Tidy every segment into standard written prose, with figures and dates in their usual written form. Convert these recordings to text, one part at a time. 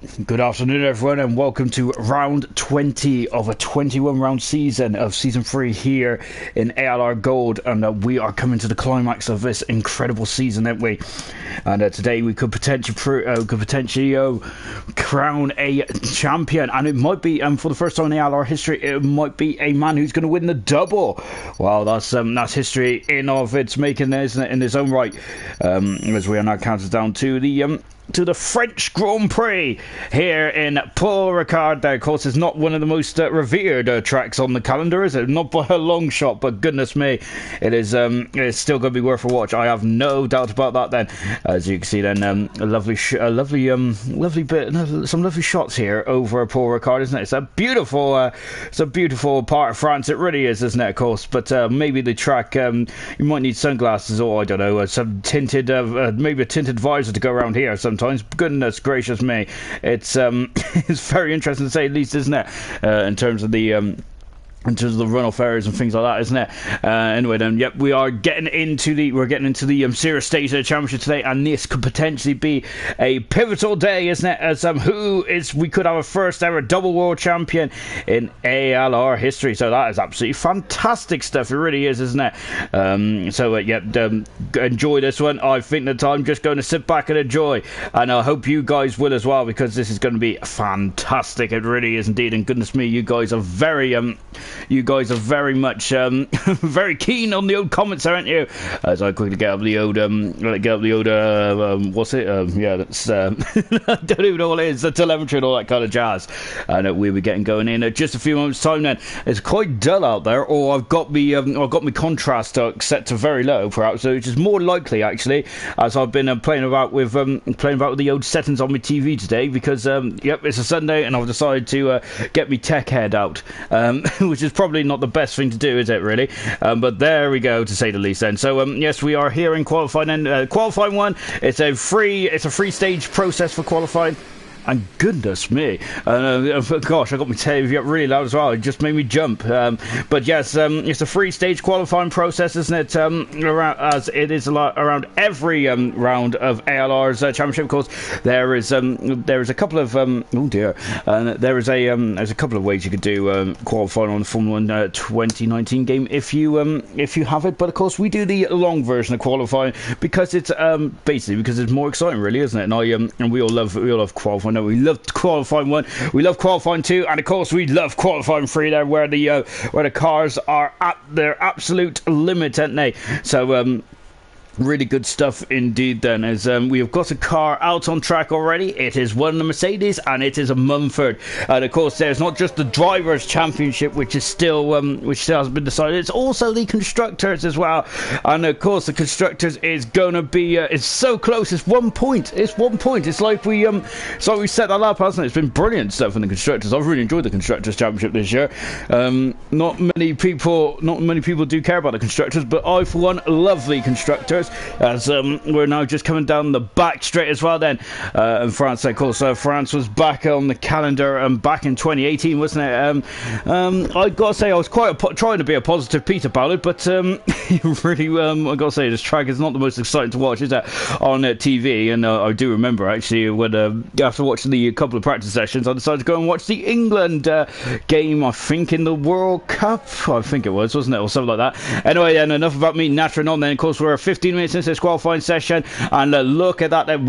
Good afternoon, everyone, and welcome to round 20 of a 21-round season of Season 3 here in ALR Gold. And we are coming to the climax of this incredible season, aren't we? And today we could potentially crown a champion. And it might be, for the first time in ALR history, it might be a man who's going to win the double. Wow, that's history in of its making, isn't it, in its own right? As we are now counted down to the French Grand Prix here in Paul Ricard. Of course, it's not one of the most revered tracks on the calendar, is it? Not by a long shot, but goodness me, it's still going to be worth a watch. I have no doubt about that. Then, as you can see, then some lovely shots here over Paul Ricard, isn't it? It's a beautiful part of France. It really is, isn't it? Of course, but maybe the track, you might need sunglasses or I don't know, some tinted, maybe a tinted visor to go around here. Sometimes, goodness gracious me, it's it's very interesting to say the least, isn't it? In terms of the runoff areas and things like that, isn't it? Anyway, then, yep, we are getting into the serious stage of the championship today, and this could potentially be a pivotal day, isn't it? As we could have a first ever double world champion in ALR history. So that is absolutely fantastic stuff. It really is, isn't it? Enjoy this one. I think that I'm just going to sit back and enjoy, and I hope you guys will as well, because this is going to be fantastic. It really is indeed, and goodness me, you guys are very much very keen on the old comments, aren't you? As I quickly get up the old what's it? That's I don't even know what it is. The telemetry and all that kind of jazz. And we'll be getting going in just a few moments' time. Then it's quite dull out there, or I've got my contrast set to very low, perhaps, which is more likely actually, as I've been playing about with the old settings on my TV today, because it's a Sunday and I've decided to get me tech head out, which is probably not the best thing to do, is it, really? But there we go, to say the least. Then, so yes, we are here in qualifying. And qualifying one, it's a free stage process for qualifying. And goodness me, gosh, I got my TV up really loud as well. It just made me jump. But yes, it's a three-stage qualifying process, isn't it? As it is around every round of ALR's championship. Of course, there is a couple of there's a couple of ways you could do qualifying on the Formula 1 2019 game if you have it. But of course, we do the long version of qualifying because it's basically because it's more exciting, really, isn't it? And we all love qualifying. We love qualifying 1, we love qualifying 2, and of course we love qualifying 3 there, where the cars are at their absolute limit, aren't they? So really good stuff indeed then, as we have got a car out on track already. It is one of the Mercedes, and it is a Mumford. And of course, there's not just the Drivers' Championship, which still hasn't been decided. It's also the Constructors as well. And of course, the Constructors is going to be it's so close. It's 1 point. It's 1 point. It's like we set that up, hasn't it? It's been brilliant stuff in the Constructors. I've really enjoyed the Constructors' Championship this year. Not many people do care about the Constructors, but I, for one, love the Constructors. As we're now just coming down the back straight as well then, and France, of course, France was back on the calendar back in 2018, wasn't it? I gotta say, I was quite trying to be a positive Pete about it, but really, I gotta say, this track is not the most exciting to watch, is it, on TV? And I do remember actually when after watching the couple of practice sessions, I decided to go and watch the England game, I think in the World Cup, I think it was, wasn't it, or something like that. Anyway, then, enough about me nattering on then. Of course, we're 15 minutes into this qualifying session, and look at that,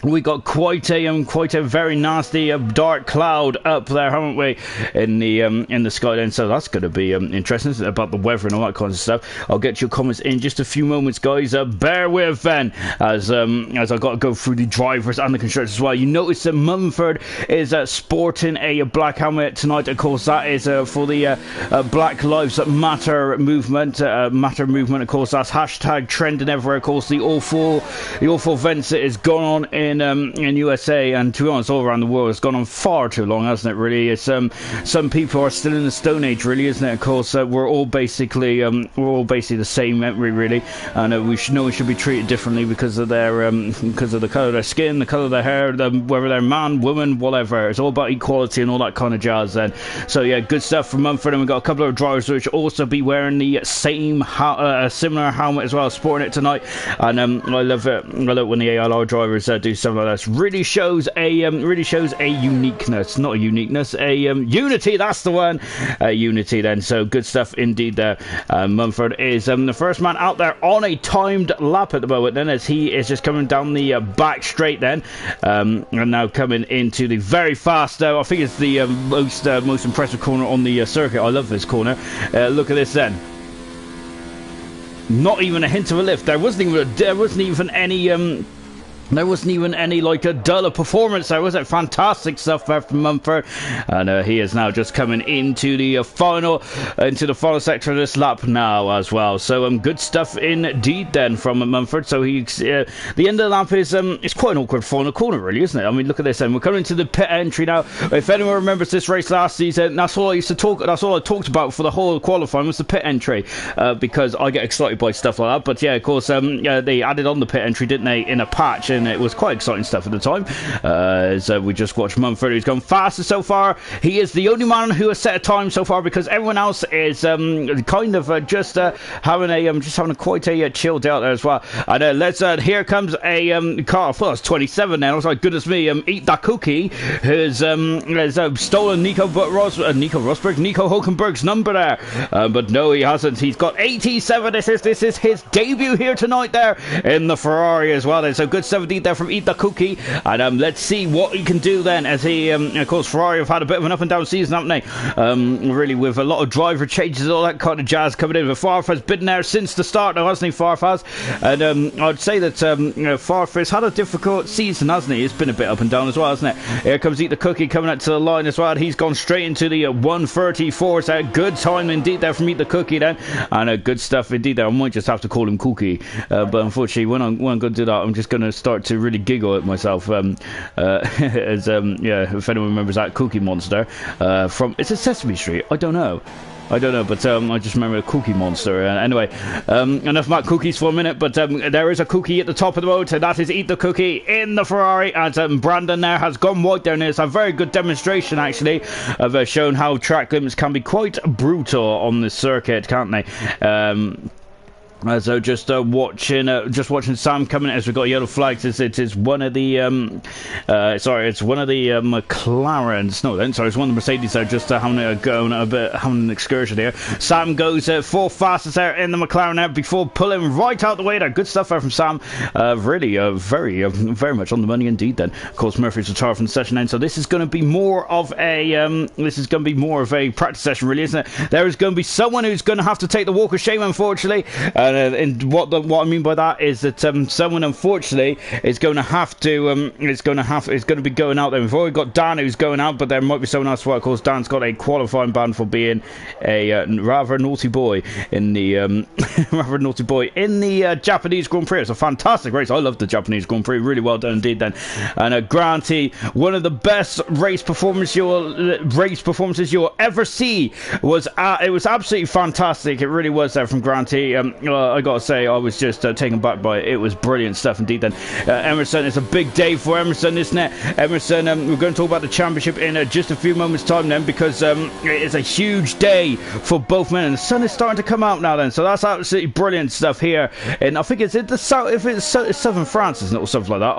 we got quite a very nasty dark cloud up there, haven't we, in the sky then? So that's going to be interesting about the weather and all that kind of stuff. I'll get your comments in just a few moments, guys. Bear with then, as I've got to go through the Drivers and the Constructors as well. You notice that Mumford is sporting a black helmet tonight. Of course, that is for the Black Lives Matter movement. Of course, that's hashtag trending everywhere. Of course, the awful events that is going on in USA, and to be honest, all around the world, it's gone on far too long, hasn't it? Really, it's some people are still in the Stone Age, really, isn't it? Of course, we're all basically the same, aren't we, really? And we should be treated differently because of the colour of their skin, the colour of their hair, whether they're man, woman, whatever. It's all about equality and all that kind of jazz. Then, so yeah, good stuff from Mumford, and we've got a couple of drivers which will also be wearing the same similar helmet as well, sporting it tonight. And I love it when the ALR drivers do stuff like that. Really shows a uniqueness, not a uniqueness, a unity. That's the one, unity. Then, so good stuff indeed. There, Mumford is the first man out there on a timed lap at the moment. Then, as he is just coming down the back straight. Then, and now coming into the very fast. I think it's the most impressive corner on the circuit. I love this corner. Look at this then. Not even a hint of a lift. There wasn't even any like a duller performance. There was fantastic stuff there from Mumford, and he is now just coming into the final sector of this lap now as well. So good stuff indeed then from Mumford. So he's the end of the lap is it's quite an awkward final corner, really, isn't it? I mean, look at this. And we're coming to the pit entry now. If anyone remembers this race last season, that's all I talked about for the whole qualifying was the pit entry, because I get excited by stuff like that. But yeah, of course, they added on the pit entry, didn't they, in a patch, and it was quite exciting stuff at the time. So we just watched Mumford, who's gone fastest so far. He is the only man who has set a time so far, because everyone else is kind of just having a quite a chill day out there as well. And here comes a car. I thought it was 27 now. I was like, goodness me, Eat That Cookie has stolen Nico Hulkenberg's number there, but no, he hasn't. He's got 87. This is his debut here tonight there in the Ferrari as well. And so good stuff indeed there from Eat the Cookie, and let's see what he can do then, as he of course Ferrari have had a bit of an up and down season, haven't they, really, with a lot of driver changes and all that kind of jazz coming in. But Farfaz's been there since the start now, hasn't he, Farfaz? And I'd say that Farfaz had a difficult season, hasn't he? It's been a bit up and down as well, hasn't it? Here comes Eat the Cookie coming out to the line as well, and he's gone straight into the 134. So good time indeed there from Eat the Cookie then, and good stuff indeed there. I might just have to call him Cookie, but unfortunately when I'm going to do that, I'm just going to start to really giggle at myself, as if anyone remembers that Cookie Monster from, it's a Sesame Street, I don't know, but I just remember a Cookie Monster. Anyway, enough about cookies for a minute, but there is a cookie at the top of the road, and that is Eat the Cookie in the Ferrari, and Brandon there has gone white there, and it's a very good demonstration actually of showing how track limits can be quite brutal on this circuit, can't they? So just watching Sam coming in, as we've got yellow flags. It is one of the it's one of the McLarens. No, then sorry, it's one of the Mercedes. They're just having an excursion here. Sam goes for fastest there in the McLaren there before pulling right out the way there. Good stuff there from Sam. Really, very much on the money indeed. Then, of course, Murphy's retired from the session then, so this is going to be more of a practice session, really, isn't it? There is going to be someone who's going to have to take the walk of shame, unfortunately. And what I mean by that is that someone unfortunately is going to be going out there. We've already got Dan who's going out, but there might be someone else. Well, of course, Dan's got a qualifying ban for being a rather naughty boy in the Japanese Grand Prix. It's a fantastic race. I love the Japanese Grand Prix. Really well done indeed. Then, and Granty, one of the best race performances you'll ever see. It was absolutely fantastic. It really was there from Granty. I gotta say, I was just taken back by it. It was brilliant stuff indeed. Then Emerson, it's a big day for Emerson, isn't it? Emerson, we're going to talk about the championship in just a few moments time then, because it is a huge day for both men, and the sun is starting to come out now then, so that's absolutely brilliant stuff here. And I think it's in the south, if it's southern France, isn't it, or something like that.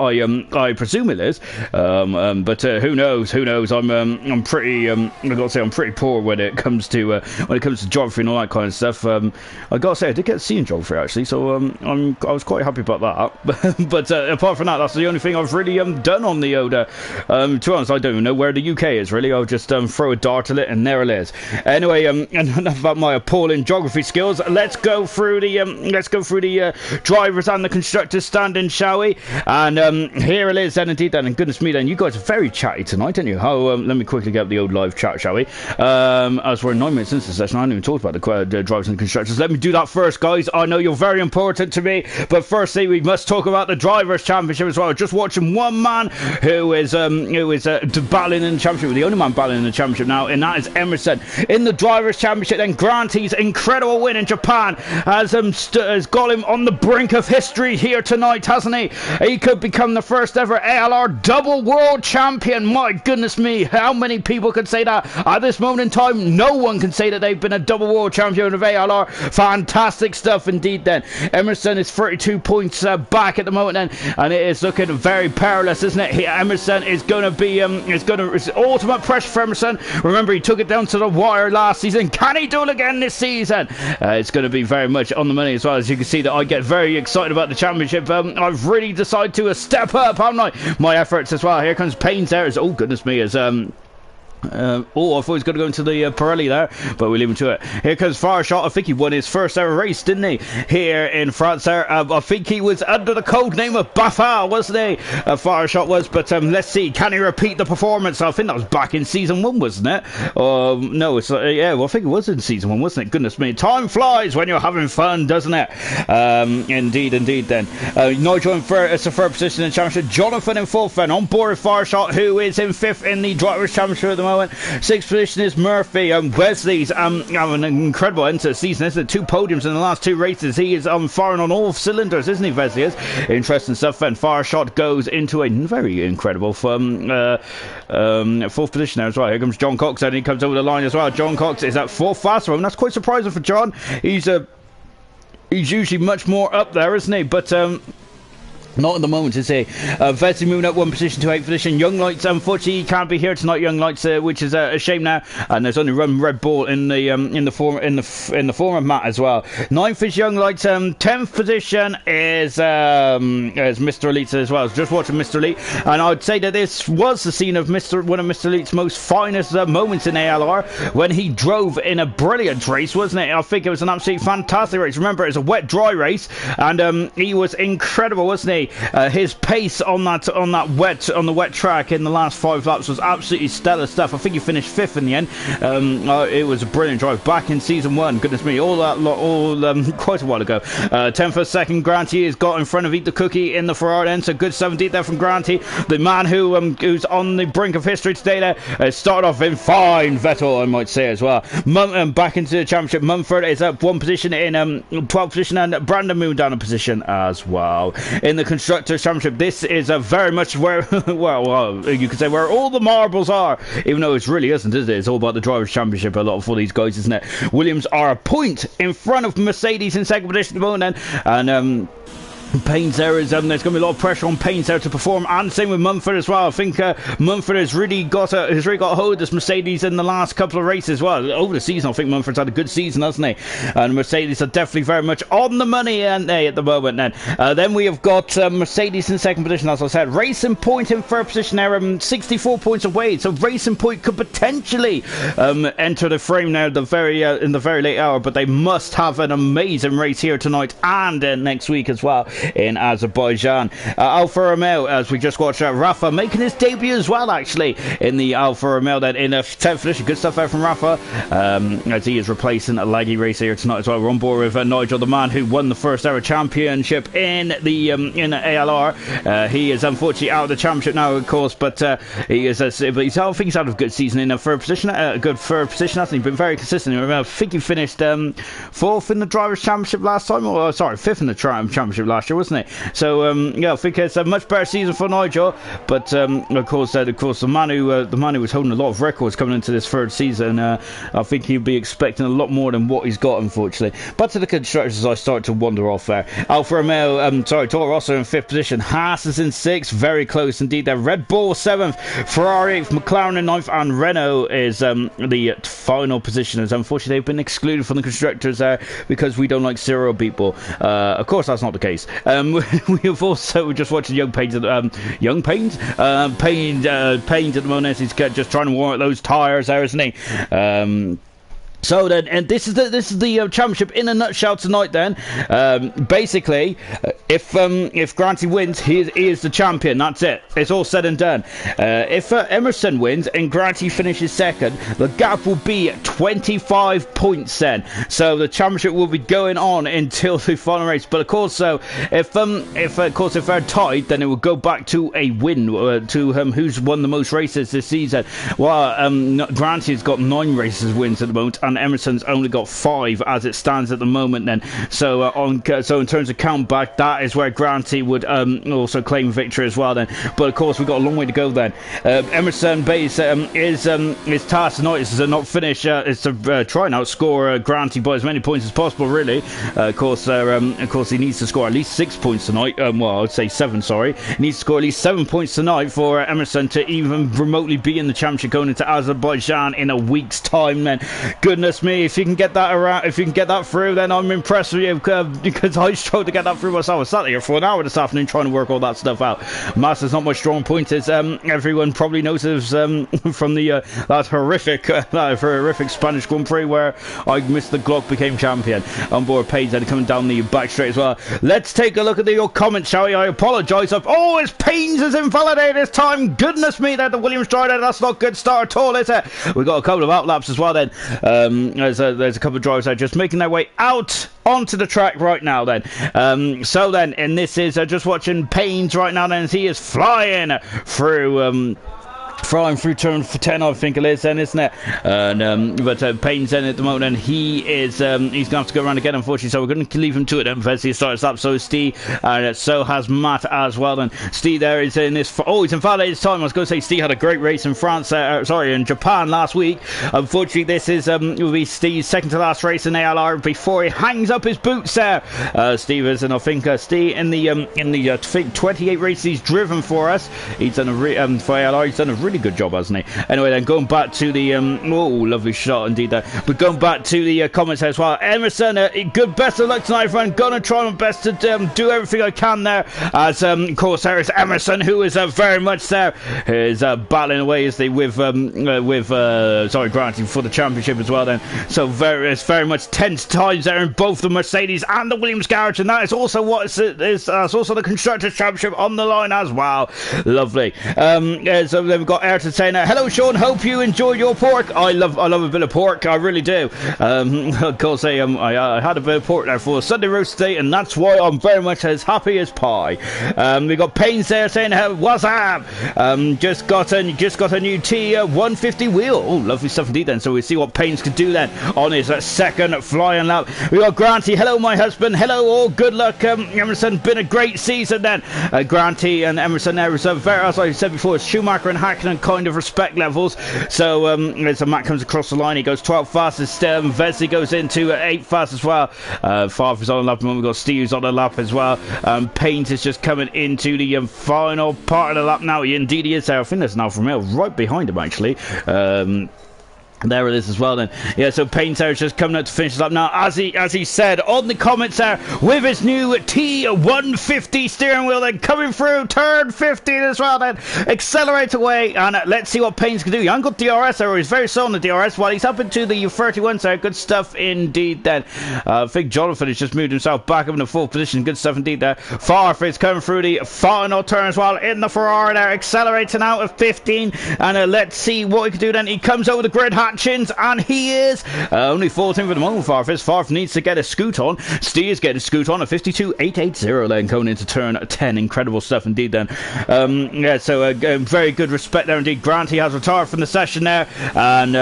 I presume it is, but who knows? I'm pretty I gotta say, I'm pretty poor when it comes to geography and all that kind of stuff. I gotta say, I did get to see in geography actually, so I was quite happy about that. But apart from that, that's the only thing I've really done on the Oda. To be honest, I don't even know where the UK is really. I'll just throw a dart at it and there it is. Anyway, enough about my appalling geography skills. Let's go through the drivers and the constructors standing, shall we? And here it is then indeed then, and goodness me then, you guys are very chatty tonight, aren't you? Let me quickly get up the old live chat, shall we? As we're 9 minutes into the session, I haven't even talked about the drivers and constructors. Let me do that first, guys. I know you're very important to me, but firstly we must talk about the drivers' championship as well. Just watching one man who is battling in the championship, the only man battling in the championship now, and that is Emerson in the drivers' championship. Then Granty's incredible win in Japan has got him on the brink of history here tonight, hasn't he? He could become the first ever ALR double world champion. My goodness me, how many people could say that at this moment in time? No one can say that they've been a double world champion of ALR. Fantastic stuff indeed then. Emerson is 32 points back at the moment then, and it is looking very perilous, isn't it? Emerson is going to be it's ultimate pressure for Emerson. Remember, he took it down to the wire last season. Can he do it again this season? It's going to be very much on the money as well. As you can see that I get very excited about the championship. I've really decided to step up, haven't I? My efforts as well. Here comes Payne's there. Oh goodness me, as I thought he was going to go into the Pirelli there, but we leave him to it. Here comes Fireshot. I think he won his first ever race, didn't he? Here in France there. I think he was under the code name of Bafa, wasn't he? Fireshot was, but let's see. Can he repeat the performance? I think that was back in season 1, wasn't it? No, it's yeah, well, I think it was in season 1, wasn't it? Goodness me. Time flies when you're having fun, doesn't it? Indeed then. Nigel in third, it's a third position in the championship. Jonathan in fourth then. On board with Fireshot, who is in fifth in the Drivers' Championship at the moment. Sixth position is Murphy. Wesley's an incredible end to the season, isn't it? 2 podiums in the last 2 races. He is firing on all cylinders, isn't he, Wesley is? Interesting stuff. And Fireshot goes into a very incredible fourth position there as well. Here comes John Cox, and he comes over the line as well. John Cox is at 4th fast moment. That's quite surprising for John. He's usually much more up there, isn't he? But not at the moment, is he? Vesey moving up 1 position to 8th position. Young Lights, unfortunately, can't be here tonight. Young Lights, which is a shame now. And there's only one Red Bull in the form of Matt as well. 9th is Young Lights. 10th position is Mr. Elite as well. I was just watching Mr. Elite, and I'd say that this was the scene of one of Mr. Elite's most finest moments in ALR when he drove in a brilliant race, wasn't it? I think it was an absolutely fantastic race. Remember, it was a wet-dry race, and he was incredible, wasn't he? His pace on the wet track in the last 5 laps was absolutely stellar stuff. I think he finished 5th in the end. It was a brilliant drive back in season 1. Goodness me, quite a while ago. 10th for second, Granty has got in front of Eat the Cookie in the Ferrari end. So good 17th there from Granty, the man who's on the brink of history today. There started off in fine Vettel, I might say as well. Back into the championship. Mumford is up 1 position in 12th position, and Brandon moved down a position as well in the Constructors' Championship. This is very much where well, you could say where all the marbles are, even though it really isn't, is it? It's all about the Drivers' Championship a lot for these guys, isn't it? Williams are a point in front of Mercedes in second position at the moment, and Payne's there is there's going to be a lot of pressure on Payne's there to perform, and same with Mumford as well. I think Mumford has really got a hold of this Mercedes in the last couple of races as well. Over the season, I think Mumford's had a good season, hasn't he? And Mercedes are definitely very much on the money, aren't they, at the moment then we have got Mercedes in second position, as I said. Racing Point in third position there, 64 points away, so Racing Point could potentially enter the frame now in the very late hour, but they must have an amazing race here tonight and next week as well in Azerbaijan. Alfa Romeo, as we just watched, Rafa making his debut as well, actually, in the Alfa Romeo, then in a 10th position. Good stuff there from Rafa, as he is replacing a laggy race here tonight as well. We're on board with Nigel, the man who won the first ever championship in the ALR. He is unfortunately out of the championship now, of course, but he is. But I think he's had a good season in a third position. Good third position, hasn't he? Been very consistent. I think he finished 4th in the Drivers' Championship last time, or sorry, 5th in the championship last year, wasn't he? So yeah, I think it's a much better season for Nigel. But of course, the man who was holding a lot of records coming into this third season, I think he'll be expecting a lot more than what he's got, unfortunately. But to the constructors, as I start to wander off there, Alfa Romeo, Toro Rosso in 5th position, Haas is in 6th, very close indeed. There, Red Bull 7th, Ferrari 8th, McLaren in 9th, and Renault is the final position. As unfortunately they've been excluded from the constructors there because we don't like serial people. Of course, that's not the case. We have also just watched Paint at the moment. He's just trying to warm up those tyres there, isn't he? So then, and this is the championship in a nutshell tonight. Then, basically, if Granty wins, he is the champion. That's it. It's all said and done. If Emerson wins and Granty finishes second, the gap will be 25 points. Then, so the championship will be going on until the final race. But of course, so if they're tied, then it will go back to a win to who's won the most races this season. Well, Granty's got 9 races wins at the moment. and Emerson's only got 5 as it stands at the moment then. So so in terms of count back, that is where Granty would also claim victory as well then. But of course we've got a long way to go then. Emerson Bays his task tonight is to not finish, is to try and outscore Granty by as many points as possible really. Of course he needs to score at least 6 points tonight. Well, I'd say 7, sorry. He needs to score at least 7 points tonight for Emerson to even remotely be in the championship going into Azerbaijan in a week's time then. Goodness me, if you can get that around, if you can get that through, then I'm impressed with you, because I struggled to get that through myself. I sat here for an hour this afternoon trying to work all that stuff out. Master's not much strong point, as everyone probably knows, from that horrific Spanish Grand Prix where I missed the Glock, became champion. On board Page then coming down the back straight as well. Let's take a look at your comments, shall we? I apologise. Oh, his Pains is invalidated this time. Goodness me, that the Williams driver, that's not good start at all, is it? We've got a couple of outlaps as well then. There's a couple of drivers that are just making their way out onto the track right now then. So then, and this is just watching Pains right now then, as he is flying through turn 10, I think it is then, isn't it? But Payne's in at the moment, and he is he's going to have to go around again, unfortunately, so we're going to leave him to it then. Vesey starts up, so is Steve, and so has Matt as well then. Steve there is in this, he's invalidated this time. I was going to say Steve had a great race in France, in Japan last week. Unfortunately, this is will be Steve's second to last race in ALR before he hangs up his boots there. Steve is, and I think Steve in the 28 races he's driven for us, he's done for ALR, he's done a really good job, hasn't he? Anyway, then going back to the lovely shot indeed there. But going back to the comments as well. Emerson, good, best of luck tonight, everyone. Gonna try my best to do everything I can there. As of course there is Emerson, who is very much there, is battling away as they with Granty for the championship as well. Then so it's very much tense times there in both the Mercedes and the Williams garage, and that is also that's also the constructors championship on the line as well. Lovely. So then we've got Ayrton saying, hello Sean, hope you enjoyed your pork. I love a bit of pork, I really do. Of course I had a bit of pork there for Sunday roast today, and that's why I'm very much as happy as pie. We got Pains there saying, what's up? Just got a new T150 wheel. Oh, lovely stuff indeed then. So we see what Pains can do then on his second flying lap. We got Granty, hello my husband, hello all, good luck Emerson, been a great season then. Granty and Emerson there is very, as I said before, Schumacher and Hackney kind of respect levels. So as Matt comes across the line, he goes 12th fastest. Vesey goes into 8th fast as well. Favre is on the lap, and we've got Steve's on the lap as well. Paint is just coming into the final part of the lap now. Indeed he is there. I think there's an Alfa Romeo right behind him actually. There it is as well then. Yeah, so Payne there is just coming out to finish this up now, as he said on the comments there, with his new T150 steering wheel then coming through turn 15 as well then. Accelerate away, and let's see what Payne's can do. He hasn't got DRS there, or he's very slow on the DRS, while he's up into the 31 there. Good stuff indeed then. I think Jonathan has just moved himself back up in the 4th position. Good stuff indeed there. Farfar is coming through the final turn as well in the Ferrari there, accelerating out of 15, and let's see what he can do then. He comes over the grid hat, and he is only 14th for the moment. Farf needs to get a scoot on. Steve is getting a scoot on, a 52.880 then going into turn 10. Incredible stuff indeed then. Yeah, so very good respect there indeed. Grant, he has retired from the session there, and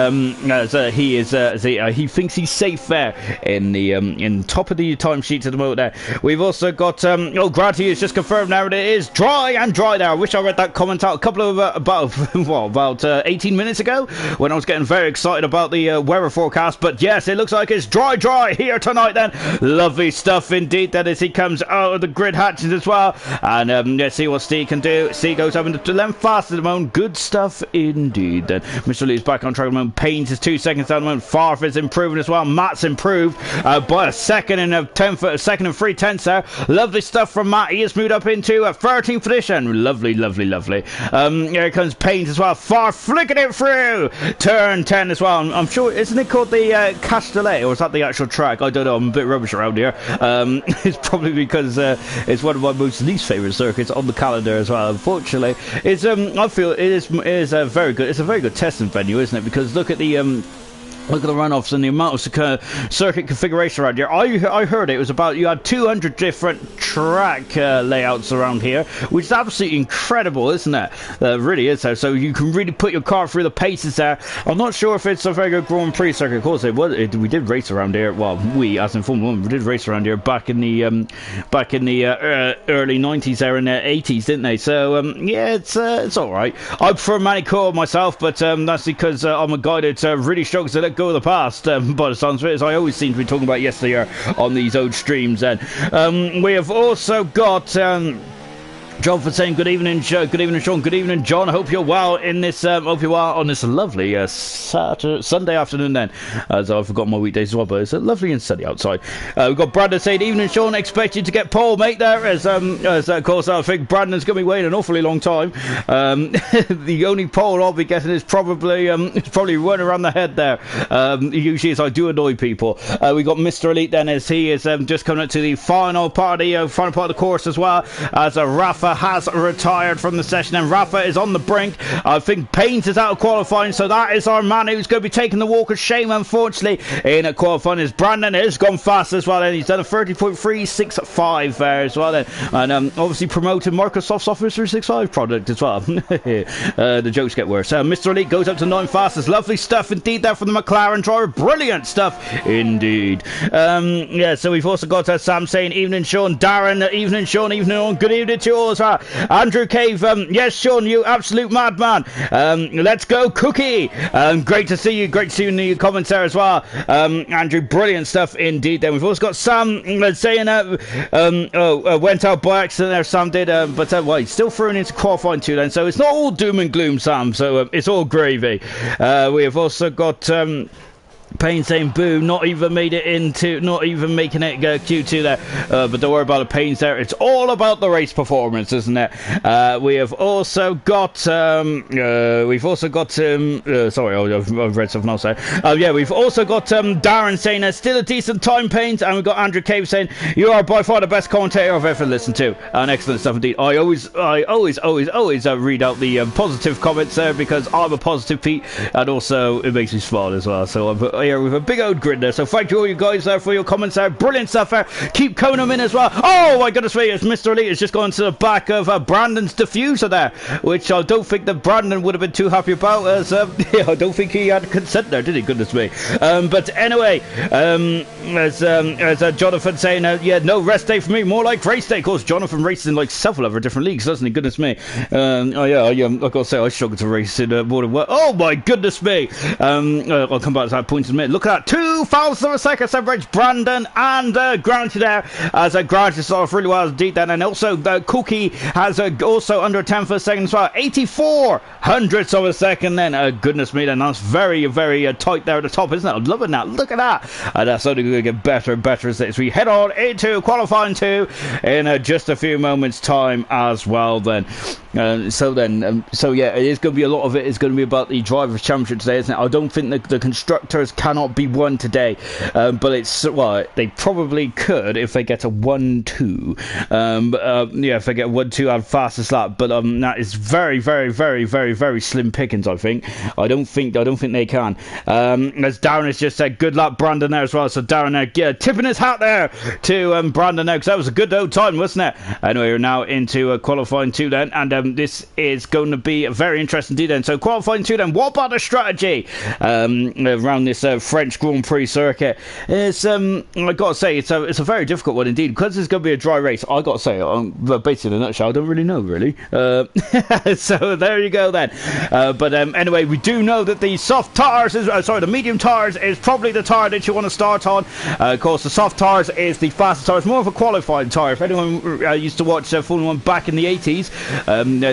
he is he thinks he's safe there in the in top of the timesheets at the moment there. We've also got Grant, is just confirmed now. It is dry there. I wish I read that comment out a couple of about 18 minutes ago when I was getting very excited about the weather forecast, but yes, it looks like it's dry here tonight then. Lovely stuff indeed that as he comes out of the grid hatches as well, and let's see what Steve can do. Steve goes up into length fast at the moment. Good stuff indeed then. Mr. Lee's back on track at the moment. Payne's is 2 seconds down at the moment. Farf is improving as well. Matt's improved by a second and 3/10 there. Lovely stuff from Matt. He has moved up into 13th position. Lovely. Here comes Payne's as well. Farf flicking it through turn 10 as well. I'm sure, isn't it called the Castellet, or is that the actual track? I don't know, I'm a bit rubbish around here. It's probably because it's one of my most least favourite circuits on the calendar as well, unfortunately. It's I feel it is a very good, it's a very good testing venue, isn't it? Because look at the Look at the runoffs and the amount of circuit configuration around here. I heard it was about, you had 200 different track layouts around here, which is absolutely incredible, isn't it? Really is. So you can really put your car through the paces there. I'm not sure if it's a very good Grand Prix circuit. Of course, we did race around here. Well, we, as in Formula 1, we did race around here back in the early 90s there, in the 80s, didn't they? So, yeah, it's all right. I prefer Manicourt myself, but that's because I'm a guy that really struggles to let go of the past, by the sounds of it, as I always seem to be talking about yesterday on these old streams. And we have also got John for saying good evening, good evening, Sean, good evening, John. I hope you're well in this. Hope you are on this lovely Sunday afternoon. Then, as I forgot my weekdays as well, but it's lovely and sunny outside. We've got Brandon saying evening, Sean. Expect you to get pole, mate. There, as of course, I think Brandon's going to be waiting an awfully long time. The only pole I'll be getting is probably running around the head there. Usually, as I do annoy people. We got Mr. Elite then, as he is just coming up to the final part of the course as well, as Rafa has retired from the session, and Rafa is on the brink. I think Paines is out of qualifying, so that is our man who's going to be taking the walk of shame, unfortunately, in qualifying. As Brandon has gone fast as well, and he's done a 30.365 there as well, and obviously promoting Microsoft's Office 365 product as well. The jokes get worse. Mr. Elite goes up to 9 fastest. Lovely stuff indeed there from the McLaren driver. Brilliant stuff indeed. Yeah, so we've also got Sam saying evening, Sean. Darren, evening, Sean. Evening on. Good evening to you all. Andrew Cave, yes, Sean, you absolute madman. Let's go, Cookie. Great to see you. Great to see you in the comments there as well. Andrew, brilliant stuff indeed. Then we've also got Sam saying went out by accident there. Sam did, but well, he's still thrown into qualifying too. Then, so it's not all doom and gloom, Sam. So it's all gravy. We have also got Payne saying boo, not even making it Q2 there, but don't worry about the Payne's there. It's all about the race performance, isn't it? We have also got sorry, I've read something else there. Yeah, we've also got Darren saying still a decent time, Payne, and we've got Andrew Cave saying you are by far the best commentator I've ever listened to, and excellent stuff indeed. I always read out the positive comments there, because I'm a positive Pete, and also it makes me smile as well. So I'm here with a big old grin there. So thank you all you guys there for your comments there. Brilliant stuff there. Keep coning them in as well. Oh my goodness me, it's Mr. Elite has just gone to the back of Brandon's diffuser there, which I don't think that Brandon would have been too happy about, as I don't think he had consent there, did he? Goodness me. But anyway, as Jonathan saying, yeah, no rest day for me, more like race day. Of course, Jonathan races in like several other different leagues, doesn't he? Goodness me. Oh yeah, I've got to say, I struggle to race in more than one. Oh my goodness me. I'll come back to that point in a minute. Look at that, 2,000 of a second separates Brandon and Granty there, as Granty started off really well indeed then, and also Cookie has also under a 10th of a second as well, 84 hundredths of a second then. Goodness me, then that's very, very tight there at the top, isn't it? I'm loving that. Look at that. And that's only going to get better and better as we head on into qualifying 2 in just a few moments time as well then. So yeah, it is going to be a lot of it is going to be about the Drivers' Championship today, isn't it? I don't think the constructors cannot be won today, but it's, well, they probably could if they get a 1-2. Yeah, if they get a 1-2 on fastest lap, but that is very, very, very, very, very slim pickings. I think. I don't think they can. As Darren has just said, good luck, Brandon there as well. So Darren there, tipping his hat there to Brandon there, because that was a good old time, wasn't it? Anyway, we're now into qualifying 2 then, and this is going to be very interesting indeed then. So qualifying 2 then, what about the strategy around this French Grand Prix circuit? It's I gotta say, it's a very difficult one indeed, because it's going to be a dry race. I gotta say, basically in a nutshell, I don't really know really. So there you go then. But anyway, we do know that the soft tires the medium tires is probably the tire that you want to start on. Of course, the soft tires is the fastest tire. It's more of a qualifying tire. If anyone used to watch Formula 1 back in the 80s,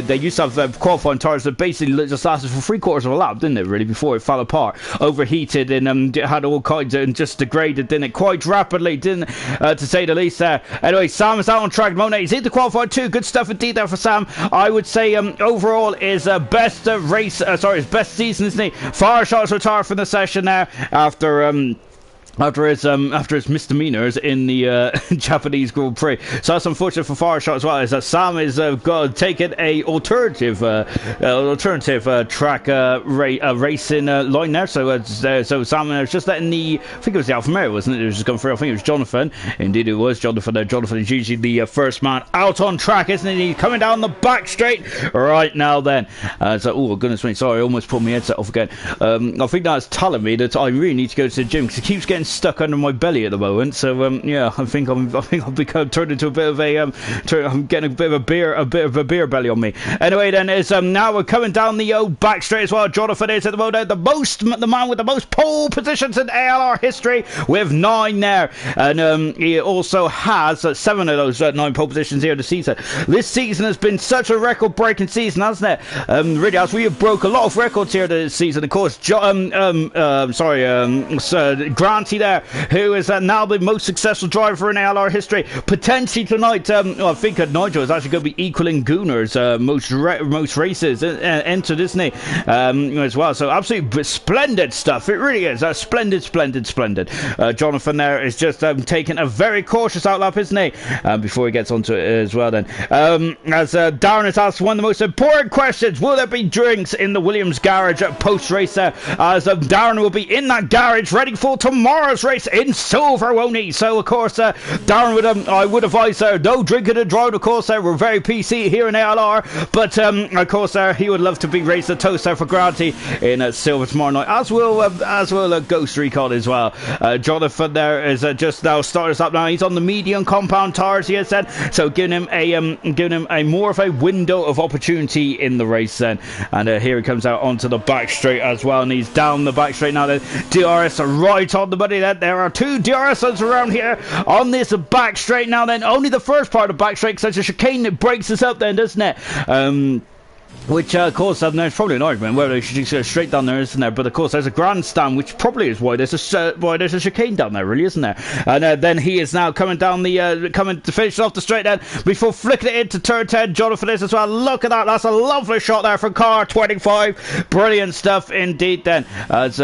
they used to have qualifying tires that basically just lasted for 3/4 of a lap, didn't it, really, before it fell apart, overheated, and had all kinds of, and just degraded, didn't it, quite rapidly, didn't to say the least there. Anyway, Sam is out on track at the moment. He's into qualifying 2. Good stuff indeed there for Sam. I would say overall is best best season, isn't he? Fire shots retired from the session now after after his misdemeanors in the Japanese Grand Prix. So that's unfortunate for Fireshot as well, is that Sam is taking a alternative track racing line there. So Sam was just letting I think it was the Alfa Romeo, wasn't it? It was just going through. I think it was Jonathan. Indeed, it was Jonathan. Jonathan is usually the first man out on track, isn't he? He's coming down the back straight right now. Then, oh goodness me, sorry, I almost pulled my headset off again. I think that's telling me that I really need to go to the gym because it keeps getting stuck under my belly at the moment. So yeah, I think I've become turned into a bit of a I'm getting a bit of a beer belly on me. Anyway, then is now we're coming down the old back straight as well. Jonathan is at the moment the man with the most pole positions in ALR history with 9 there, and he also has 7 of those 9 pole positions here this season. This season has been such a record-breaking season, hasn't it? Really, as we have broke a lot of records here this season. Of course, Granty there, who is now the most successful driver in ALR history. Potentially tonight, I think Nigel is actually going to be equaling Gunar's most races entered, isn't he? As well. So absolutely splendid stuff. It really is. Splendid. Jonathan there is just taking a very cautious outlap, isn't he? Before he gets onto it as well. Then, as Darren has asked one of the most important questions: will there be drinks in the Williams garage post race? As Darren will be in that garage ready for tomorrow's race in silver, won't he? So of course Darren would I would advise no drinking and driving. Of course we're very PC here in ALR, but of course he would love to be raced a toast for Granty in silver tomorrow night, as will Ghost Recon as well. Jonathan there is just now started us up now. He's on the medium compound tires, he has said, so giving him a more of a window of opportunity in the race then. And here he comes out onto the back straight as well, and he's down the back straight now. Then DRS are right on the money. Then there are 2 DRSs around here on this back straight now. Then only the first part of the back straight, because there's a chicane that breaks us up then, doesn't it? Which, of course, there's probably an argument whether they should just go straight down there, isn't there? But, of course, there's a grandstand, which probably is why there's a chicane down there, really, isn't there? And then he is now coming down coming to finish off the straight then, before flicking it into turn 10. Jonathan is as well. Look at that. That's a lovely shot there from car 25. Brilliant stuff indeed then. As,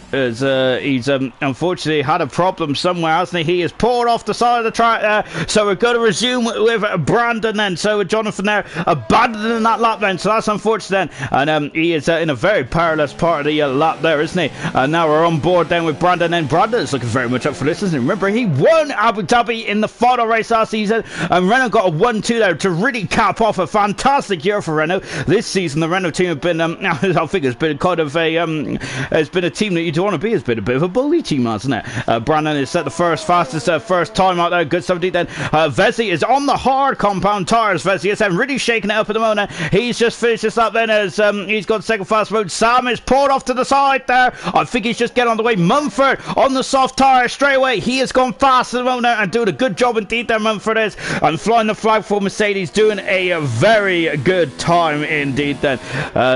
he's unfortunately had a problem somewhere, hasn't he? He is pulled off the side of the track there, so we're going to resume with Brandon then. So Jonathan there abandoning that lap then, so that's unfortunate then. And he is in a very perilous part of the lap there, isn't he? And now we're on board then with Brandon. And Brandon is looking very much up for this, isn't he? Remember, he won Abu Dhabi in the final race last season, and Renault got a 1-2 there to really cap off a fantastic year for Renault. This season the Renault team have been I think it's been kind of a it's been a team that you don't want to be. It's been a bit of a bully team, hasn't it? Brandon is set the fastest first time out there. Good stuff indeed then. Vesey is on the hard compound tires. Vesey is really shaking it up at the moment. He's just finished this up then, as he's got second fast mode. Sam is pulled off to the side there. I think he's just getting on the way. Mumford on the soft tire straight away. He has gone fast at the moment and doing a good job indeed there, Mumford is. And flying the flag for Mercedes, doing a very good time indeed then.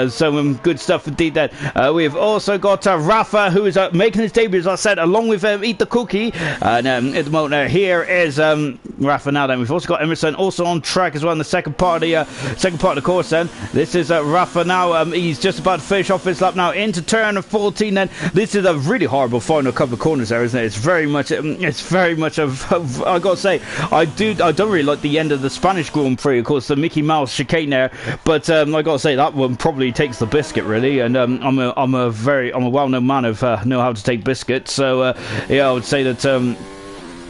So good stuff indeed then. We've also got Rafa, who is making his debut, as I said, along with Eat the Cookie. And at the moment here is Rafa now then. We've also got Emerson also on track as well in the second part of the course then. This is Rafa now. He's just about to finish off his lap now into turn 14 then. This is a really horrible final couple of corners there, isn't it? It's very much of I gotta say, I don't really like the end of the Spanish Grand Prix, of course, the Mickey Mouse chicane there, but I gotta say that one probably takes the biscuit really. And I'm a well-known man of know how to take biscuits, so yeah, I would say that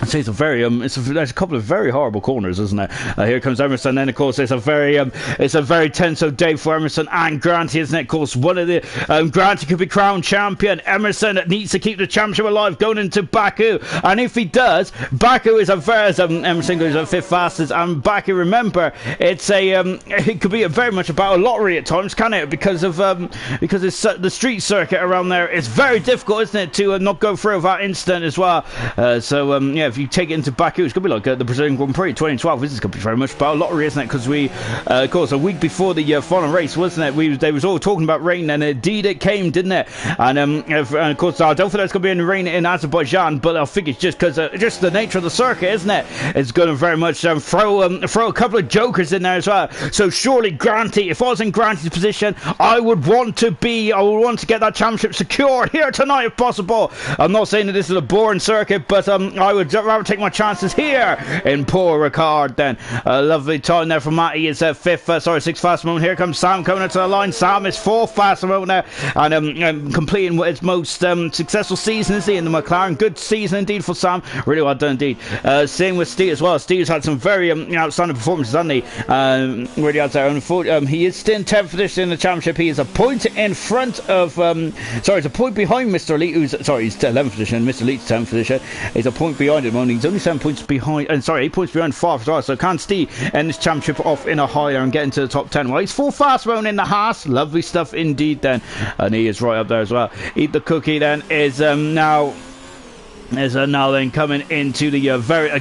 I'd say it's a very there's a couple of very horrible corners, isn't there? Here comes Emerson. Then of course it's a very tense day for Emerson and Granty, isn't it? Of course, one of the Granty could be crowned champion. Emerson needs to keep the championship alive going into Baku, and if he does, Baku is Emerson goes at 5th fastest, and Baku, remember, it could be very much about a lottery at times, can it? Because it's the street circuit around there. It's very difficult, isn't it, to not go through that incident as well. So yeah, if you take it into Baku, it's going to be like the Brazilian Grand Prix 2012. This is going to be very much about a lottery, isn't it? Because we, of course, a week before the final race, wasn't it? They was all talking about rain, and indeed it came, didn't it? And of course, I don't think there's going to be any rain in Azerbaijan, but I think it's just because just the nature of the circuit, isn't it? It's going to very much throw a couple of jokers in there as well. So surely Granty, if I was in Granty's position, I would want to get that championship secured here tonight if possible. I'm not saying that this is a boring circuit, but I would rather take my chances here in Paul Ricard. Then a lovely time there from Matty is sixth fast moment. Here comes Sam coming into the line. Sam is fourth fast moment now, and completing its most successful season, is he, in the McLaren. Good season indeed for Sam, really well done indeed. Same with Steve as well. Steve's had some very outstanding performances, hasn't he? Really has there. He is still in 10th position in the championship. He is a point in front of it's a point behind Mr. Elite, he's 11th position. Mr. Elite's 10th position. He's a point behind him, only he's only 7 points behind, 8 points behind 4th as well. So can Steve end this championship off in a higher and get into the top 10? Well, he's full fast round in the Haas. Lovely stuff indeed then, and he is right up there as well. Eat the Cookie then is now then coming into the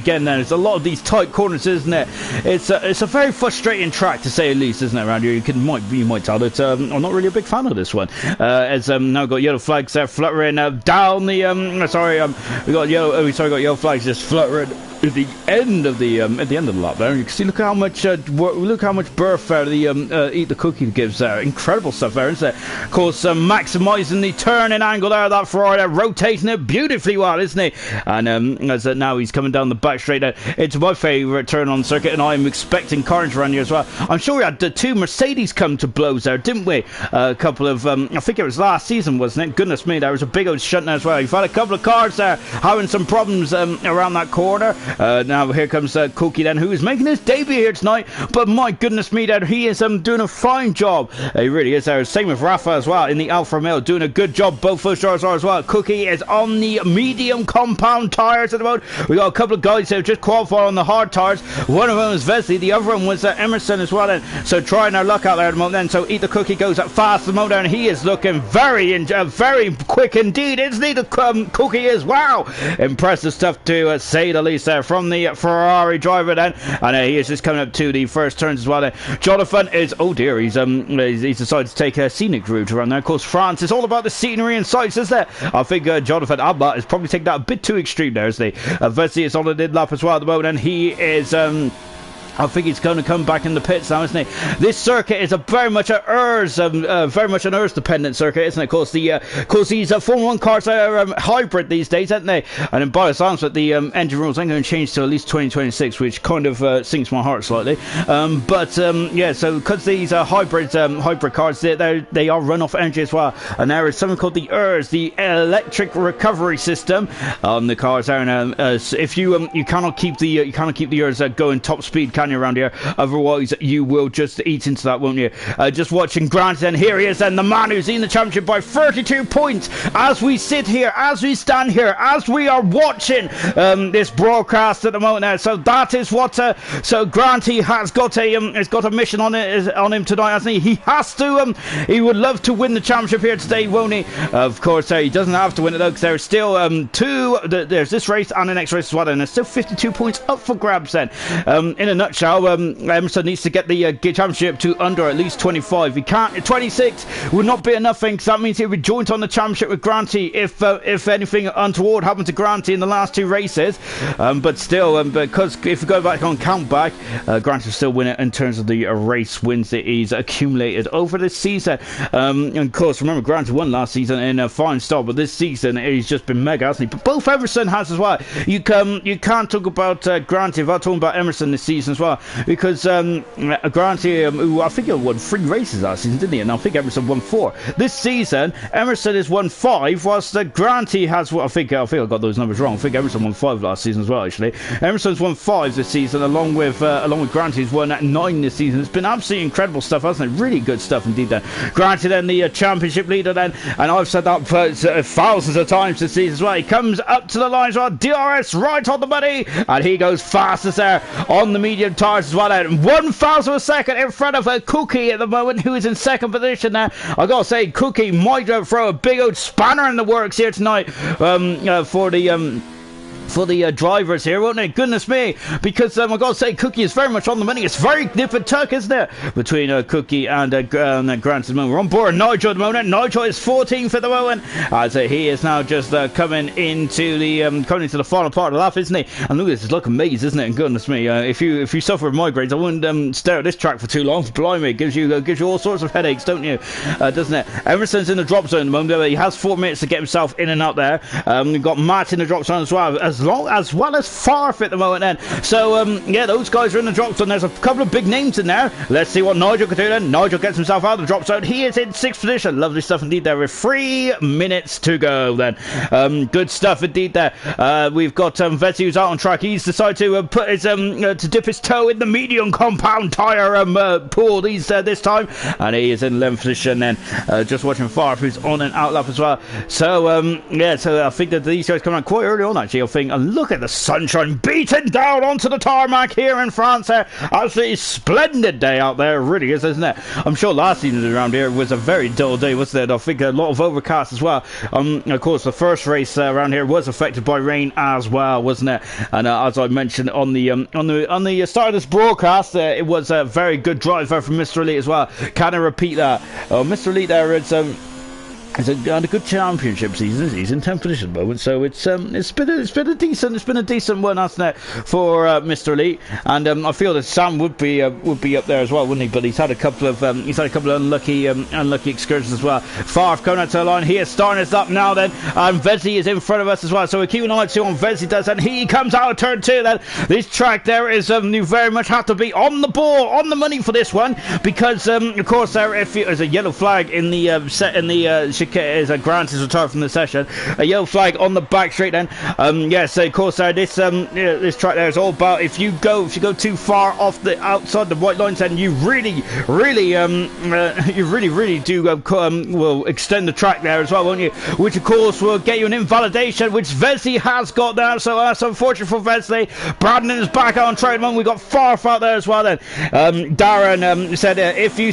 then there's a lot of these tight corners, isn't it? It's a very frustrating track, to say the least, isn't it, around here? You might tell that I'm not really a big fan of this one. As now got yellow flags there fluttering down the we got yellow flags just fluttering at the end of the lap there. You can see, look how much berth the Eat the Cookie gives there. Incredible stuff there, isn't it? Of course, maximising the turning angle there, that Ferrari there, rotating it beautifully well, isn't he? And as now he's coming down the back straight. It's my favourite turn on circuit, and I'm expecting carnage around here as well. I'm sure we had the two Mercedes come to blows there, didn't we? A couple of I think it was last season, wasn't it? Goodness me, there was a big old shunt there as well. You've had a couple of cars there having some problems around that corner. Now here comes Cookie then, who is making his debut here tonight, but my goodness me, that he is doing a fine job. He really is there. Same with Rafa as well in the Alfa Romeo, doing a good job. Both those drivers are as well. Cookie is on the medium compound tyres at the moment. We got a couple of guys who have just qualified on the hard tyres. One of them was Vesely, the other one was Emerson as well. And so trying their luck out there at the moment then. So Eat the Cookie goes up fast at the moment, and he is looking very quick indeed, isn't he? The Cookie is, wow, impressive stuff to say the least there from the Ferrari driver then. And he is just coming up to the first turns as well then. Jonathan is, oh dear, he's decided to take a scenic route around there. Of course, France is all about the scenery and sights, isn't it? I think Jonathan Abba is probably taking that a bit too extreme there, isn't he? Vesely is on the mid lap as well at the moment, and he is I think he's going to come back in the pits now, isn't he? This circuit is very much an ERS dependent circuit, isn't it? Of course, these Formula 1 cars are hybrid these days, aren't they? And in by the sounds of it, the engine rules ain't going to change till at least 2026, which kind of sinks my heart slightly. Yeah, so because these are hybrid cars, they are run-off energy as well. And there is something called the ERS, the electric recovery system on the cars there. And if you cannot keep the ERS going top speed, can you, around here? Otherwise you will just eat into that, won't you? Just watching Grant, and here he is, and the man who's in the championship by 32 points as we sit here, as we stand here, as we are watching this broadcast at the moment now. So that is what so Grant, he has got a mission on him tonight, hasn't he? He has to he would love to win the championship here today, won't he? Of course he doesn't have to win it though, because there's still there's this race and the next race as well, and there's still 52 points up for grabs then. In a nutshell, Emerson needs to get the championship to under at least 25. He can't. 26 would not be enough, because that means he'll be joint on the championship with Granty if anything untoward happened to Granty in the last two races. But still, because if we go back on count back, Granty will still win it in terms of the race wins that he's accumulated over this season. And of course, remember, Granty won last season in a fine start, but this season he's just been mega, hasn't he? But both Emerson has as well. You can't talk about Granty without talking about Emerson this season as well, because Granty, who I think he won 3 races last season, didn't he? And I think Emerson won 4. This season, Emerson has won 5, whilst Granty has, well, I think I got those numbers wrong. I think Emerson won 5 last season as well, actually. Emerson's won 5 this season, along with Granty's won 9 this season. It's been absolutely incredible stuff, hasn't it? Really good stuff indeed then. Granty then the championship leader then, and I've said that thousands of times this season as well. He comes up to the line as well, DRS right on the money, and he goes fastest there on the medium tyres as well, and 1,000 of a second in front of a Cookie at the moment, who is in second position now. I gotta say, Cookie might throw a big old spanner in the works here tonight for for the drivers here, won't it? Goodness me, because I've got to say, Cookie is very much on the money. It's very nip and tuck, isn't it, between Cookie and Grant at the moment. We're on board Nigel at the moment. Nigel is 14th at the moment, as he is now just coming into the final part of the lap, isn't he? And look at this, it's like a maze, isn't it? And goodness me, if you suffer with migraines, I wouldn't stare at this track for too long. Blimey, it gives you all sorts of headaches, don't you? Doesn't it? Emerson's in the drop zone at the moment. He has 4 minutes to get himself in and out there. We've got Matt in the drop zone as well, as well as Farf at the moment then. So yeah, those guys are in the drop zone. There's a couple of big names in there. Let's see what Nigel can do then. Nigel gets himself out of the drop zone. He is in 6th position. Lovely stuff indeed there, with 3 minutes to go then. Good stuff indeed there. We've got Vetsi, who's out on track. He's decided to put his to dip his toe in the medium compound tyre pool this time, and he is in 11th position then. Just watching Farf, who's on an outlap as well. So yeah, so I think that these guys come out quite early on actually, I think. And look at the sunshine beating down onto the tarmac here in France. Absolutely splendid day out there, it really is, isn't it? I'm sure last season around here was a very dull day, wasn't it? I think a lot of overcast as well. Of course, the first race around here was affected by rain as well, wasn't it? And as I mentioned on the start of this broadcast, it was a very good drive there from Mr. Elite as well. Can I repeat that? Mr. Elite there, it's had a good championship season. He's in 10th position at the moment, so it's been a decent one, hasn't it, for Mr. Elite? And I feel that Sam would be up there as well, wouldn't he? But he's had a couple of unlucky excursions as well. Farf coming out to the line. He is starting us up now then, and Vezzi is in front of us as well. So we're keeping an eye on Vezzi does, and he comes out of turn 2. Then this track there is you very much have to be on the ball, on the money for this one, because of course there's a yellow flag in the as Grant is retired from the session. A yellow flag on the back straight then. Yes, of course this track there is all about if you go too far off the outside the white lines, then you really do will extend the track there as well, won't you? Which of course will get you an invalidation, which Vesey has got now, so that's unfortunate for Vesey. Brandon is back on track. We got Farf out there as well then. Darren said if you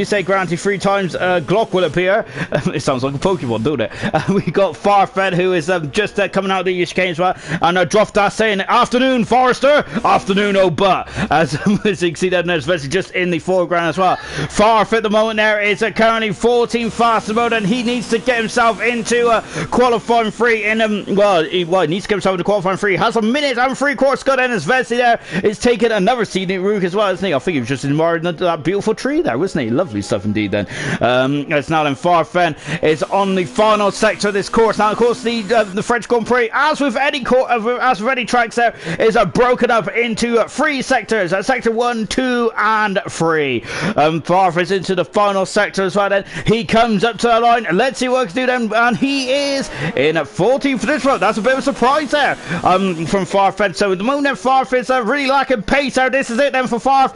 say Granty 3 times, Glock will appear. It sounds like a Pokemon, don't it? We got Farfed, who is just coming out of the UK as well, and Droftas saying afternoon Forrester, afternoon Oba, as you can see that there's Vesey just in the foreground as well. Farf at the moment there is currently 14 fast at the moment, and he needs to get himself into qualifying 3 in he needs to get himself into qualifying 3. Has a minute and 3/4 to go then, as Vesey there is taking another scenic route as well, isn't he? I think he was just admiring that beautiful tree there, wasn't he? Lovely stuff indeed then. It's now then Farfen is on the final sector of this course. Now of course the French Grand Prix, as with any tracks there, is broken up into 3 sectors, sector 1, 2 and 3. Farf is into the final sector as well then. He comes up to the line, let's see what he can do then, and he is in at 14th for this one. That's a bit of a surprise there from Farfen. So at the moment Farf is really lacking pace there. This is it then for Farf.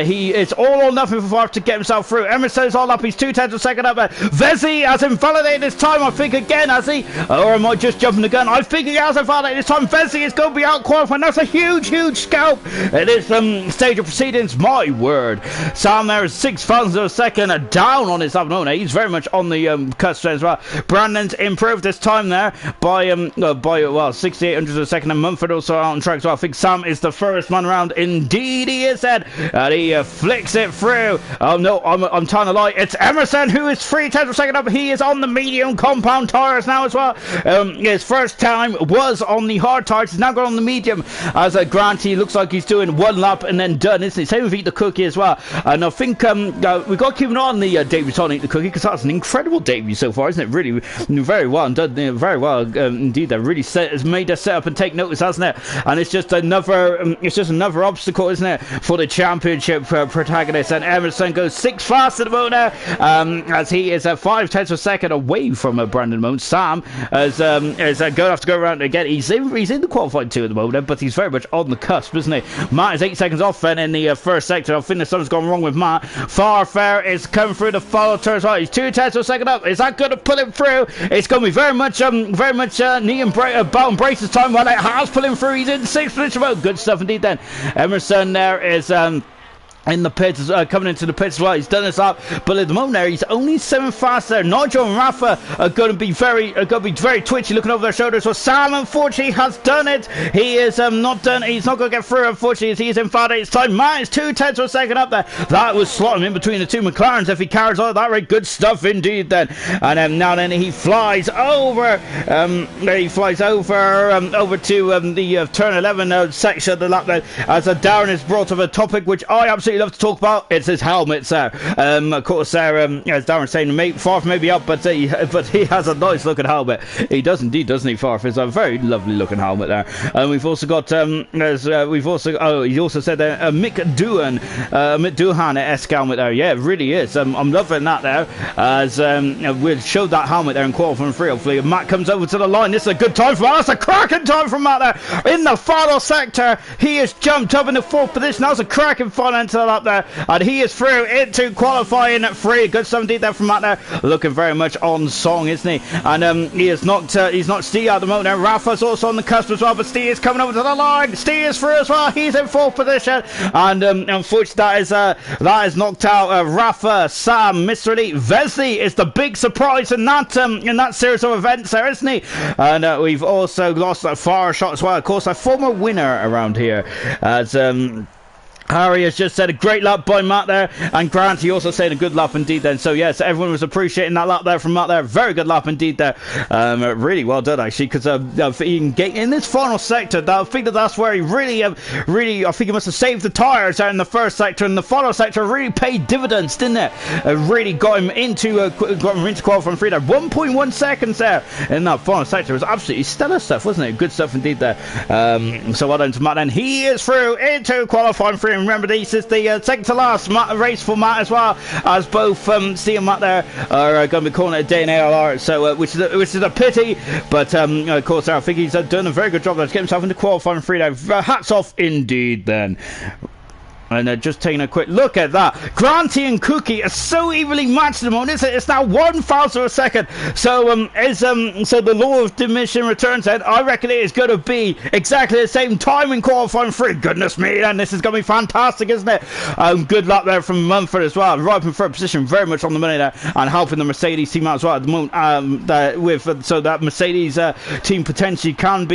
It's all or nothing for Farf to get himself through. Emerson's all up, he's 2/10 of a second up. Vesey has invalidated this time, I think, again, has he? Or am I just jumping the gun? I think he has invalidated this time. Vesey is going to be out qualifying. That's a huge scalp at this stage of proceedings. My word. Sam there is 6,000 of a second down on his lap. No, he's very much on the cusp as well. Brandon's improved this time there by 6,800 of a second, and Mumford also out on track. So I think Sam is the first man around. Indeed he is, Ed. And he flicks it through. Oh no, I'm telling a lie. It's Emerson who is 3/10 of a second up. He is on the medium compound tyres now as well. His first time was on the hard tyres. He's now got on the medium. As Grant, he looks like he's doing 1 lap and then done, isn't he? Same with Eat the Cookie as well. And I think we've got to keep an eye on the debut on Eat the Cookie, because that's an incredible debut so far, isn't it? Really, very well done. Very well indeed. They really has made us set up and take notice, hasn't it? And it's just another obstacle, isn't it, for the championship protagonist. And Emerson goes 6 fast at the moment as he is 5/10 of a second away from Brandon Moan. Sam is going to have to go around again. He's in the qualifying 2 at the moment, but he's very much on the cusp, isn't he? Matt is 8 seconds off then in the first sector. I think something's gone wrong with Matt. Farfair is coming through the final turn as well. He's 2/10 of a second up. Is that going to pull him through? It's going to be very much knee and belt and braces time. Well, it has pulled him through. He's in 6th position. Good stuff indeed then. Emerson there is in the pits, coming into the pits as well. He's done this up, but at the moment there, he's only 7 fast there. Nigel and Rafa are going to be very twitchy, looking over their shoulders. So Sam, unfortunately, has done it. He is not done. He's not going to get through, unfortunately, as he is in 5/8 time. Matt is 2/10 of a second up there. That was slotting in between the two McLarens. If he carries on that rate, good stuff indeed then. And now then he flies over. Over to the turn 11 section of the lap there, as Darren is brought up a topic which I absolutely love to talk about. It's his helmet, sir. Of course, as Darren's saying, Farf may be up, but he has a nice looking helmet. He does indeed, doesn't he, Farf? It's a very lovely looking helmet there. And we've also got he also said there Mick Doohan-esque helmet there. Yeah, it really is. I'm loving that there, as we'll show that helmet there in qualifying 3. Hopefully Matt comes over to the line. This is a good time for Matt. That's a cracking time from Matt there in the final sector. He has jumped up in the 4th position. That was a cracking final into the lap there, and he is through into qualifying 3. Good stuff indeed there from Matt there, looking very much on song, isn't he? And he's not Steve at the moment there. Rafa's also on the cusp as well, but Steve is coming over to the line. Steve is through as well. He's in 4th position, and unfortunately that is knocked out Rafa. Sam, Mr. Elite, Vesely is the big surprise in that series of events there, isn't he? And we've also lost a far shot as well, of course, a former winner around here, as Harry has just said a great lap by Matt there, and Grant, he also said a good lap indeed then. So yes, everyone was appreciating that lap there from Matt there. Very good lap indeed there. Really well done actually, because in this final sector, I think that's where he really, I think he must have saved the tyres out in the first sector, and the final sector really paid dividends, didn't it? Really got him into qualifying 3 there. 1.1 seconds there in that final sector. It was absolutely stellar stuff, wasn't it? Good stuff indeed there. So well done to Matt then. He is through into qualifying 3. Remember, this is the second to last race for Matt as well, as both Steve and Matt there are going to be calling it a day in ALR, so which is a pity, but of course I think he's done a very good job there to get himself into qualifying 3 there. Hats off indeed then. And just taking a quick look at that, Granty and Cookie are so evenly matched at the moment, isn't it? It's now 1,000 a second. So so the law of diminishing returns then, I reckon it is going to be exactly the same time in qualifying 3. Goodness me, and this is going to be fantastic, isn't it? Good luck there from Mumford as well, right in third position, very much on the money there, and helping the Mercedes team out as well at the moment. So that Mercedes team potentially can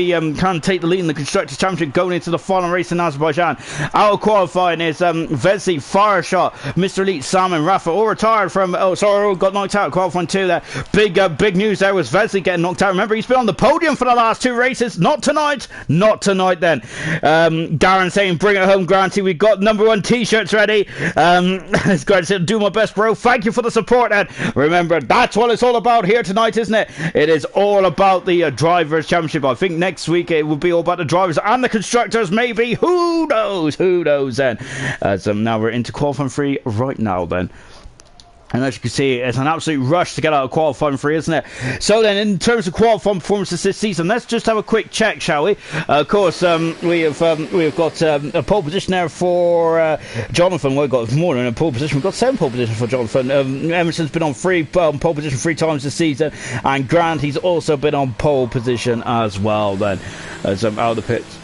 take the lead in the Constructors' Championship going into the final race in Azerbaijan. Out of qualifying is Vesey, Fireshot, Mr. Elite, Sam and Rafa all retired from got knocked out qualifying 2 there. Big news there was Vesey getting knocked out. Remember, he's been on the podium for the last 2 races. Not tonight then. Darren saying bring it home, Granty. We've got #1 t-shirts ready. It's great to do my best, bro. Thank you for the support, and remember, that's what it's all about here tonight, isn't it? It is all about the Drivers' Championship. I think next week it will be all about the drivers and the constructors, maybe. Who knows then? So now we're into qualifying 3 right now then. And as you can see, it's an absolute rush to get out of qualifying 3, isn't it? So then, in terms of qualifying performances this season, let's just have a quick check, shall we? Of course, we have got a pole position there for Jonathan. We've got more than a pole position. We've got 7 pole positions for Jonathan. Emerson's been on pole position 3 times this season, and Grant, he's also been on pole position as well. Then, as out of the pits.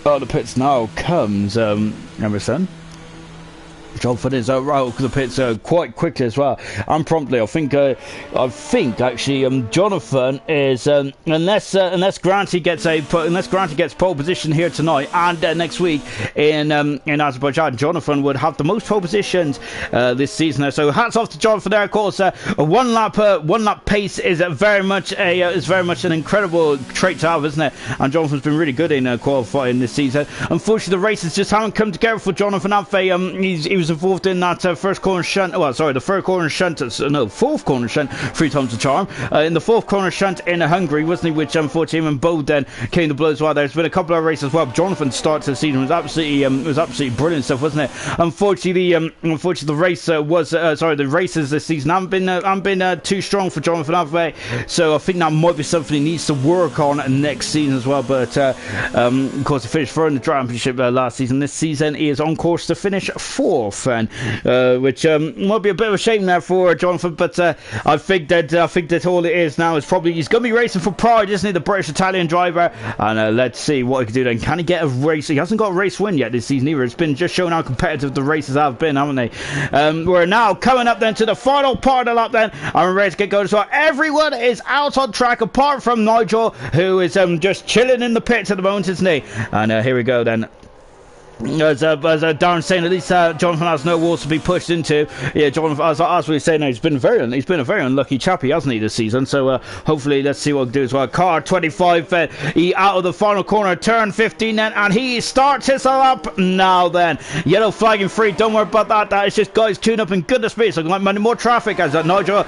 Out of the pits now comes Emerson. Jonathan is out of the pits quite quickly as well, and promptly. I think actually Jonathan is unless Granty gets pole position here tonight and next week in Azerbaijan, Jonathan would have the most pole positions this season. So hats off to Jonathan there. Of course, a one lap pace is very much an incredible trait to have, isn't it? And Jonathan's been really good in qualifying this season. Unfortunately, the races just haven't come together for Jonathan, have they? He was involved in that fourth corner shunt 3 times the charm in the 4th corner shunt in Hungary, wasn't he, which unfortunately him and Bo then came to blows. Well, there's been a couple of races as well. Jonathan's start to the season was absolutely brilliant stuff, wasn't it? Unfortunately the races this season haven't been too strong for Jonathan, have they? So I think that might be something he needs to work on next season as well. But of course, he finished 3rd in the championship last season. This season he is on course to finish 4th. off, and which might be a bit of a shame there for Jonathan, but I think that all it is now is probably he's going to be racing for Pride, isn't he, the British Italian driver, and let's see what he can do then. Can he get a race? He hasn't got a race win yet this season either. It's been just showing how competitive the races have been, haven't they? We're now coming up then to the final part of the lap then, and we're ready to get going. So everyone is out on track apart from Nigel, who is just chilling in the pits at the moment, isn't he? And here we go then. As Darren's saying, at least Jonathan has no walls to be pushed into. Yeah, Jonathan, as we were saying, he's been a very unlucky chappy, hasn't he, this season? So hopefully, let's see what he can do as well. Car 25, he out of the final corner, turn 15 then, and he starts his lap now then. Yellow flagging free, don't worry about that. That is just guys tune up, and goodness me, so like many more traffic as Nigel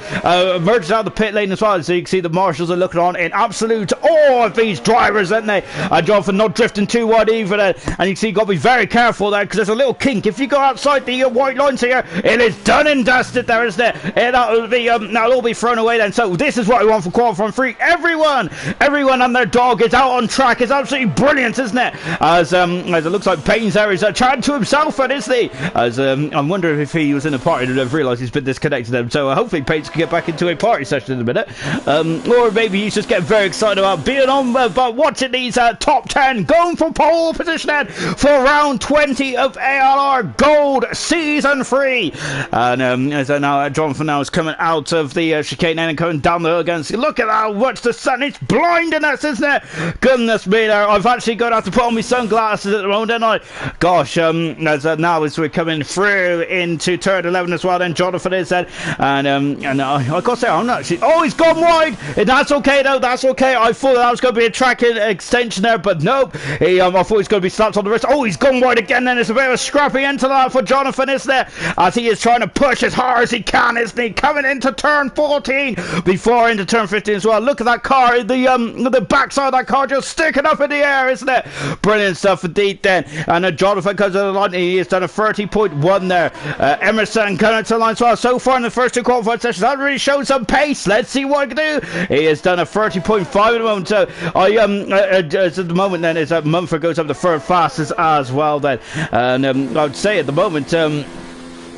emerges out of the pit lane as well. So you can see the marshals are looking on in absolute awe of these drivers, aren't they? And Jonathan not drifting too wide either, and you can see you've got to be very careful there because there's a little kink. If you go outside the white lines here, it is done and dusted there, isn't it? That'll all be thrown away then. So this is what we want for qualifying 3. Everyone and their dog is out on track. It's absolutely brilliant, isn't it? As it looks like Payne's there is chatting to himself, and isn't he? As I'm wondering if he was in a party and have realised he's been disconnected them. So hopefully Payne can get back into a party session in a minute, or maybe he's just getting very excited about being on, about watching these top 10 going for pole position then for round 20 of ALR Gold Season 3. And as now Jonathan now is coming out of the chicane and coming down the hill again. Look at how much the sun is blinding us, isn't it? Goodness me, there. I've actually got to have to put on my sunglasses at the moment, don't I? Gosh, now as we're coming through into turn 11 as well, then Jonathan is then, and I got to say, I'm not actually. Oh, he's gone wide. That's okay though. That's okay. I thought that was going to be a track extension there, but nope. I thought he was going to be slapped on the wrist. Oh, he's gone wide again. Then it's a bit of a scrappy end to that for Jonathan, isn't there? As he is trying to push as hard as he can, isn't he? Coming into turn 14 before into turn 15 as well. Look at that car. The backside of that car just sticking up in the air, isn't it? Brilliant stuff indeed then. And Jonathan comes to the line. He has done a 30.1 there. Emerson coming to the line as well. So far in the first 2 qualified sessions, that really shows some pace. Let's see what he can do. He has done a 30.5 at the moment. So at the moment then is that Mumford goes up the third fastest as well then. And I would say at the moment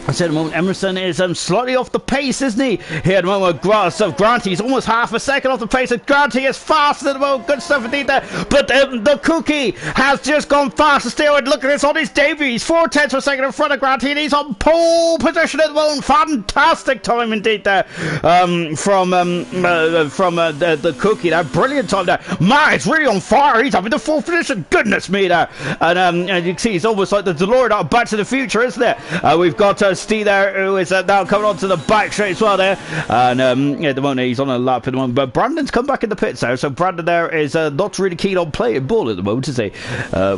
Emerson is slightly off the pace, isn't he? Here at the moment, Grant, he's almost half a second off the pace. Grant, he is fast at the moment. Good stuff indeed there. But the Cookie has just gone fast. Still, look at this on his debut. He's 4/10 of a second in front of Grant, and he's on pole position at the moment. Fantastic time indeed there from the Cookie there. Brilliant time there. Man, it's really on fire. He's up in the 4th position. Goodness me there. And you can see it's almost like the DeLorean out of Back to the Future, isn't it? We've got Steve there, who is now coming onto the back straight as well there, and at the moment he's on a lap at the moment, but Brandon's come back in the pits there, so Brandon there is not really keen on playing ball at the moment, is he?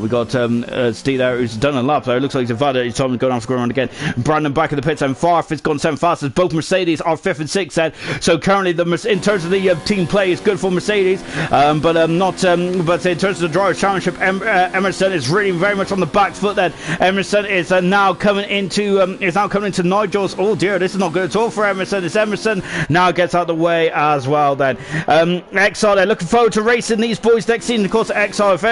We got Steve there, who's done a lap there. It looks like he's invited. He's going off scoring again. Brandon back in the pits, and Farf has gone 7 fastest. Both Mercedes are 5th and 6th then, so currently in terms of the team play is good for Mercedes, but in terms of the Drivers' Championship, Emerson is really very much on the back foot then. Emerson is now coming into Nigel's. Oh dear, this is not good at all for Emerson. It's Emerson now gets out of the way as well then. XR, they're looking forward to racing these boys next season. Of course, XR, if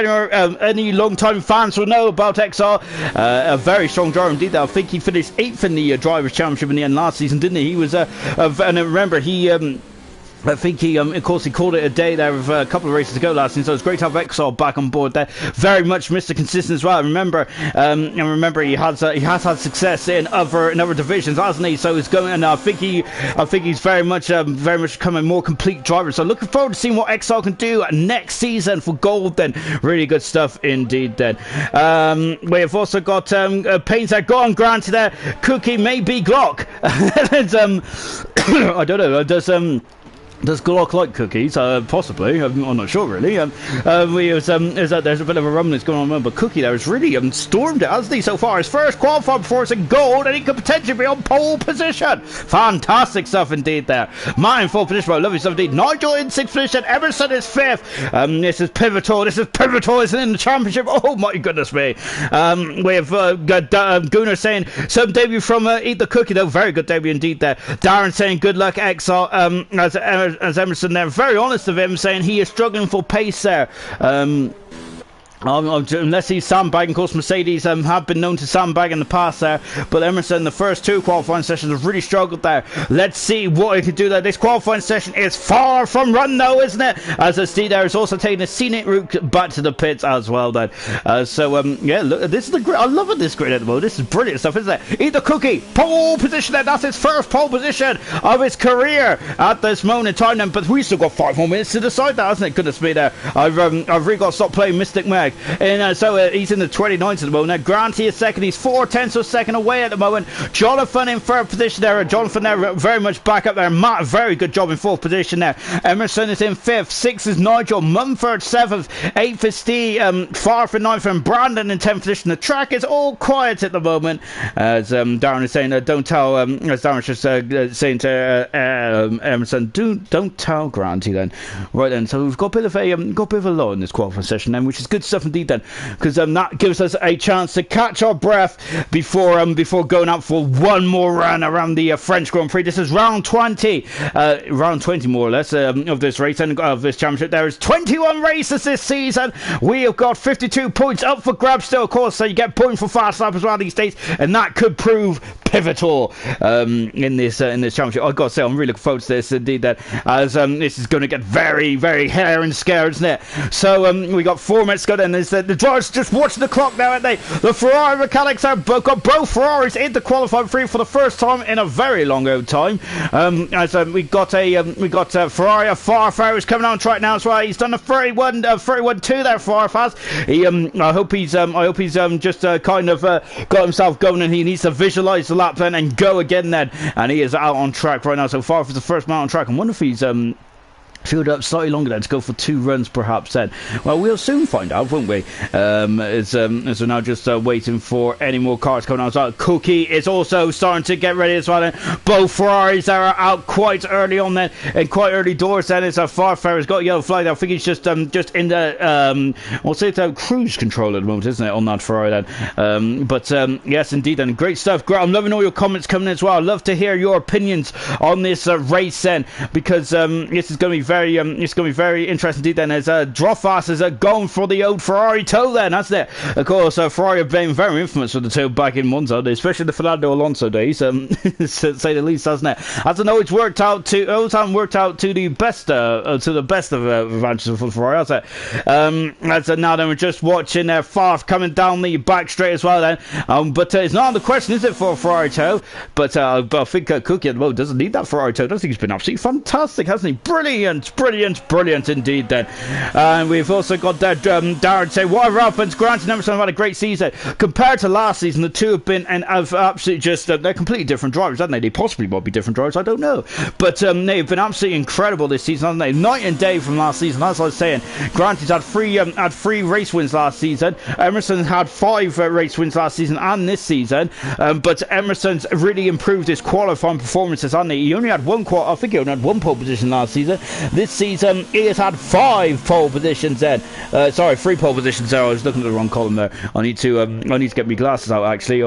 any long-time fans will know about XR, a very strong driver indeed. I think he finished 8th in the Drivers' Championship in the end last season, didn't he? He was, and remember, I think he, of course, he called it a day there with a couple of races to go last season, so it's great to have Exile back on board there. Very much Mr. Consistent as well. Remember, he has had success in other divisions, hasn't he? So he's going, and I think he's very much becoming a more complete driver. So looking forward to seeing what Exile can do next season for gold. Then really good stuff indeed. Then we have also got Payne's there, got on Grant there. Cookie maybe Glock. I don't know. Does Glock like cookies? Possibly. I'm not sure, really. There's a bit of a rumblings going on, but Cookie there has really stormed it, hasn't he, so far? His first qualified before it's in gold, and he could potentially be on pole position. Fantastic stuff indeed there. Man in 4th position, lovely stuff indeed. Nigel in 6th position, Emerson is 5th. This is pivotal, isn't it, in the championship? Oh my goodness me. We have Gunnar saying, some debut from Eat the Cookie, though. Very good debut indeed there. Darren saying, good luck, XR. As Emerson there, very honest of him, saying he is struggling for pace there. Unless he's sandbagging. Of course, Mercedes have been known to sandbag in the past there, but Emerson, the first two qualifying sessions, have really struggled there. Let's see what he can do there. This qualifying session is far from run though, isn't it? As I see there is also taking a scenic route back to the pits as well then. Yeah, look, this is the grid. I love this grid at the moment. This is brilliant stuff, isn't it? Eat the cookie. Pole position there. That's his first pole position of his career at this moment in time then, but we still got 5 more minutes to decide that, hasn't it? Goodness me there. I've really got to stop playing Mystic Meg. And so he's in the 29th at the moment. Now, Grant is second. He's 4/10 of a second away at the moment. Jonathan in third position there. Jonathan there very much back up there. Matt, very good job in fourth position there. Emerson is in fifth. Sixth is Nigel. Mumford seventh. Eighth is Steve. Farf in ninth. And Brandon in 10th position. The track is all quiet at the moment. As Darren is saying, don't tell, as Darren's just saying to Emerson, don't tell Granty then. Right then, so we've got a bit of a lull in this qualifying session then, which is good stuff indeed then, because that gives us a chance to catch our breath before going out for one more run around the French Grand Prix. This is round 20 more or less of this race and of this championship. There is 21 races this season. We have got 52 points up for grabs still, of course, so you get points for fast lap as well these days, and that could prove pivotal in this championship. I've got to say, I'm really looking forward to this indeed, that as this is going to get very, very hair and scared, isn't it? So we got 4 minutes to go then. The drivers just watching the clock now, aren't they? The Ferrari mechanics have got both Ferraris into qualifying free for the first time in a very long old time. We got Ferrari, a Farfar is coming on track now as well. He's done a 31-2 there. Farfar has. I hope he's just kind of got himself going, and he needs to visualise the lap then and go again then. And he is out on track right now. So Farfar's the first man on track. I wonder if he's filled up slightly longer then to go for 2 runs perhaps then. Well, we'll soon find out, won't we? As we're now just waiting for any more cars coming out. So Cookie is also starting to get ready as well then. Both Ferraris are out quite early on then, and quite early doors then. It's a Farfar has got a yellow flag there. I think he's just in the we'll say it's cruise control at the moment, isn't it, on that Ferrari then. But yes indeed, and great stuff. I'm loving all your comments coming in as well. I'd love to hear your opinions on this race then, because this is going to be it's going to be very interesting indeed then, as Drofas is going for the old Ferrari toe then, hasn't it? Of course, Ferrari have been very infamous with the toe back in Monza, especially the Fernando Alonso days, to say the least, hasn't it? Hasn't always worked out to the best of advantages for Ferrari, has it? Now then, we're just watching Farf coming down the back straight as well then, but it's not on the question, is it, for a Ferrari toe? But I think Cookie at the moment doesn't need that Ferrari toe. I think he's been absolutely fantastic, hasn't he? Brilliant indeed then. And we've also got Darren say, whatever happens, Grant and Emerson have had a great season. Compared to last season, the two have been absolutely just they're completely different drivers, haven't they? They possibly might be different drivers, I don't know, but they've been absolutely incredible this season, haven't they? Night and day from last season, as I was saying. Grant has had 3 race wins last season. Emerson had 5 race wins last season and this season, but Emerson's really improved his qualifying performances, hasn't he? He only had one pole position last season. This season he has had 5 pole positions then. 3 pole positions there. I was looking at the wrong column there. I need to get my glasses out actually.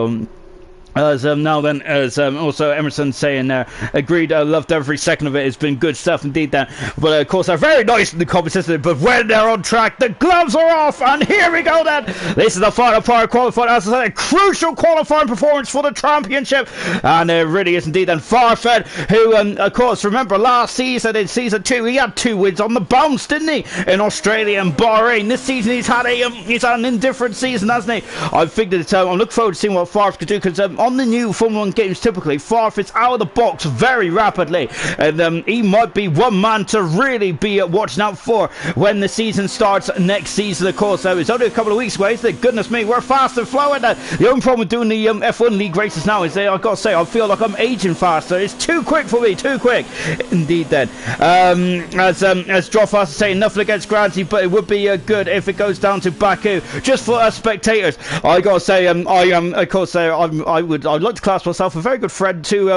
Now then, as also Emerson saying agreed, I loved every second of it. It's been good stuff indeed then. But of course they're very nice in the competition, but when they're on track the gloves are off, and here we go then. This is the final part of qualifying. As I said, a crucial qualifying performance for the championship, and it really is indeed. And Farfed, who of course remember last season in season 2 he had 2 wins on the bounce, didn't he, in Australia and Bahrain. This season he's had an indifferent season, hasn't he? I think that I'm looking forward to seeing what Farf could do, because on the new Formula 1 games, typically Farf is out of the box very rapidly, and he might be one man to really be watching out for when the season starts next season. Of course, it's only a couple of weeks away, isn't it? Goodness me, we're fast and flowing. The only problem with doing the F1 league races now is I've got to say, I feel like I'm aging faster. It's too quick for me, too quick indeed then. As Drofas is saying, nothing against Granty, but it would be good if it goes down to Baku just for us spectators. I got to say, of course, I would I'd like to class myself a very good friend to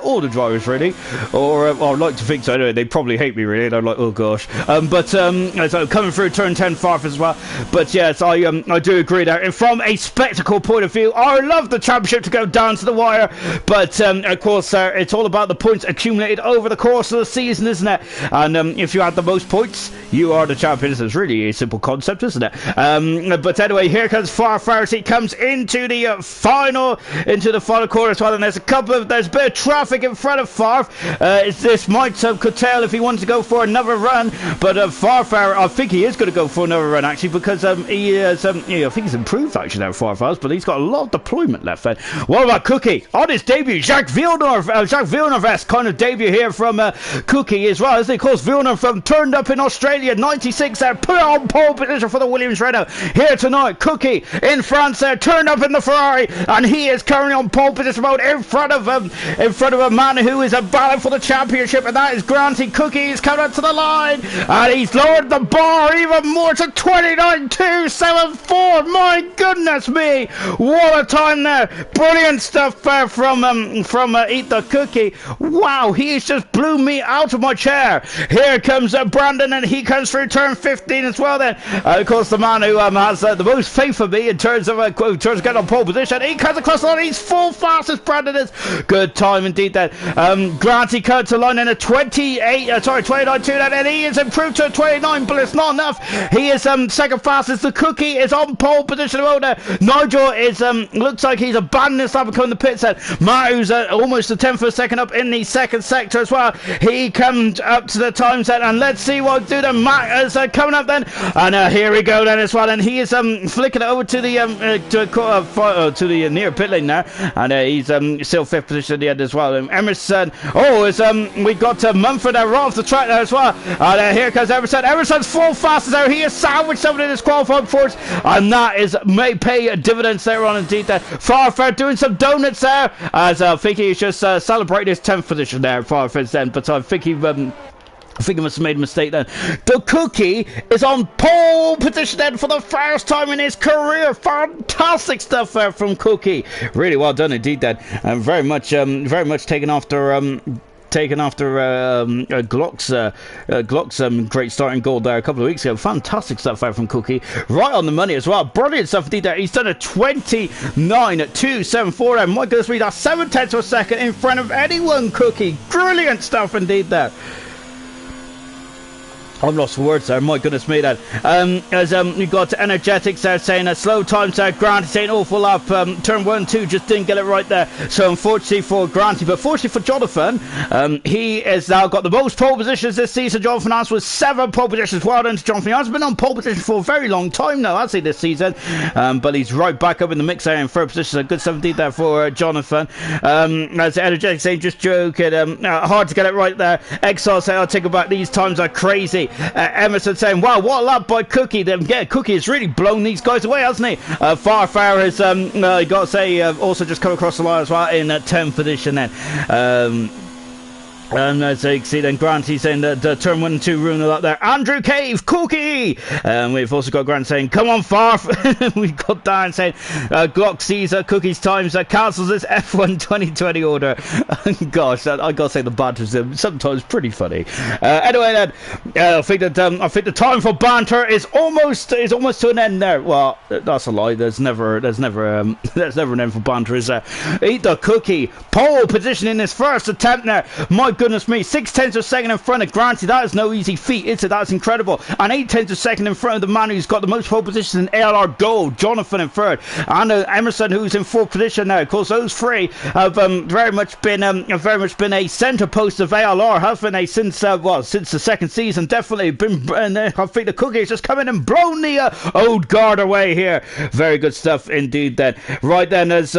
all the drivers, really, or I'd like to think so. Anyway, they probably hate me, really. They're like, oh gosh. So coming through turn 10 Farf as well. But yes, I do agree that. And from a spectacle point of view, I would love the championship to go down to the wire. But of course, it's all about the points accumulated over the course of the season, isn't it? And if you have the most points, you are the champion. It's really a simple concept, isn't it? But anyway, here comes Farfar. He comes into the final quarter as well, and there's a bit of traffic in front of Farf. This might curtail if he wanted to go for another run, but Farfar, I think he is going to go for another run actually, because he is, I think he's improved actually now, Farfar's, but he's got a lot of deployment left. What about Cookie on his debut? Jacques Villeneuve kind of debut here from Cookie as well, isn't he? Of course, Villeneuve turned up in Australia, 96 there, put on pole position for the Williams Renault. Here tonight, Cookie in France there, turned up in the Ferrari, and he is currently on pole position mode in front of a man who is a battle for the championship, and that is Granty. Cookie is coming up to the line, and he's lowered the bar even more to 29.274. My goodness me, what a time there! Brilliant stuff from Eat the Cookie. Wow, he has just blew me out of my chair. Here comes Brandon, and he comes through turn 15 as well. Then, of course, the man who has the most faith for me in terms of getting on pole position. He comes across the line. He's full fastest. Brandon is good time indeed. Then Granty comes to line in a 29.2, and he is improved to a 29, but it's not enough. He is second fastest. The Cookie is on pole position. Nigel is looks like he's abandoned this up and coming to the pit set. Matu's almost a tenth of a second up in the second sector as well. He comes up to the time set, and let's see what do the Matt is coming up then. And here we go then as well, and he is flicking it over to the near pit lane now, and he's still fifth position at the end as well. Emerson, we got Mumford right off the track there as well, and here comes Emerson. Emerson's full fastest there. He has sandwiched somebody in his qualifying performance, and that may pay dividends there on indeed. There Farfar doing some donuts there, as I think he's just celebrating his 10th position there, Farfar's then, but I think he must have made a mistake then. The Cookie is on pole position then for the first time in his career. Fantastic stuff there from Cookie. Really well done indeed then. And very much taken after Glock's great starting goal there a couple of weeks ago. Fantastic stuff out from Cookie. Right on the money as well. Brilliant stuff indeed there. He's done a 29.274 there. My goodness me, that's 7/10 of a second in front of anyone, Cookie. Brilliant stuff indeed there. I've lost words there, my goodness me that. As we got Energetics there saying a slow time there, Grant saying awful up, turn 1 2 just didn't get it right there, so unfortunately for Granty, but fortunately for Jonathan, he has now got the most pole positions this season. Jonathan Hans with 7 pole positions. Well done to Jonathan. He has been on pole position for a very long time now, hasn't he, this season, but he's right back up in the mix there in third position, so good 17 there for Jonathan. As Energetics saying just joking, hard to get it right there. Exile saying I'll take it back, these times are crazy. Emerson saying, wow, what a lap by Cookie. Cookie has really blown these guys away, hasn't he? Farfar has, got to say, also just come across the line as well in 10th position then. And as you can see then, Granty saying that turn 1 and 2 ruined a lot there. Andrew Cave, Cookie! We've also got Grant saying, come on, Farf! We've got Dan saying, Glock sees Cookie's times, cancels this F1 2020 order. Gosh, I gotta say the banter's sometimes pretty funny. Anyway then, I think the time for banter is almost to an end there. Well, that's a lie. There's never an end for banter, is there? Eat the Cookie, pole position in his first attempt there. My goodness me, 6/10 of a second in front of Granty. That is no easy feat, is it? That's incredible. And 8/10 of a second in front of the man who's got the most pole positions in ALR Gold, Jonathan in third, and Emerson, who's in fourth position now. Of course, those three have very much been a centre post of ALR, haven't they? Since the second season, definitely been. I think the Cookie has just come in and blown the old guard away here. Very good stuff indeed. Then, right then, as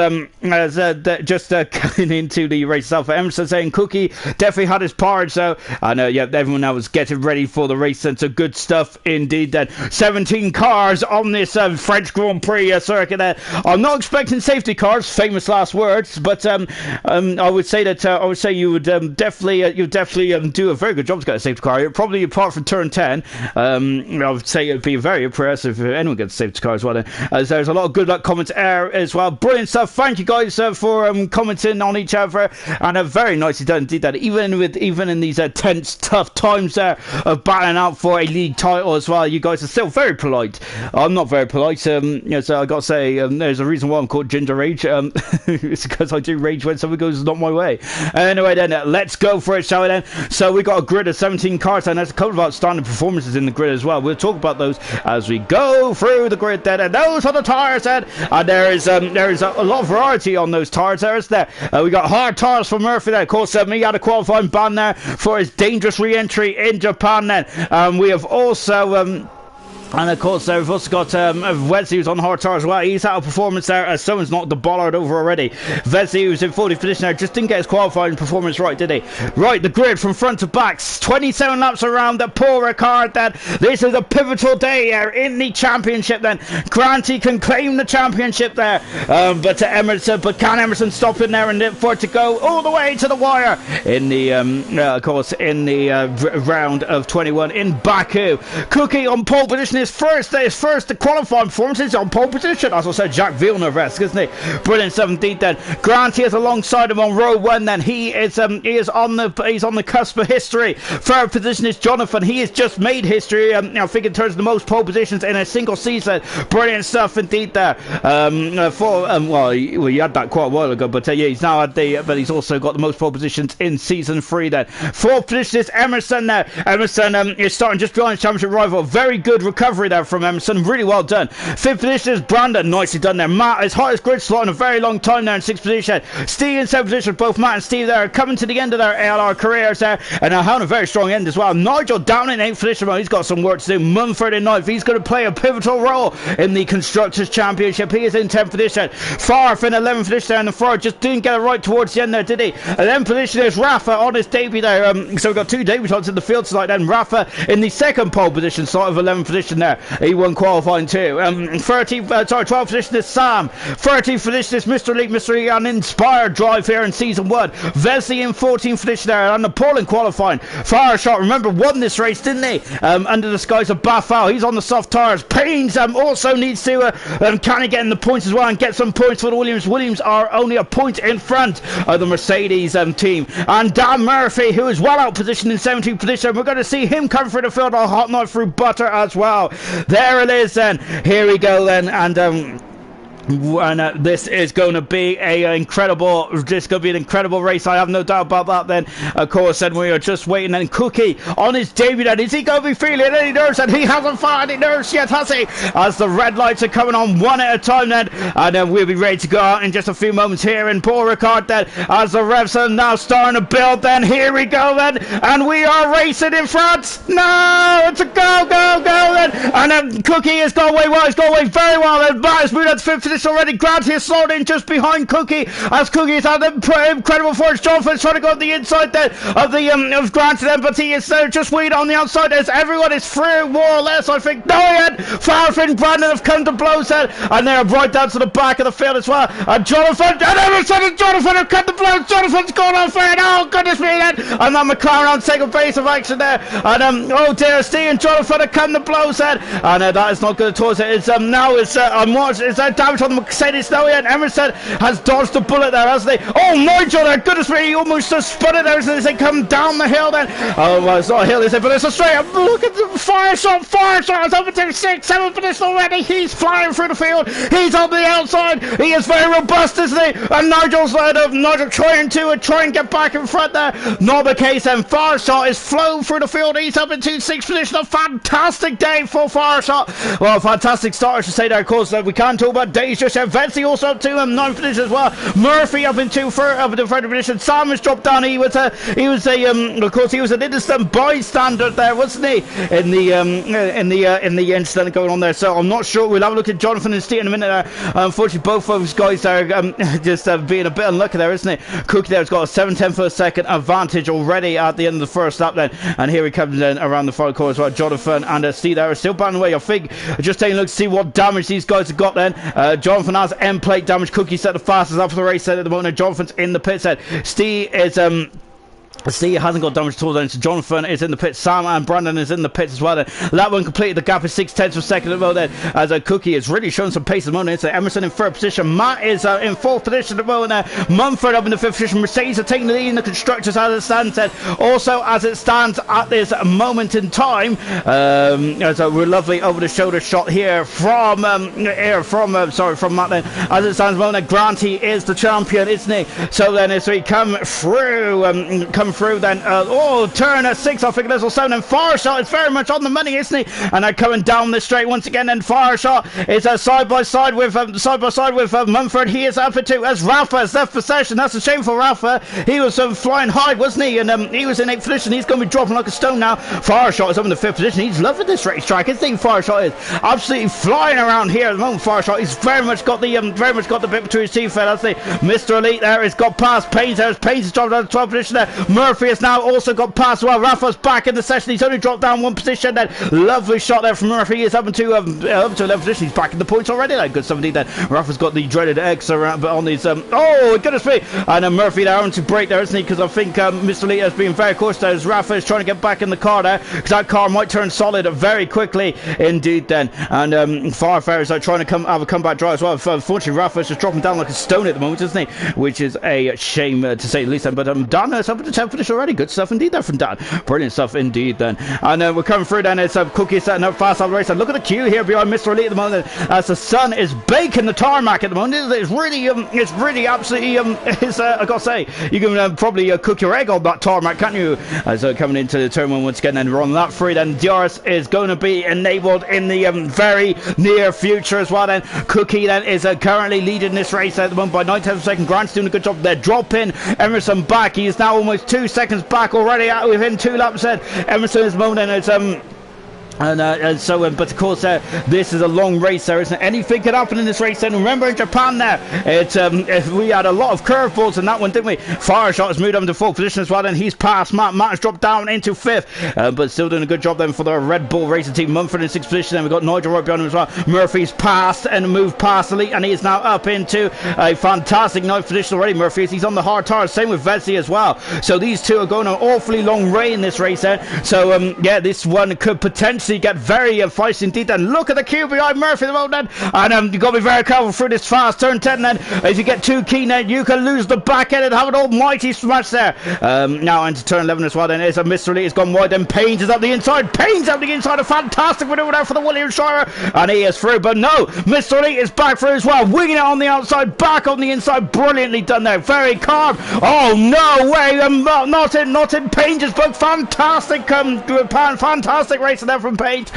just coming into the race itself, Emerson saying Cookie definitely definitely had his parts though. And yeah, everyone now was getting ready for the race, and so good stuff indeed then. 17 cars on this French Grand Prix circuit there. I'm not expecting safety cars, famous last words, but I would say that you would definitely do a very good job to get a safety car. Probably apart from turn 10, I would say it'd be very impressive if anyone gets a safety car as well then. As there's a lot of good luck comments there as well. Brilliant stuff. Thank you guys for commenting on each other, and very nicely done indeed that. Even in these tense, tough times there of battling out for a league title as well, you guys are still very polite. I'm not very polite. So I got to say, there's a reason why I'm called Ginger Rage. It's because I do rage when something goes not my way. Anyway then, let's go for it, shall we then? So we got a grid of 17 cars, and there's a couple of outstanding performances in the grid as well. We'll talk about those as we go through the grid then. And those are the tyres then, and there is a lot of variety on those tyres there, isn't there? We got hard tyres for Murphy there. Of course, he had a qualifying ban there for his dangerous re-entry in Japan then. We have also and of course, we've also got Wesley, who's on hard tire as well. He's had a performance there as someone's knocked the bollard over already. Wesley, who's in 40th position there, just didn't get his qualifying performance right, did he? Right, the grid from front to back, 27 laps around the Paul Ricard. Then this is a pivotal day here in the championship. Then Granty can claim the championship there, but can Emerson stop in there and for it to go all the way to the wire in the of course in the round of 21 in Baku. Cookie on pole position. His first qualifying performance is on pole position. As I said, Jacques Villeneuve-esque, isn't he? Brilliant 17th then. Grant is alongside him on row 1 then. He's on the cusp of history. Third position is Jonathan. He has just made history. I think in terms of the most pole positions in a single season. Brilliant stuff indeed there. He had that quite a while ago, but yeah, he's now but he's also got the most pole positions in season 3 then. Fourth position is Emerson there. Emerson is starting just behind his championship rival. Very good recovery there from Emerson, really well done. Fifth position is Brandon, nicely done there. Matt is highest grid slot in a very long time there in 6th position. Steve in 7th position. Both Matt and Steve there are coming to the end of their ALR careers there, and are having a very strong end as well. Nigel down in 8th position, well, he's got some work to do. Mumford in 9th, he's going to play a pivotal role in the Constructors' Championship. He is in 10th position. Farf in 11th position there in the front, just didn't get it right towards the end there, did he? 11th position is Rafa on his debut there. So we've got 2 debutants in the field tonight then. Rafa in the second pole position, sort of 11th position there. He won qualifying too. 12th position is Sam. 13th position is Mr. Lee. Mr. Lee, an inspired drive here in season 1. Vesey in 14th position there, and appalling qualifying. Fireshot, remember, won this race, didn't he? Under the skies of Baffal. He's on the soft tyres. Paynes also needs to can he get in the points as well and get some points for the Williams. Williams are only a point in front of the Mercedes team. And Dan Murphy, who is well out positioned in 17th position. We're going to see him come through the field on hot knife through butter as well. There it is then. Here we go then, and this is going to be an incredible race. I have no doubt about that then. Of course, and we are just waiting. And Cookie on his debut then, is he going to be feeling any nerves? And he hasn't felt any nerves yet, has he? As the red lights are coming on one at a time then, and then we'll be ready to go out in just a few moments here in Paul Ricard then, as the revs are now starting to build then. Here we go then, and we are racing in front. No, it's a go then, and Cookie has gone away well. He's gone away very well then. Matt has moved on to 5th position already. Grant is slowed in just behind Cookie, as Cookie has had incredible force. Jonathan's trying to go on the inside then of Grant then, but he is just waiting on the outside as everyone is through more or less, I think. No, yet Farfin and Brandon have come to blows then, and they're right down to the back of the field as well. And Jonathan and Emerson and Jonathan have come to blows. Jonathan's gone off there. Oh goodness me then, and then McLaren on second base of action there, and oh dear, Steve and Jonathan have come to blows then, and that is not good at all. It's now is that damage on the Mercedes now, and Emerson has dodged the bullet there, hasn't he? Oh, Nigel there, goodness me, he almost just spun it there as they come down the hill then. Oh, well, it's not a hill, is it? But it's a straight up. Look at the Fireshot is over to 6th, 7th position already. He's flying through the field. He's on the outside. He is very robust, isn't he? And Nigel's Nigel trying and get back in front there. Not the case, and Fireshot is flown through the field. He's up into 6th position. A fantastic day for Fireshot. Well, a fantastic start, I should say there, of course. We can't talk about days he's just had Vetsy also up to 9th position as well. Murphy up into third position. Sam has dropped down. He was of course, he was an innocent bystander there, wasn't he? In the incident going on there. So I'm not sure. We'll have a look at Jonathan and Steve in a minute. Unfortunately, both of those guys are just being a bit unlucky there, isn't it? Cookie there's got a 7/10 for a second advantage already at the end of the first lap then, and here he comes then around the final corner as well. Jonathan and Steve there are still battling away. I think just taking a look to see what damage these guys have got then. Jonathan has end plate damage. Cookie set the fastest up for the race at the moment. Jonathan's in the pit set. Steve is Steve hasn't got damage at all then, so Jonathan is in the pits. Sam and Brandon is in the pits as well then. That one completed. The gap is 6/10 of a second at the moment then, as Cookie is really showing some pace at the moment. It's Emerson in 3rd position. Matt is in 4th position at the moment. Mumford up in the 5th position. Mercedes are taking the lead in the constructors as it stands then. Also as it stands at this moment in time, there's a lovely over the shoulder shot here from Matt then. As it stands at the moment, Granty is the champion, isn't he? So then as we come through then, turn 6 off Ignition 7, and Farshot is very much on the money, isn't he? And they're coming down the straight once again, and Farshot is side by side with Mumford. He is up for 2 as Rafa has left possession. That's a shame for Rafa. He was flying high, wasn't he? And he was in 8th position. He's going to be dropping like a stone now. Farshot is up in the 5th position. He's loving this racetrack. I think Farshot is absolutely flying around here at the moment. Farshot, he's very much got the bit between his teeth there. That's the Mr. Elite there. He's got past Paynes there. Paynes has dropped down to 12th position there. Murphy has now also got past well. Rafa's back in the session. He's only dropped down 1 position then. Lovely shot there from Murphy. He is up to 11th position. He's back in the points already then. Good stuff indeed then. Rafa's got the dreaded X around, but on his oh goodness me, and Murphy there having to break there, isn't he? Because I think Mr. Lee has been very cautious there as Rafa is trying to get back in the car there, because that car might turn solid very quickly indeed then. And Farfair is trying to have a comeback drive as well. Unfortunately, Rafa is just dropping down like a stone at the moment, isn't he? Which is a shame to say the least then. But Dan is up at the 10th position already. Good stuff indeed there from Dan. Brilliant stuff indeed then. And we're coming through then. It's Cookie setting up fast on the race. And look at the queue here behind Mr. Elite at the moment, as the sun is baking the tarmac at the moment. It's really absolutely I gotta say, you can probably cook your egg on that tarmac, can't you? As coming into the turn one once again, and we're on that free then. DRS is going to be enabled in the very near future as well then. Cookie then is currently leading this race at the moment by 9/10 of a second. Grant's doing a good job there, dropping Emerson back. He is now almost 2 seconds back already out within 2 laps then. Emerson is moaning. It's but of course, this is a long race there, isn't it? Anything could happen in this race then. Remember in Japan there, we had a lot of curveballs in that one, didn't we? Fireshot has moved up into 4th position as well, and he's passed Matt. Matt has dropped down into 5th, but still doing a good job then for the Red Bull Racing Team. Mumford in 6th position, and we've got Nigel right behind him as well. Murphy's passed and moved past Elite, and he is now up into a fantastic 9th position already. Murphy, he's on the hard tire, same with Vesey as well. So these two are going an awfully long way in this race then. So yeah, this one could potentially get very feisty indeed. And look at the queue behind Murphy at the moment then. And you've got to be very careful through this fast turn 10 then. If you get too keen then, you can lose the back end and have an almighty smash there. Now into turn 11 as well then. It's a Mr. Lee has gone wide, and Paynes is up the inside. Paynes up the inside. A fantastic maneuver there for the Williamshire, and he is through. But no, Mr. Lee is back through as well, winging it on the outside, back on the inside. Brilliantly done there, very calm. Oh no way, not in Paynes' book. Fantastic fantastic racing there from Paynes.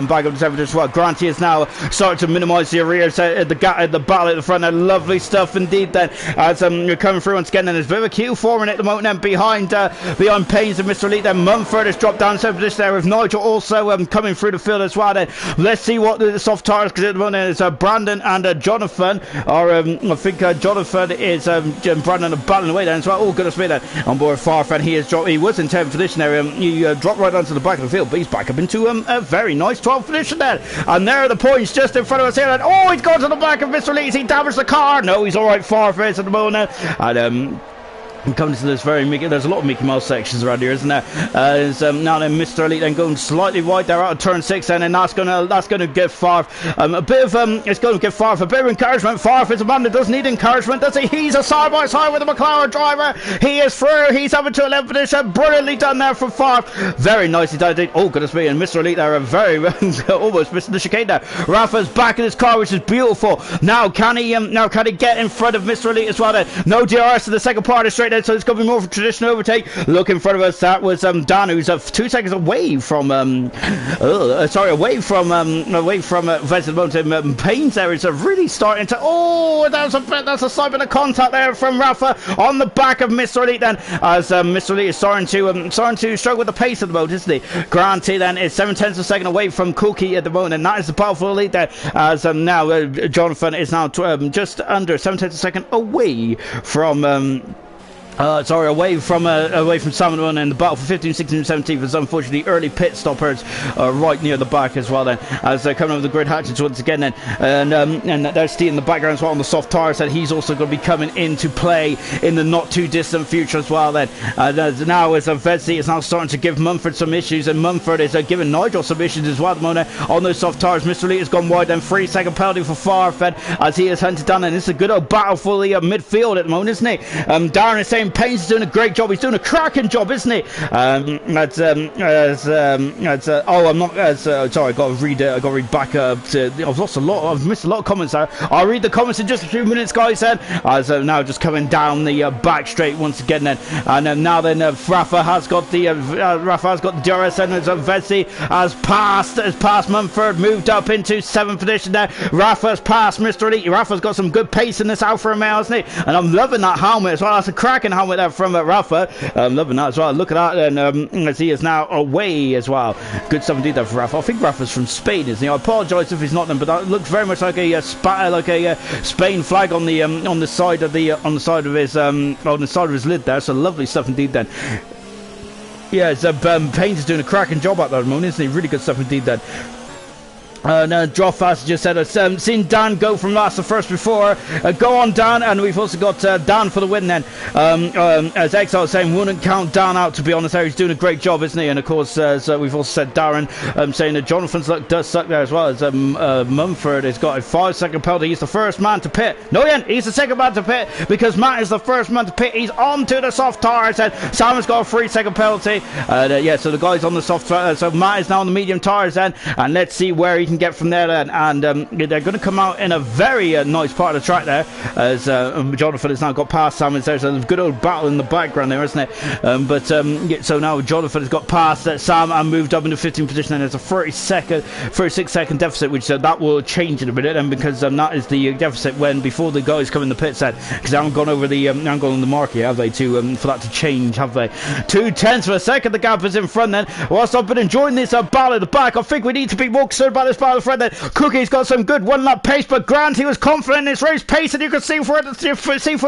Back up to 7th as well. Granty is now starting to minimise the arrears at the battle at the front. Lovely stuff indeed then, as you're coming through once again. And there's a bit of a queue forming at the moment then behind Paynes and Mr. Elite. Then Mumford has dropped down 7th position there, with Nigel also coming through the field as well then. Let's see what the soft tires, because at the moment is Brandon and Jonathan are I think Jonathan is Brandon are battling away then as well. Oh goodness me then, on board Farfan. He was in 10th position there. He dropped right onto the back of the field, but he's back up into a very nice 12th position there. And there are the points just in front of us here. And oh, he's gone to the back of Mr. Lee. He damaged the car. No, he's alright, Farface at the moment. And coming to this there's a lot of Mickey Mouse sections around here, isn't there? Now then Mr. Elite then going slightly wide there out of turn 6 then, and that's gonna give Farf a bit of it's going to give Farf a bit of encouragement. Farf is a man that does need encouragement, does he? He's a side by side with the McLaren driver. He is through. He's up into 11th position. Brilliantly done there from Farf. Very nicely done indeed. Oh goodness me, and Mr. Elite there are very almost missing the chicane there. Rafa's back in his car, which is beautiful. Now can he get in front of Mr. Elite as well then? No DRS in the second part of the straight. then, so it's going to be more of a traditional overtake. Look in front of us, that was Dan, who's 2 seconds away from away from Vez at the moment. Payne's there is really starting to, that's a slight bit of contact there from Rafa on the back of Mr. Elite then, as Mr. Elite is starting to struggle with the pace at the moment, isn't he? Granty then is 7/10 of a second away from Cookie at the moment, and that is the powerful Elite there, as now Jonathan is now just under 7/10 of a second away from away from Salmon in the battle for 15, 16, 17th. As unfortunately early pit stoppers right near the back as well then, as they're coming over the grid hatches once again then, and there's Steve in the background as well on the soft tires, that he's also going to be coming into play in the not too distant future as well then. Now as Vesey is now starting to give Mumford some issues, and Mumford is giving Nigel some issues as well at the moment on those soft tires. Mr. Lee has gone wide then, 3-second penalty for Farfed as he is hunted down, and it's a good old battle for the midfield at the moment, isn't it? Darren is saying Payne's is doing a great job. He's doing a cracking job, isn't he? I'm not. Sorry, I got to read. I got to read back up. I've lost a lot. I've missed a lot of comments there. I'll read the comments in just a few minutes, guys. Then as now just coming down the back straight once again. Then and now then Rafa has got the DRS, and as Vesey has passed Mumford, moved up into 7th position there. Rafa's passed Mr. Elite. Rafa's got some good pace in this Alfa Romeo, hasn't he? And I'm loving that helmet as well. That's a cracking helmet there from Rafa. I'm loving that as well. Look at that, and as he is now away as well. Good stuff indeed there for Rafa. I think Rafa's from Spain, isn't he? I apologise if he's not then, but that looks very much like a Spain flag on the side of his lid there. So lovely stuff indeed then. Yeah, Payne's doing a cracking job out there at the moment, isn't he? Really good stuff indeed then. Now Drop Fast just said, I've seen Dan go from last to first before. Go on, Dan. And we've also got Dan for the win then. As Exile is saying, wouldn't count Dan out, to be honest. He's doing a great job, isn't he? And of course, we've also said Darren saying that Jonathan's luck does suck there as well, as Mumford has got a 5-second penalty. He's the first man to pit. No, he ain't. He's the second man to pit, because Matt is the first man to pit. He's on to the soft tires, and Simon's got a 3-second penalty. Yeah, so the guy's on the soft tires. So Matt is now on the medium tires then, and let's see where he can get from there then. And they're going to come out in a very nice part of the track there, as Jonathan has now got past Sam. There's a good old battle in the background there, isn't it? Yeah, so now Jonathan has got past Sam and moved up into 15th position, and there's a 36-second deficit, which that will change in a minute, and because that is the deficit before the guys come in the pit set, because they haven't gone over the haven't gone on the mark yet, have they, for that to change, have they? 0.2 of a second the gap is in front then. Whilst I've been enjoying this battle at the back, I think we need to be more concerned about this battle at the front then. Cookie's got some good one-lap pace, but Grant, he was confident in his race pace, and you can see for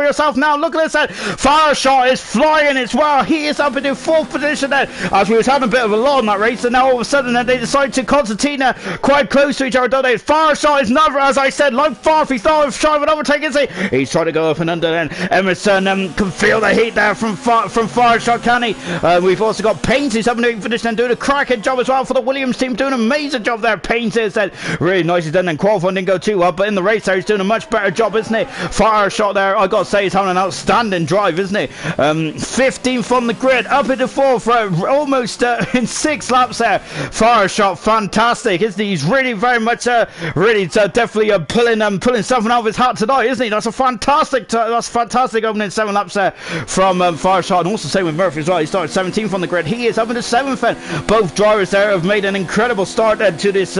yourself now. Look at this, Fire Shot is flying as well. He is up into 4th position then, as we was having a bit of a lull in that race, and now all of a sudden they decide to Constantina quite close to each other, don't they? Fire Shot is never, as I said, like Farf, he's not shy of an overtake, is he? He's trying to go up and under then. Emerson can feel the heat there from Fire Shot, can he? We've also got Paint, who's up in 8th position and doing a cracking job as well for the Williams team, doing an amazing job there. Paint is then really nicely done, and qualifying didn't go too well, but in the race there he's doing a much better job, isn't he? Fire Shot there, I gotta say, he's having an outstanding drive, isn't he? 15th on the grid, up into 4th, almost in 6 laps there. Fire Shot, fantastic, isn't he? He's really very much definitely pulling something out of his hat tonight, isn't he? That's fantastic opening 7 laps there from Fire Shot, and also same with Murphy as well. He started 17th on the grid, he is up into 7th, and both drivers there have made an incredible start to this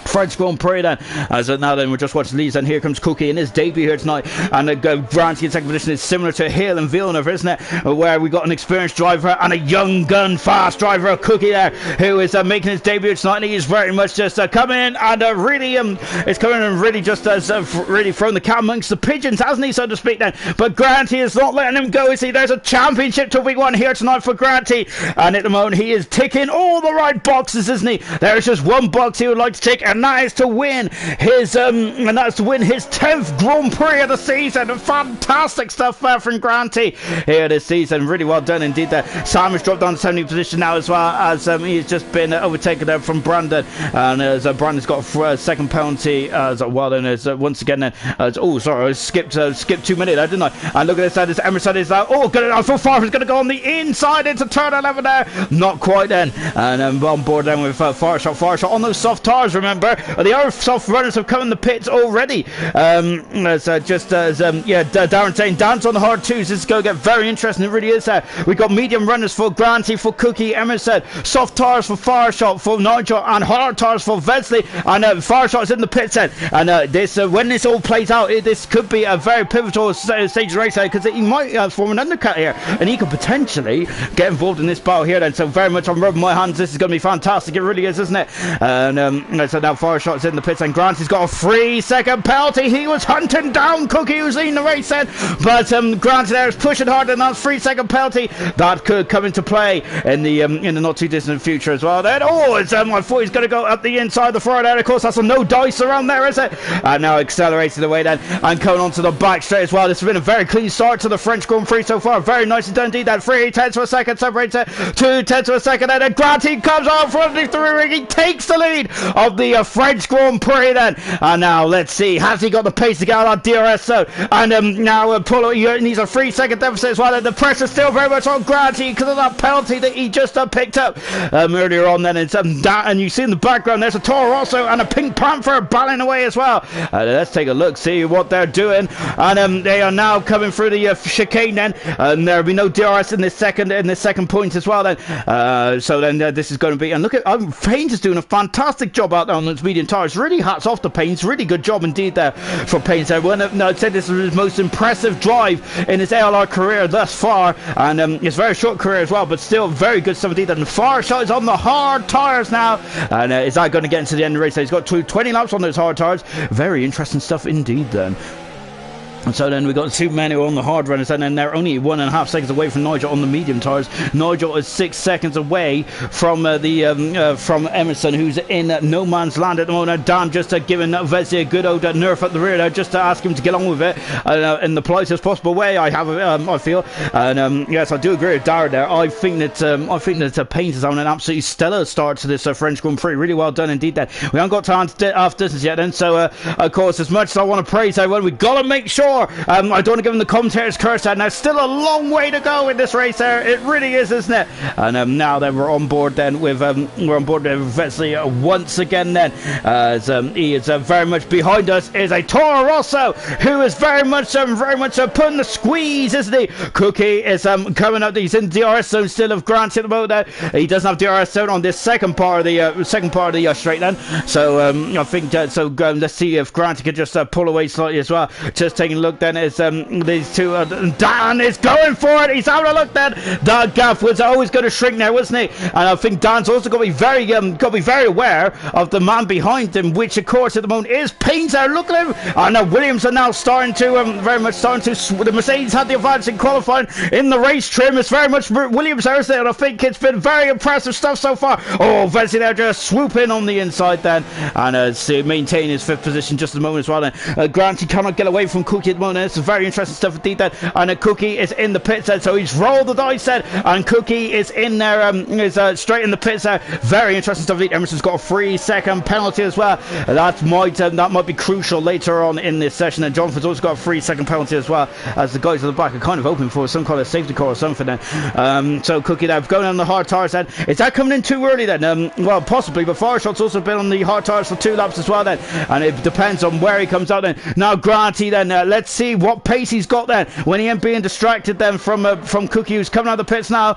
French Grand Prix then. As now then we're just watching these, and here comes Cookie in his debut here tonight, and Grant in second position is similar to Hill and Villeneuve, isn't it, where we got an experienced driver and a young gun fast driver, Cookie there, who is making his debut tonight, and he's very much just coming in and really it's coming in really just as really thrown the cat amongst the pigeons, hasn't he, so to speak then. But Granty is not letting him go, is he? There's a championship to be won here tonight for Granty, and at the moment he is ticking all the right boxes, isn't he? There's just one box he would like to tick, and that is to win his 10th Grand Prix of the season. Fantastic stuff there from Granty here this season. Really well done indeed there. Sam has dropped down to 70th position now, as well as he's just been overtaken there from Brandon, and as Brandon's got a second penalty as well then, as once again then oh sorry, I skipped 2 minutes there, didn't I? And look at this, Emerson is good. I thought Farf was going to go on the inside into turn 11 there, not quite then, and on board then with Fire Shot on those soft tires, remember, where the other soft runners have come in the pits already. Darren saying dance on the hard twos. This is going to get very interesting. It really is. We got medium runners for Granty, for Cookie, Emerson, soft tires for Fireshot, for Nigel, and hard tires for Vesley. And Fireshot is in the pits then. And when this all plays out, this could be a very pivotal stage race because he might form an undercut here, and he could potentially get involved in this battle here then. So very much I'm rubbing my hands. This is going to be fantastic. It really is, isn't it? And so now Fireshot's in the pits, and Granty's got a 3-second penalty. He was hunting down Cookie, who's leading the race then, but Granty there is pushing hard, and that's 3-second penalty that could come into play in the not too distant future as well. Then I thought he's going to go up the inside of the floor there. Of course, that's a no dice around there, is it? And now accelerated away then, and coming onto the back straight as well. This has been a very clean start to the French Grand Prix so far. Very nicely done indeed. That 3/10 of a second separates it. 2/10 of a second, and then Granty comes out front of the ring. He takes the lead of the French Grand Prix then. And now let's see, has he got the pace to get out of that DRS zone? And now Polo needs a 3-second deficit as well. And the pressure's still very much on Granty because of that penalty that he just picked up earlier on. Then it's and you see in the background there's a Toro Rosso and a Pink Panther battling away as well. Let's take a look, see what they're doing. And they are now coming through the chicane then, and there'll be no DRS in this second point as well then. So then this is going to be, and look at Paynes is doing a fantastic job out there on those medium tires. Really hats off to Paynes. Really good job indeed there for Paynes there. I'd say this is his most impressive drive in his ALR career thus far, and his very short career as well, but still very good stuff indeed. And the Fireshot is on the hard tires now, and is that going to get into the end of the race? So he's got 20 laps on those hard tires. Very interesting stuff indeed then. And so then we got two men who are on the hard runners, and then they're only 1.5 seconds away from Nigel on the medium tires. Nigel is 6 seconds away from from Emerson, who's in no man's land at the moment. Dan just giving Vesey a good old nerf at the rear there, just to ask him to get on with it in the politest possible way. I feel, and yes, I do agree with Darren there. I think that Paynes is having an absolutely stellar start to this French Grand Prix. Really well done indeed. Then we haven't got time to half distance yet. Then so of course, as much as I want to praise everyone, we got to make sure. I don't want to give him the commentator's curse there. Now, still a long way to go in this race there. It really is, isn't it? And now then we're on board then with Vesley once again then. As he is very much behind us is a Toro Rosso, who is very much putting the squeeze, isn't he? Cookie is coming up. He's in DRS zone still of Grant at the moment. He doesn't have DRS zone on this second part of the straight then. So I think let's see if Grant can just pull away slightly as well. Just taking a look then is these two. Dan is going for it. He's having a look then. That gap was always going to shrink now, wasn't he? And I think Dan's also got to be very aware of the man behind him, which of course at the moment is Paynes there. Look at him. And now Williams are now starting to the Mercedes had the advantage in qualifying. In the race trim, it's very much Williams there, isn't it? And I think it's been very impressive stuff so far. Oh, Vesey there just swooping on the inside then, and maintain his fifth position just at the moment as well then. Grant, he cannot get away from Cookie at the moment. It's very interesting stuff indeed then. And Cookie is in the pits then, so he's rolled the dice then, and Cookie is in there, is straight in the pits there. Very interesting stuff indeed. Emerson's got a 3-second penalty as well. That might be crucial later on in this session. And Jonathan's also got a 3-second penalty as well, as the guys at the back are kind of hoping for some kind of safety car or something then. So Cookie there going on the hard tires then. Is that coming in too early then? Well, possibly, but Fireshot's also been on the hard tires for 2 laps as well then, and it depends on where he comes out then. Now Granty then, let's see what pace he's got then when he ain't being distracted then from Cookie, who's coming out of the pits now.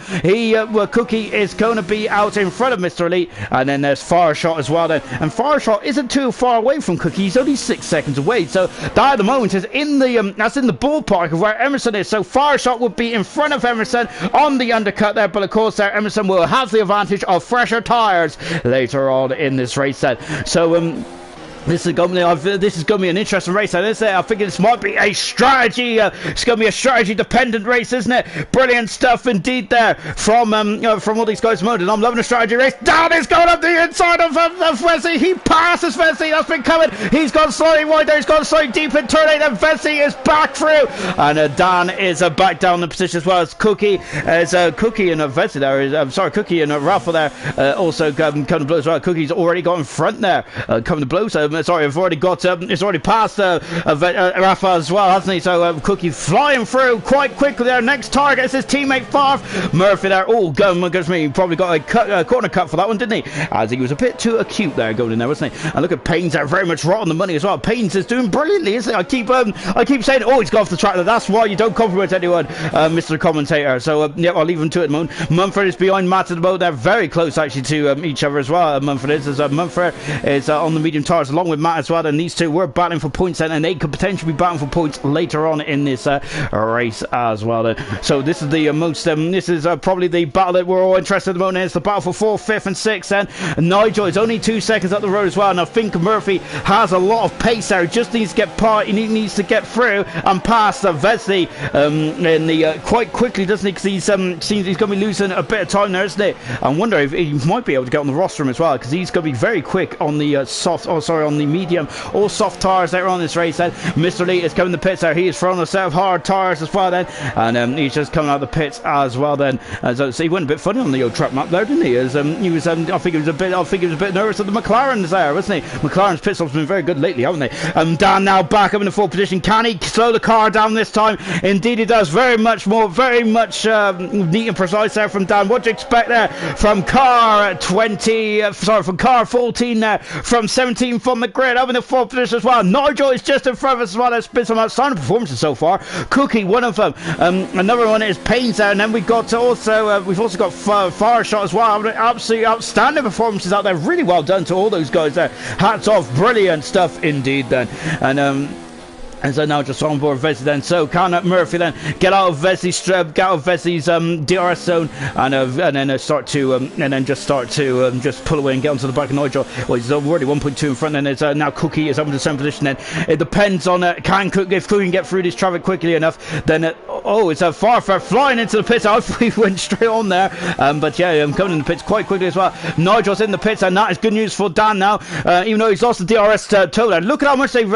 Cookie is going to be out in front of Mr. Elite, and then there's Fireshot as well then, and Fireshot isn't too far away from Cookie. He's only 6 seconds away, so that at the moment is in the that's in the ballpark of where Emerson is. So Fireshot would be in front of Emerson on the undercut there, but of course there Emerson will have the advantage of fresher tires later on in this race set. So this is going to be an interesting race, isn't it? I think this might be a strategy. It's going to be a strategy-dependent race, isn't it? Brilliant stuff indeed there from all these guys. And I'm loving a strategy race. Dan is going up the inside of Vesey. He passes Vesey. That's been coming. He's gone slightly wide there. He's gone slightly deep in turn 8. And Vesey is back through. And Dan is back down in the position as well as Cookie. Cookie and Vesey there. Cookie and Rafa there also coming to blows as well. Cookie's already got in front there, coming to blows. sorry, I've already got, it's already passed Rafa as well, hasn't he? So Cookie flying through quite quickly there. Next target is his teammate Farf. Murphy there. Oh, goodness me, he probably got a corner cut for that one, didn't he? As he was a bit too acute there going in there, wasn't he? And look at Paynes there, very much right on the money as well. Paynes is doing brilliantly, isn't he? I keep saying, oh, he's got off the track. That's why you don't compliment anyone, Mr. Commentator. So, yeah, I'll leave him to it at the moment. Mumford is behind Matt at the moment. They're very close, actually, to each other as well. Mumford is. Mumford is on the medium tires along with Matt as well. And these two were battling for points then, and they could potentially be battling for points later on in this race as well. So this is the most, this is probably the battle that we're all interested in at the moment. It's the battle for 4th, 5th and 6th. And Nigel is only 2 seconds up the road as well. And I think Murphy has a lot of pace there. He just needs to get he needs to get through and past Vesey in the quite quickly, doesn't he? Because he's seems he's going to be losing a bit of time there, isn't he? I wonder if he might be able to get on the rostrum as well, because he's going to be very quick on the on the medium or soft tires later on this race. Then Mr. Lee is coming to the pits there. He is throwing a set of hard tires as well then, and he's just coming out the pits as well then. So he went a bit funny on the old track map there, didn't he? As he was, I think he was a bit nervous at the McLarens there, wasn't he? McLaren's pit stops been very good lately, haven't they? Dan now back up in the 4th position. Can he slow the car down this time? Indeed he does. Very much neat and precise there from Dan. What do you expect there from car 20? From car 14 there, from 17 from the grid up in the 4th position as well. Nigel is just in front of us as well. There's been some outstanding performances so far. Cookie, one of them. Another one is Paynes there, and then we've got we've also got Fireshot as well. Absolutely outstanding performances out there. Really well done to all those guys there. Hats off, brilliant stuff indeed then. And so now just on board Vesey then. So can Murphy then get out of Vesey's DRS zone and then start to just pull away and get onto the back of Nigel. Well, he's already 1.2 in front, and it's now Cookie is up in the same position. Then it depends on if Cookie can get through this traffic quickly enough. Then it's a Farfar flying into the pits. I thought he went straight on there, but yeah, I'm coming in the pits quite quickly as well. Nigel's in the pits, and that is good news for Dan now. Even though he's lost the DRS toe there. Look at how much they've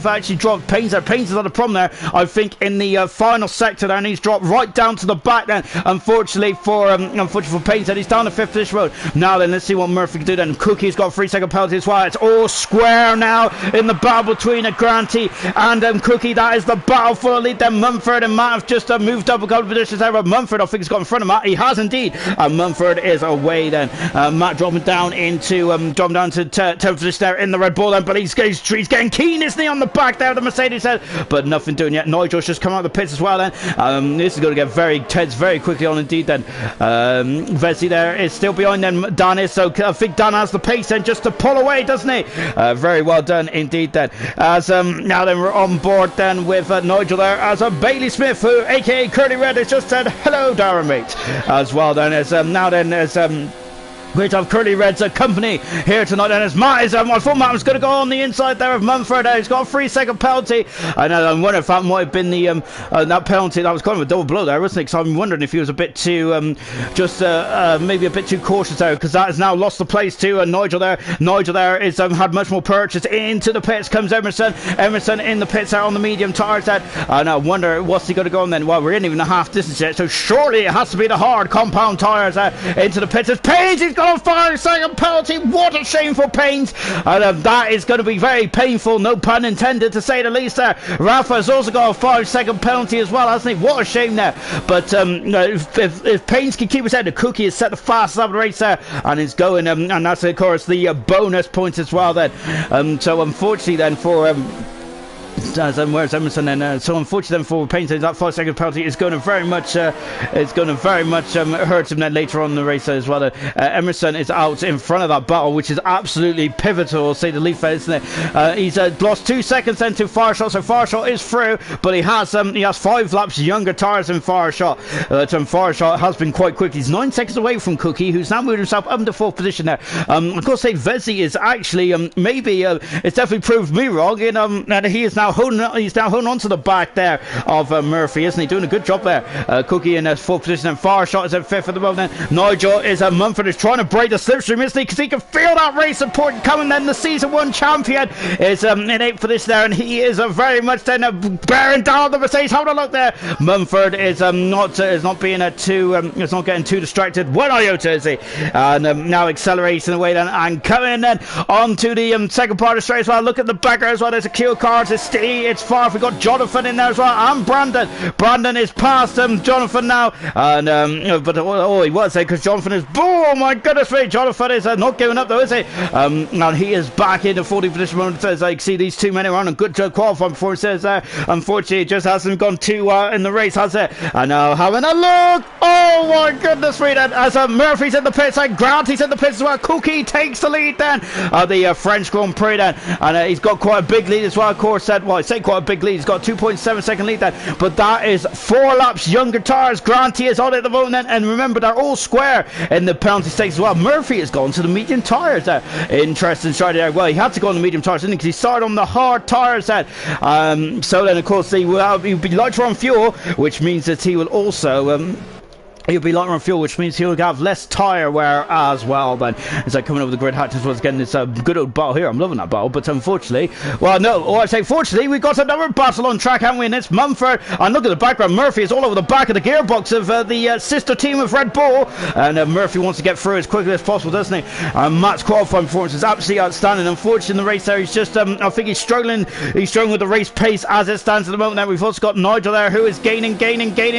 actually dropped Paynes there. Paynes has had a problem there, I think, in the final sector there, and he's dropped right down to the back then. Unfortunately for Paynes, and he's down the 5th position road. Now then, let's see what Murphy can do then. Cookie's got a 3-second penalty as well. It's all square now in the battle between Granty and Cookie. That is the battle for the lead. Then Mumford and Matt have just moved up a couple of positions there, but Mumford, I think, has got in front of Matt. He has indeed, and Mumford is away then. Matt dropping down to 10th position there in the Red Bull then, but he's getting keen, isn't he, on the back there, the Mercedes head, but nothing doing yet. Nigel's just come out of the pits as well then. This is going to get very tense very quickly on indeed then. Vesey there is still behind then Dan is, so I think Dan has the pace then just to pull away, doesn't he? Very well done indeed then. As now then we're on board then with Nigel there as Bailey Smith, who aka Curly Red, has just said hello Darren mate as well then. As now then as great to have Curly Red's company here tonight, and as Matt is, I thought Matt was going to go on the inside there of Mumford. He's got a 3-second penalty, and I'm wondering if that might have been the that penalty. That was kind of a double blow there, wasn't it? Because I'm wondering if he was a bit too maybe a bit too cautious there, because that has now lost the place to Nigel there. Nigel there is had much more purchase into the pits. Comes Emerson in the pits there on the medium tires there, and I wonder what's he going to go on then. Well, we're in even a half distance yet, so surely it has to be the hard compound tires into the pits. It's Paynes, he's got a 5-second penalty. What a shame for Paynes, and that is going to be very painful, no pun intended, to say the least there. Rafa's also got a 5-second penalty as well, hasn't he? What a shame there. But if Paynes can keep his head, the Cookie has set the fastest up the race there, and is going and that's of course the bonus points as well then. So unfortunately then for where's Emerson then? So unfortunately then for Paynes, that 5-second penalty is going to very much hurt him then later on in the race as well. Emerson is out in front of that battle, which is absolutely pivotal, say the least, isn't it? He's lost 2 seconds then to Fireshot, so Fireshot is through, but he has 5 laps younger tyres than Fireshot. Fireshot has been quite quick. He's 9 seconds away from Cookie, who's now moved himself up to 4th position there. Of course, say Vesey is actually maybe it's definitely proved me wrong in that he is now now holding on to the back there of Murphy, isn't he? Doing a good job there. Cookie in fourth position, and Far Shot is in fifth at the moment. Nigel is Mumford is trying to break the slipstream, isn't he? Because he can feel that race support coming. Then the season 1 champion is in eighth position there, and he is very much then bearing down the Mercedes. Having a look there. Mumford is not being is not getting too distracted. One iota, is he? And now accelerating away then, and coming then onto the second part of the straight as well. Look at the backer as well. There's a queue of cars. It's far. We've got Jonathan in there as well, and Brandon. Brandon is past Jonathan now, and but he was there because Jonathan is. Oh my goodness me! Jonathan is not giving up though, is he? And he is back in the 40th position. As I see these two men around, and good qualifying performances there. Unfortunately, it just hasn't gone too in the race, has it? And now having a look. Oh my goodness me! Then as Murphy's in the pits, and Granty's in the pits as well. Cookie takes the lead then. The French Grand Prix then, and he's got quite a big lead as well. Of course, I say quite a big lead. He's got 2.7 second lead then, but that is 4 laps younger tires. Granty is on it at the moment, and remember they're all square in the penalty stakes as well. Murphy has gone to the medium tires there. Interesting strategy there. Well, he had to go on the medium tires, didn't he? Because he started on the hard tires then. So then, of course, he'll be lighter on fuel, which means that he will also. He'll be lighter on fuel, which means he'll have less tyre wear as well. Then, as I coming over the grid hatch as well as getting this good old battle here. I'm loving that battle, but unfortunately, well, no, or I say fortunately, we've got another battle on track, haven't we? And it's Mumford. And look at the background. Murphy is all over the back of the gearbox of the sister team of Red Bull, and Murphy wants to get through as quickly as possible, doesn't he? Matt's qualifying performance is absolutely outstanding. Unfortunately, in the race there, he's just, I think he's struggling. He's struggling with the race pace as it stands at the moment. Now we've also got Nigel there, who is gaining.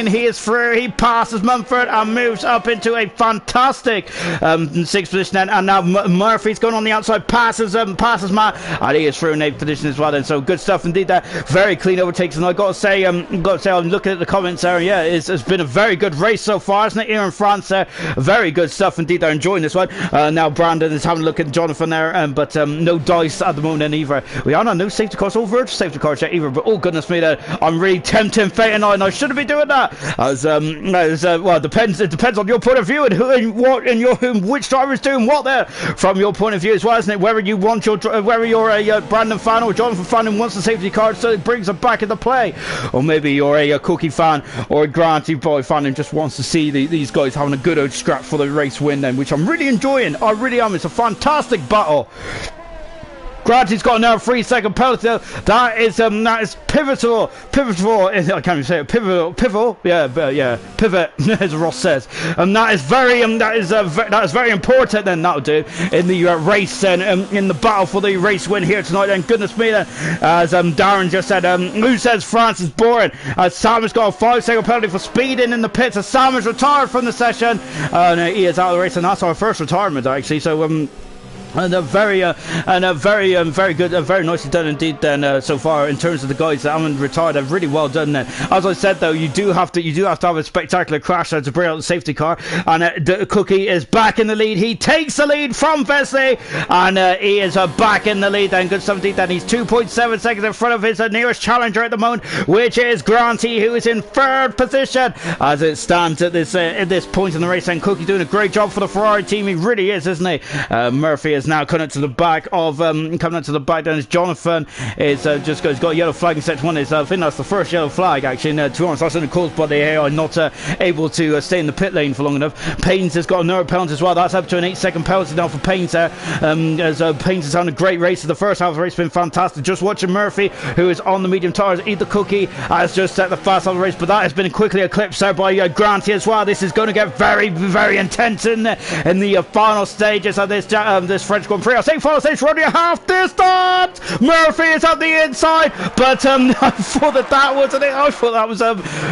He is through. He passes Mumford and moves up into a fantastic 6th position, and now Murphy's going on the outside, passes Matt, and he is through in 8th position as well. Then, so good stuff indeed there. Very clean overtakes, and I got to say, I'm looking at the comments there. Yeah, it's been a very good race so far, isn't it? Here in France, there, very good stuff indeed. They're enjoying this one. Now Brandon is having a look at Jonathan there, but no dice at the moment either. We are on no safety cars, all virtual safety cars yet either. But oh goodness me, I'm really tempting fate, and I shouldn't be doing that. Well, it depends on your point of view and who and what and which driver is doing what there from your point of view as well, isn't it? Whether you're a Brandon fan or Jonathan fan and wants the safety car, so it brings it back into play, or maybe you're a Cookie fan or a Granty Boy fan and just wants to see these guys having a good old scrap for the race win, then, which I'm really enjoying. I really am. It's a fantastic battle. Granty's got now a 3-second penalty. That is pivotal. I can't even say it. Pivotal. Yeah. Pivot, as Ross says. And that is very important. Then that'll do in the race. Then in the battle for the race win here tonight. Then goodness me. Then as Darren just said, who says France is boring? Sam has got a 5-second penalty for speeding in the pits. Sam is retired from the session. He is out of the race, and that's our first retirement actually. So very good, very nicely done indeed. Then so far in terms of the guys that haven't retired, they're really well done. Then, as I said though, you do have to have a spectacular crash to bring out the safety car. And the Cookie is back in the lead. He takes the lead from Vesley, and he is back in the lead. Then good stuff indeed. Then he's 2.7 seconds in front of his nearest challenger at the moment, which is Granty, who is in 3rd position as it stands at this point in the race. And Cookie doing a great job for the Ferrari team. He really is, isn't he? Murphy is now coming up to the back of then as Jonathan is he's got a yellow flag in section 1. I think that's the first yellow flag actually, and to be honest, that's only caused by the AI not able to stay in the pit lane for long enough. Paynes has got another penalty as well. That's up to an 8-second penalty now for Paynes there, as Paynes is having a great race. The first half of the race has been fantastic. Just watching Murphy, who is on the medium tires, eat the Cookie, has just set the fast half of the race, but that has been quickly eclipsed there by Granty as well. This is going to get very, very intense in the final stages of this French Grand Prix. I say final stage, running a half distance. Murphy is on the inside, but I thought that was it. I thought that was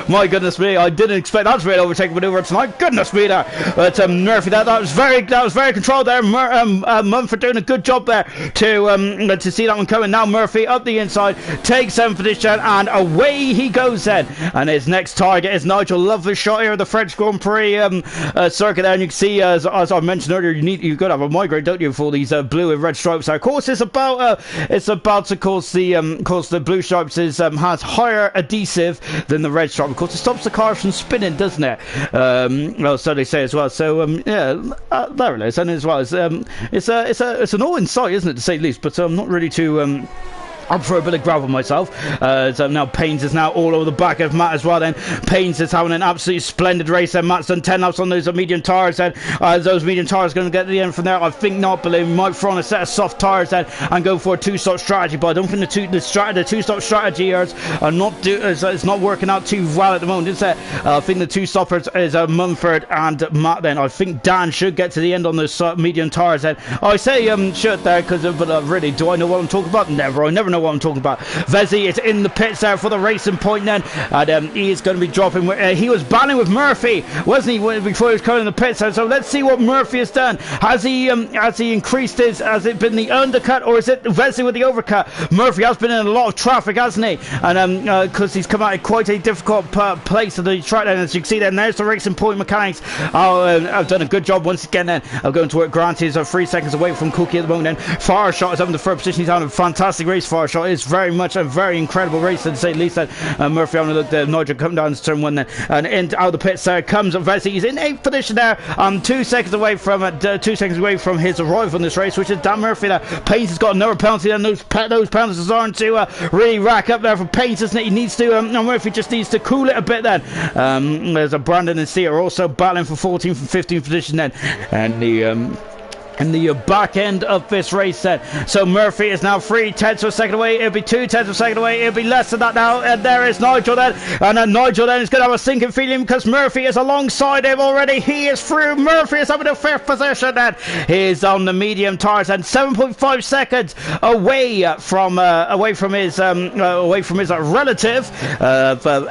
my goodness me. I didn't expect that to be an overtaking maneuver tonight. Goodness me there. But Murphy, that was very controlled there. Mumford doing a good job there to see that one coming. Now Murphy up the inside, takes 7th position, and away he goes then. And his next target is Nigel. Lovely shot here of the French Grand Prix circuit there, and you can see as I mentioned earlier, you've got to have a migraine, don't you, for these blue and red stripes. Of course, it's about to cause the blue stripes has higher adhesive than the red stripe. Of course, it stops the car from spinning, doesn't it? Well, so they say as well. So there it is. And as well as it's an all in sight, isn't it, to say the least? But I'm not really too I prefer a bit of gravel myself. So now Paynes is now all over the back of Matt as well then. Paynes is having an absolutely splendid race and Matt's done 10 laps on those medium tyres then. Those medium tyres going to get to the end from there. I think not, but they might throw on a set of soft tyres then and go for a two-stop strategy, but I don't think the two-stop strategy here it's not working out too well at the moment, is it? I think the two stoppers is Mumford and Matt then. I think Dan should get to the end on those medium tyres then. I say should there, but really, do I know what I'm talking about? Never. I never know what I'm talking about. Vesey is in the pits there for the racing point then, and he is going to be dropping. He was battling with Murphy, wasn't he, before he was coming in the pits there? So let's see what Murphy has done. Has he increased his? Has it been the undercut or is it Vesey with the overcut? Murphy has been in a lot of traffic, hasn't he? And because he's come out of quite a difficult place of the track, and as you can see then, there's the racing point mechanics. I've done a good job once again then of going to work. Grant is 3 seconds away from Cookie at the moment then. Fireshot is having the third position. He's having a fantastic race. Fireshot is very much a very incredible race, to say the least. Murphy having a look there. Nigel come down to turn one then, and out of the pits there comes Vesey. He's in 8th position there. 2 seconds away from 2 seconds away from his arrival in this race, which is Dan Murphy there. Paynes has got another penalty then. Those penalties aren't to really rack up there for Paynes, isn't it? He needs to Murphy just needs to cool it a bit then. There's a Brandon and Sia also battling for 14th and 15th position then, and the in the back end of this race set. So Murphy is now 3 tenths of a second away. It'll be 2 tenths of a second away. It'll be less than that now. And there is Nigel then. And Nigel then is going to have a sinking feeling because Murphy is alongside him already. He is through. Murphy is having a 5th position then. He is on the medium tyres and 7.5 seconds away from his relative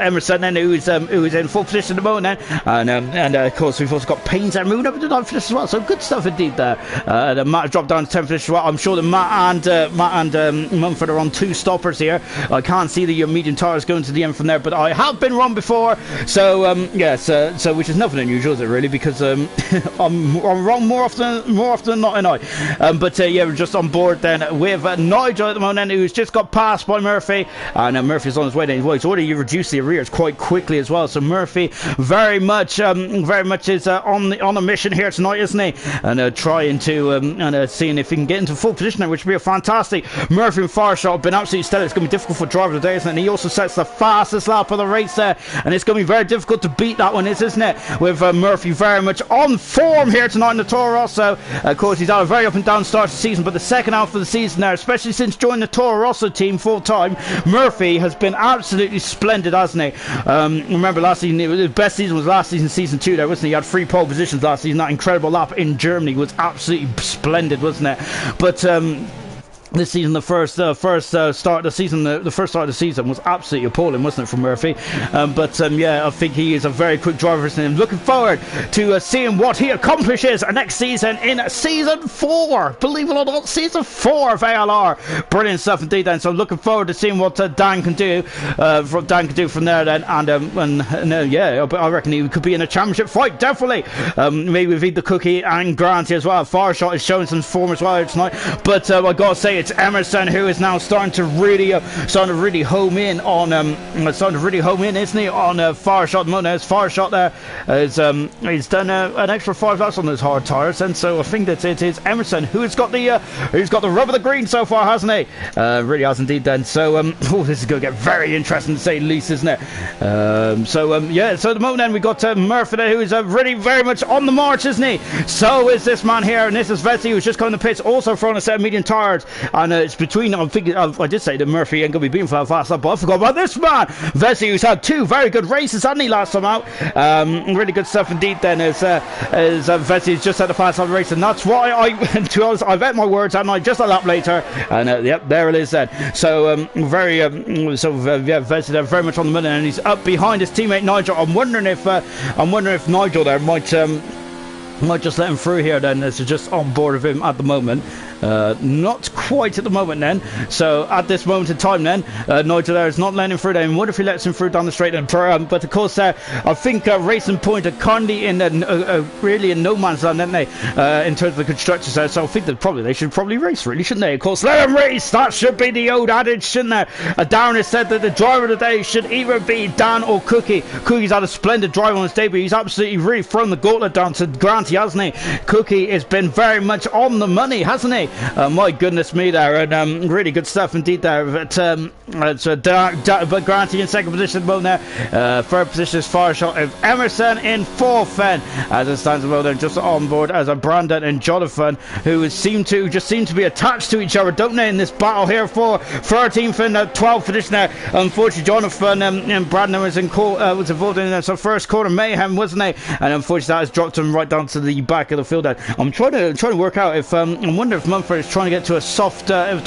Emerson then, who's in 4th position at the moment then. And of course we've also got Paynes there moving up to the 9th position as well. So good stuff indeed there. Matt dropped down to 10th position. I'm sure that Matt and Mumford are on 2 stoppers here. I can't see the medium tyres going to the end from there, but I have been wrong before. So so which is nothing unusual, is it really? Because I'm wrong more often than not, but yeah, we're just on board then with Nigel at the moment, who's just got passed by Murphy, and Murphy's on his way then. Well, he's already reduced the arrears quite quickly as well. So Murphy very much is on a mission here tonight, isn't he? And trying to seeing if he can get into full position there, which would be a fantastic. Murphy and Fireshot have been absolutely stellar. It's going to be difficult for driver today, isn't it? And he also sets the fastest lap of the race there, and it's going to be very difficult to beat that one, isn't it? With Murphy very much on form here tonight in the Toro Rosso. Of course, he's had a very up and down start to the season, but the second half of the season there, especially since joining the Toro Rosso team full time, Murphy has been absolutely splendid, hasn't he? Remember last season, the best season was last season 2 there, wasn't he? He had 3 pole positions last season. That incredible lap in Germany was absolutely splendid, wasn't it? But this season, the first start of the season was absolutely appalling, wasn't it, from Murphy? Yeah, I think he is a very quick driver, and I'm looking forward to seeing what he accomplishes next season in season 4. Believe it or not, season 4 of ALR. Brilliant stuff indeed. Then, so I'm looking forward to seeing what Dan can do. From there. Then, yeah, I reckon he could be in a championship fight, definitely. Maybe with either Cookie and Grant as well. Fireshot is showing some form as well tonight, but I gotta say, it's Emerson who is now starting to really home in on isn't he, on Fireshot. As Fireshot there he's done an extra 5 laps on those hard tyres, and so I think that it is Emerson who's got the rub of the green so far, hasn't he? Really has indeed. Then, so this is going to get very interesting to say the least, isn't it? Yeah, so at the moment then we've got Murphy there, who is really very much on the march, isn't he? So is this man here, and this is Vesey, who's just coming to the pits, also throwing a set of medium tyres. And it's between, I'm thinking, I did say that Murphy ain't going to be beaten for that fast lap, but I forgot about this man, Vesey, who's had 2 very good races, hadn't he, last time out? Really good stuff indeed then, as Vesey's just had a fast lap race, and that's why to be honest, I've ate my words, and I just a lap later, and yep, there it is then. So, yeah, Vesey there very much on the money, and he's up behind his teammate Nigel. I'm wondering if Nigel there might just let him through here then, as just on board with him at the moment. Not quite at the moment then. So at this moment in time then, Nigel there is not letting him through then. I wonder if he lets him through down the straight then. But of course I think Racing Point are kindly in really in no man's land, aren't they, in terms of the constructors there. So I think that they should probably race, really, shouldn't they? Of course, let them race. That should be the old adage, shouldn't there? Darren has said that the driver of the day should either be Dan or Cookie. Cookie's had a splendid drive on his debut. He's absolutely really thrown the gauntlet down to Granty, hasn't he? Cookie has been very much on the money, hasn't he? My goodness me there, and really good stuff indeed there. But Granty in second position at the moment there. Third position is far short of Emerson in fourth then, as it stands at the moment, just on board as a Brandon and Jonathan, who seem to be attached to each other, don't they, in this battle here for 13th and 12th position there. Unfortunately, Jonathan and Brandon was involved in some first quarter mayhem, wasn't they? And unfortunately, that has dropped him right down to the back of the field there. I'm trying to work out if I wonder if Mumford is trying to get to a softer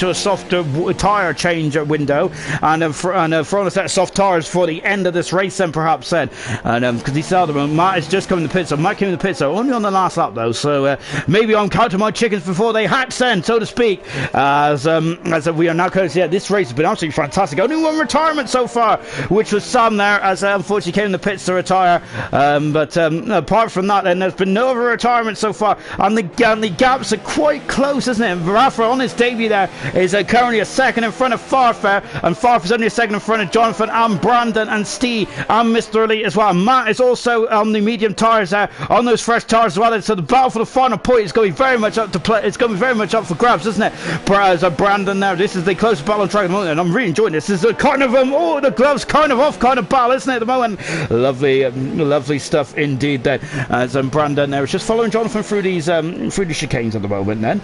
tyre change window and throwing a set of soft tyres for the end of this race then perhaps then, and because he's at the moment Matt is just coming to the pit, so Matt came to the pit, so only on the last lap though, so maybe I'm counting my chickens before they hatch then, so to speak, as we are now coached. Yeah, this race has been absolutely fantastic. Only one retirement so far, which was Sam there, as unfortunately came in the pits to retire, but apart from that then there's been no other retirement so far, and the gaps are quite close, isn't it? Rafa on his debut there is currently a second in front of Farfair, and Farfair's only a second in front of Jonathan and Brandon and Steve and Mr. Elite as well. Matt is also on the medium tyres there, on those fresh tyres as well, so the battle for the final point is going to be very much up to play. It's going to be very much up for grabs, isn't it? As Brandon there, this is the closest battle on track at the moment, and I'm really enjoying this. This is a kind of the gloves kind of off kind of battle, isn't it, at the moment? Lovely stuff indeed then, as Brandon there is just following Jonathan through these chicanes at the moment then,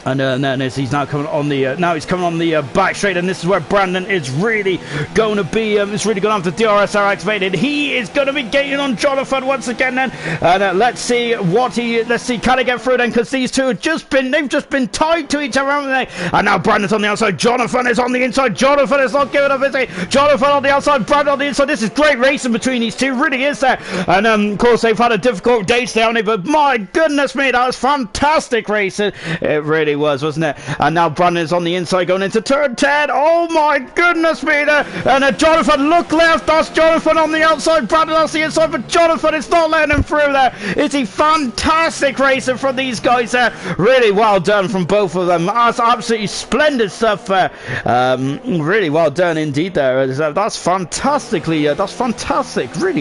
and then as he's now coming on the back straight, and this is where Brandon is really going to be it's really going to have the DRSR activated. He is going to be gaining on Jonathan once again then, and let's see can he get through then, because these two have just been tied to each other, haven't they? And now Brandon's on the outside, Jonathan is on the inside, Jonathan is not giving up, is he? Jonathan on the outside, Brandon on the inside. This is great racing between these two, really is there, and of course they've had a difficult day today, haven't they? But my goodness me, that was fantastic racing, it really wasn't it? And now Brandon is on the inside going into turn 10. Oh my goodness me there. And Jonathan, look left, that's Jonathan on the outside, Brandon on the inside, but Jonathan is not letting him through there. It's a fantastic racing from these guys there. Really well done from both of them. That's absolutely splendid stuff there. Really well done indeed there. That's fantastic, really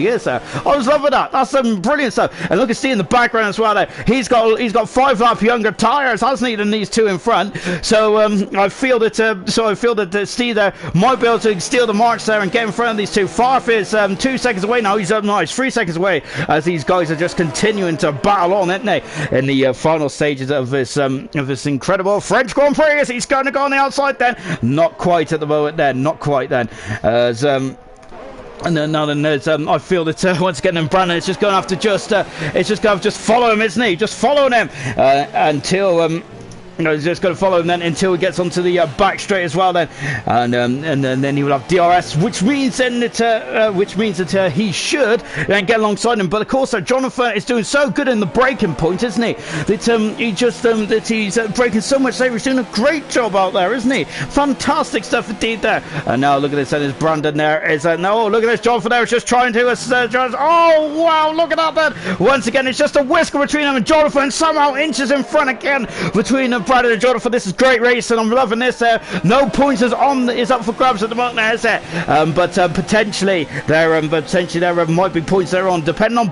is there. I was loving that. That's some brilliant stuff. And look at Steve in the background as well there. He's got 5 lap younger tyres, hasn't he, than these two in front, so I feel that Steve there might be able to steal the march there and get in front of these two. Farf is 2 seconds away now. He's 3 seconds away, as these guys are just continuing to battle on, aren't they, in the final stages of this incredible French Grand Prix. He's going to go on the outside then, not quite at the moment then, not quite then, as and then there's I feel that once again, then Brandon is just going to have to just follow him, isn't he? Just following him until he's just going to follow him then until he gets onto the back straight as well then, and then he will have DRS, which means that he should then get alongside him. But of course, Jonathan is doing so good in the braking point, isn't he? That he's braking so much safer. He's doing a great job out there, isn't he? Fantastic stuff indeed there. And now look at this, and there's Brandon there. Look at this, Jonathan there is just trying to oh wow, look at that then. Once again, it's just a whisker between him and Jonathan, somehow inches in front again between them. Brandon and Jonathan. This is great racing. I'm loving this. No points is up for grabs at the moment. There, is it? But potentially there might be points there on, depending on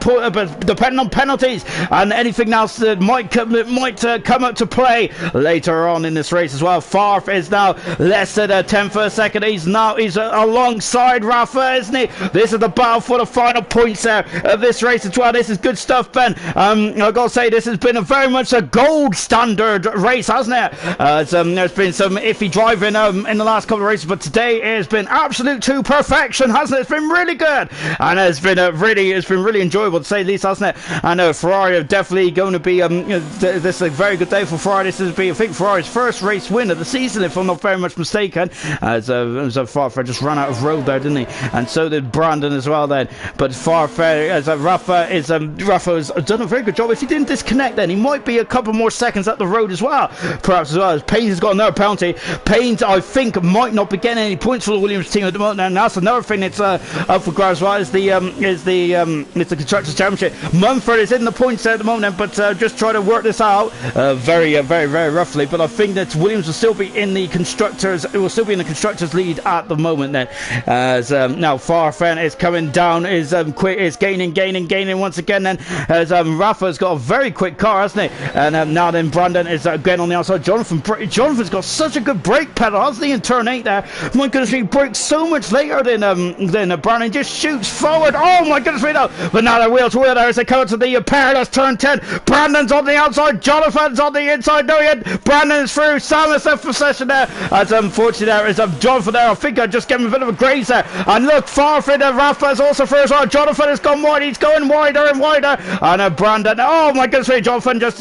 penalties and anything else that might come up to play later on in this race as well. Farf is now less than 10 for a second. He's alongside Rafa, isn't he? This is the battle for the final points there of this race as well. This is good stuff, Ben. I've got to say, this has been very much a gold standard race, hasn't it? There's been some iffy driving in the last couple of races, but today it has been absolute to perfection, hasn't it? It's been really good, and it's been really enjoyable to say the least, hasn't it? And Ferrari are definitely going to be this is a very good day for Ferrari. This is I think Ferrari's first race win of the season, if I'm not very much mistaken, as Farfar just ran out of road there, didn't he? And so did Brandon as well then. But Farfar, as Rafa has done a very good job. If he didn't disconnect then, he might be a couple more seconds up the road as well. perhaps as well, as Paynes has got another penalty. Paynes, I think, might not be getting any points for the Williams team at the moment, and that's another thing that's up for grabs. Well, is the Constructors' Championship. Mumford is in the points at the moment, but just trying to work this out very roughly. But I think that Williams will still be in the constructors. It will still be in the constructors' lead at the moment. Then, as now Farfen is coming down, is gaining once again. Then, as Rafa's got a very quick car, hasn't he? And now then Brandon is again on the outside. Jonathan's got such a good brake pedal, hasn't he? In turn 8 there. My goodness, he brakes so much later than Brandon. Just shoots forward. Oh my goodness me, no! But now they're wheel to wheel there as they come to the perilous turn 10. Brandon's on the outside. Jonathan's on the inside. No, yet Brandon's through. Samus in possession there. As unfortunately there is Jonathan there. I think I just gave him a bit of a graze there. And look, Farford and Rafa's also through as well. Jonathan has gone wide. He's going wider and wider. And Brandon, oh my goodness me, Jonathan just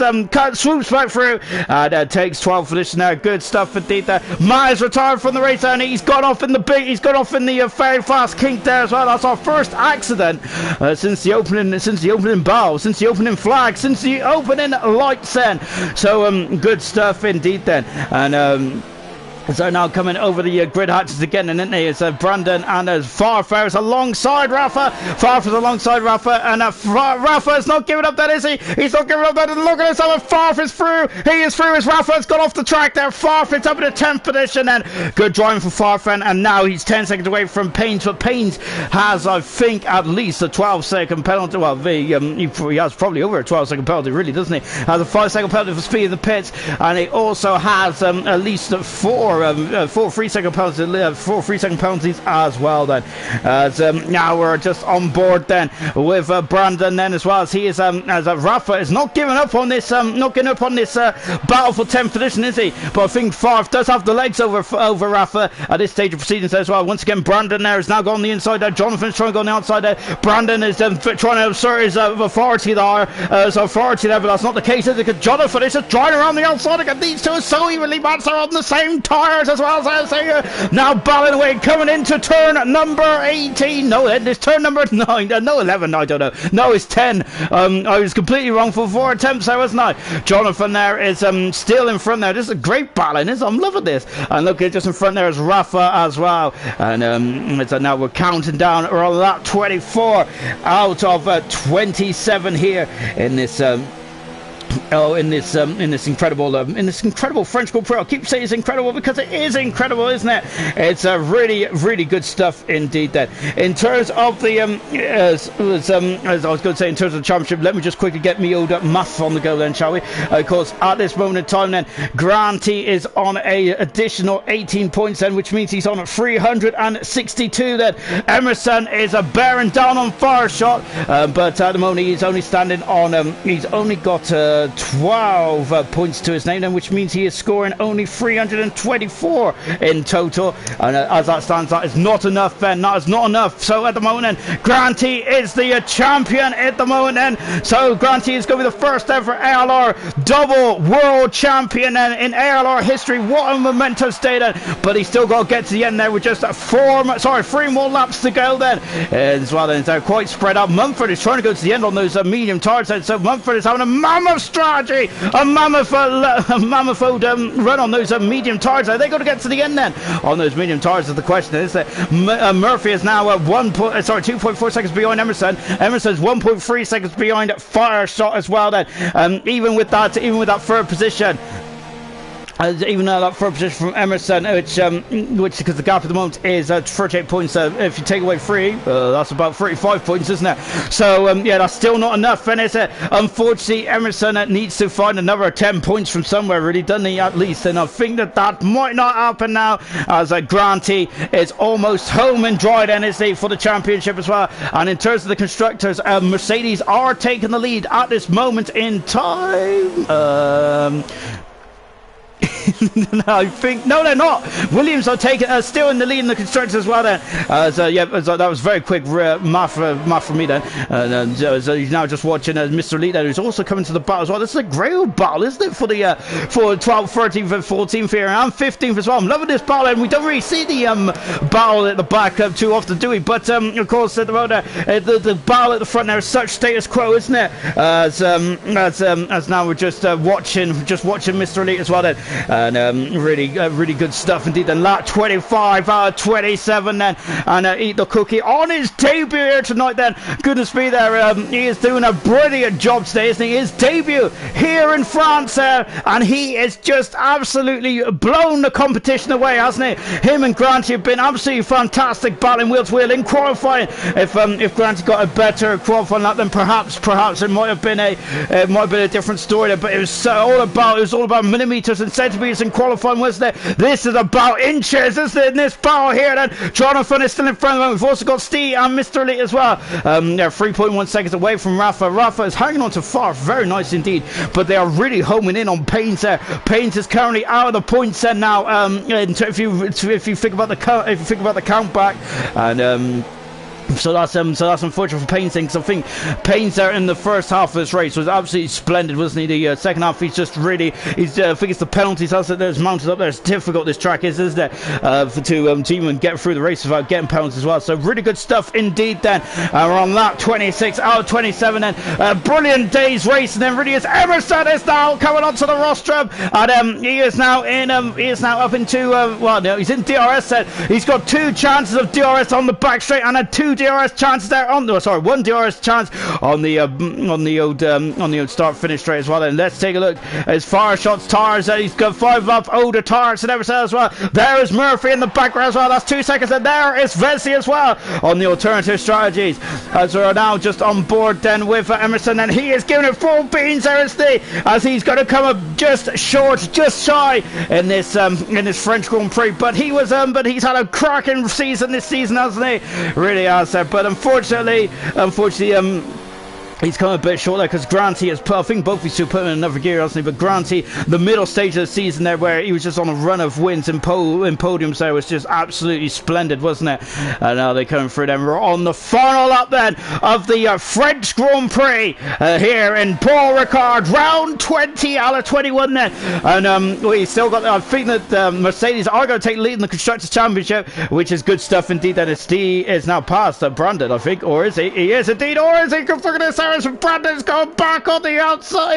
swoops back through and takes 12th position there. Good stuff indeed there. Matt is retired from the race there, and he's gone off in the very fast kink there as well. That's our first accident since the opening bow, since the opening flag, since the opening lights then. So good stuff indeed then. And so now coming over the grid hatches again, and then it's Brandon and Farfar's alongside Rafa. Farfar's alongside Rafa, and Rafa is not giving up that, is he? He's not giving up that. Look at this, Farfar's through. He is through as Rafa's got off the track there. Farfar's up in the 10th position, and good driving for Farfan, and now he's 10 seconds away from Paynes, but Paynes has, I think, at least a 12-second penalty. Well, he has probably over a 12-second penalty, really, doesn't he? Has a 5-second penalty for speed of the pits, and he also has at least four 3-second penalties as well then. As now we're just on board then with Brandon then, as well as he is as Rafa is not giving up on this battle for 10th position, is he? But I think Farf does have the legs over Rafa at this stage of proceedings as well. Once again, Brandon there has now gone on the inside there. Jonathan's trying to go on the outside there. Brandon is trying to assert his authority there, but that's not the case, is it? Because Jonathan is just driving around the outside again. These two are so evenly matched. They're on the same tyres as well. Now battling away, coming into turn number 18. No, it's turn number 9. No, 11. I don't know. No, it's 10. I was completely wrong for 4 attempts there, wasn't I? Jonathan there is still in front there. This is a great battling. I'm loving this. And look, just in front there is Rafa as well. And so now we're counting down. We're on lap 24 out of 27 here in this. In this incredible French Grand Prix. I keep saying it's incredible because it is incredible, isn't it? It's really good stuff indeed. Then, in terms of the as I was going to say, in terms of the championship, let me just quickly get me old math on the go then, shall we? Of course, at this moment in time, then Granty is on a additional 18 points, then, which means he's on at 362. Then Emerson is bearing down on fire shot, but at the moment he's only standing on he's only got 12 points to his name, then, which means he is scoring only 324 in total. And as that stands, that is not enough, then. That is not enough. So at the moment, then, Granty is the champion at the moment, then. So Granty is going to be the first ever ALR double world champion in ALR history. What a momentous day, then. But he's still got to get to the end there with just 3 more laps to go, then. As well, then, they're quite spread out. Mumford is trying to go to the end on those medium tires, then. So Mumford is having a mammoth strategy, a mammoth run on those medium tires. Are they going to get to the end then on those medium tires? Is the question, is that Murphy is now 2.4 seconds behind Emerson. Emerson's 1.3 seconds behind Fire Shot as well then. Even with that third position, even though that third position from Emerson, which because the gap at the moment is 38 points. If you take away 3, that's about 35 points, isn't it? So yeah, that's still not enough. And it's unfortunately Emerson needs to find another 10 points from somewhere, really, doesn't he? At least, and I think that might not happen now, as Granty is almost home and dry, then, is he, for the championship as well. And in terms of the constructors, Mercedes are taking the lead at this moment in time. I think no, they're not. Williams are taking still in the lead in the constructors as well. Then, that was very quick math from me. Then, so he's now just watching Mr. Elite, who's also coming to the battle as well. This is a great old battle, isn't it? For the 12th, 13th, and 14th here, and 15th as well. I'm loving this battle, and we don't really see the battle at the back too often, do we? But of course, at the moment, the battle at the front there is such status quo, isn't it? As now we're just watching Mr. Elite as well. Then, and really good stuff indeed. And lap 25 out of 27 then, and Eat the Cookie on his debut here tonight. Then, goodness me, there he is doing a brilliant job today, isn't he? His debut here in France, and he is just absolutely blown the competition away, hasn't he? Him and Granty have been absolutely fantastic battling wheel to wheel in qualifying. If Granty got a better qualifying lap, then perhaps it might have been a different story there. But it was all about millimeters and centimeters in qualifying, wasn't it? This is about inches, isn't it? In this battle here, then Jonathan is still in front of him. We've also got Steve and Mr. Elite as well. They're 3.1 seconds away from Rafa. Rafa is hanging on to Far, very nice indeed. But they are really homing in on Pains there. Pains is currently out of the points then now. If you think about the count back, and so that's unfortunate for Payne's thing, because I think Payne's there in the first half of this race was absolutely splendid, wasn't he? The second half, he's just really, I think it's the penalties that's mounted up there. It's difficult, this track isn't it? To even get through the race without getting penalties as well. So really good stuff indeed then. We're on lap 26 out of 27 then. Brilliant day's race, and then really is Emerson is now coming onto the rostrum, and he is now up into, he's in DRS set. He's got 2 chances of DRS on the back straight, and 2 DRS chances there on one DRS chance on the old start finish straight as well. And let's take a look as far shots tires. He's got 5 up older tires and everything as well. There is Murphy in the background as well. That's 2 seconds, and there is Vesey as well on the alternative strategies. As we're now just on board then with Emerson, and he is giving it full beans there, as he's going to come up just shy in this French Grand Prix. But he's had a cracking season this season, hasn't he? Really has. But unfortunately, he's come a bit short there, because Granty has I think both these two put him in another gear, hasn't he? But Granty, the middle stage of the season there, where he was just on a run of wins and podiums there, was just absolutely splendid, wasn't it? And now they're coming through them. We're on the final lap then of the French Grand Prix here in Paul Ricard, round 20 out of 21 then. And we still got, I think that Mercedes are going to take the lead in the Constructors' Championship, which is good stuff indeed. Then Steve is now past Brandon, I think, or is he? He is indeed, or is he? Look at this, Brandon's going back on the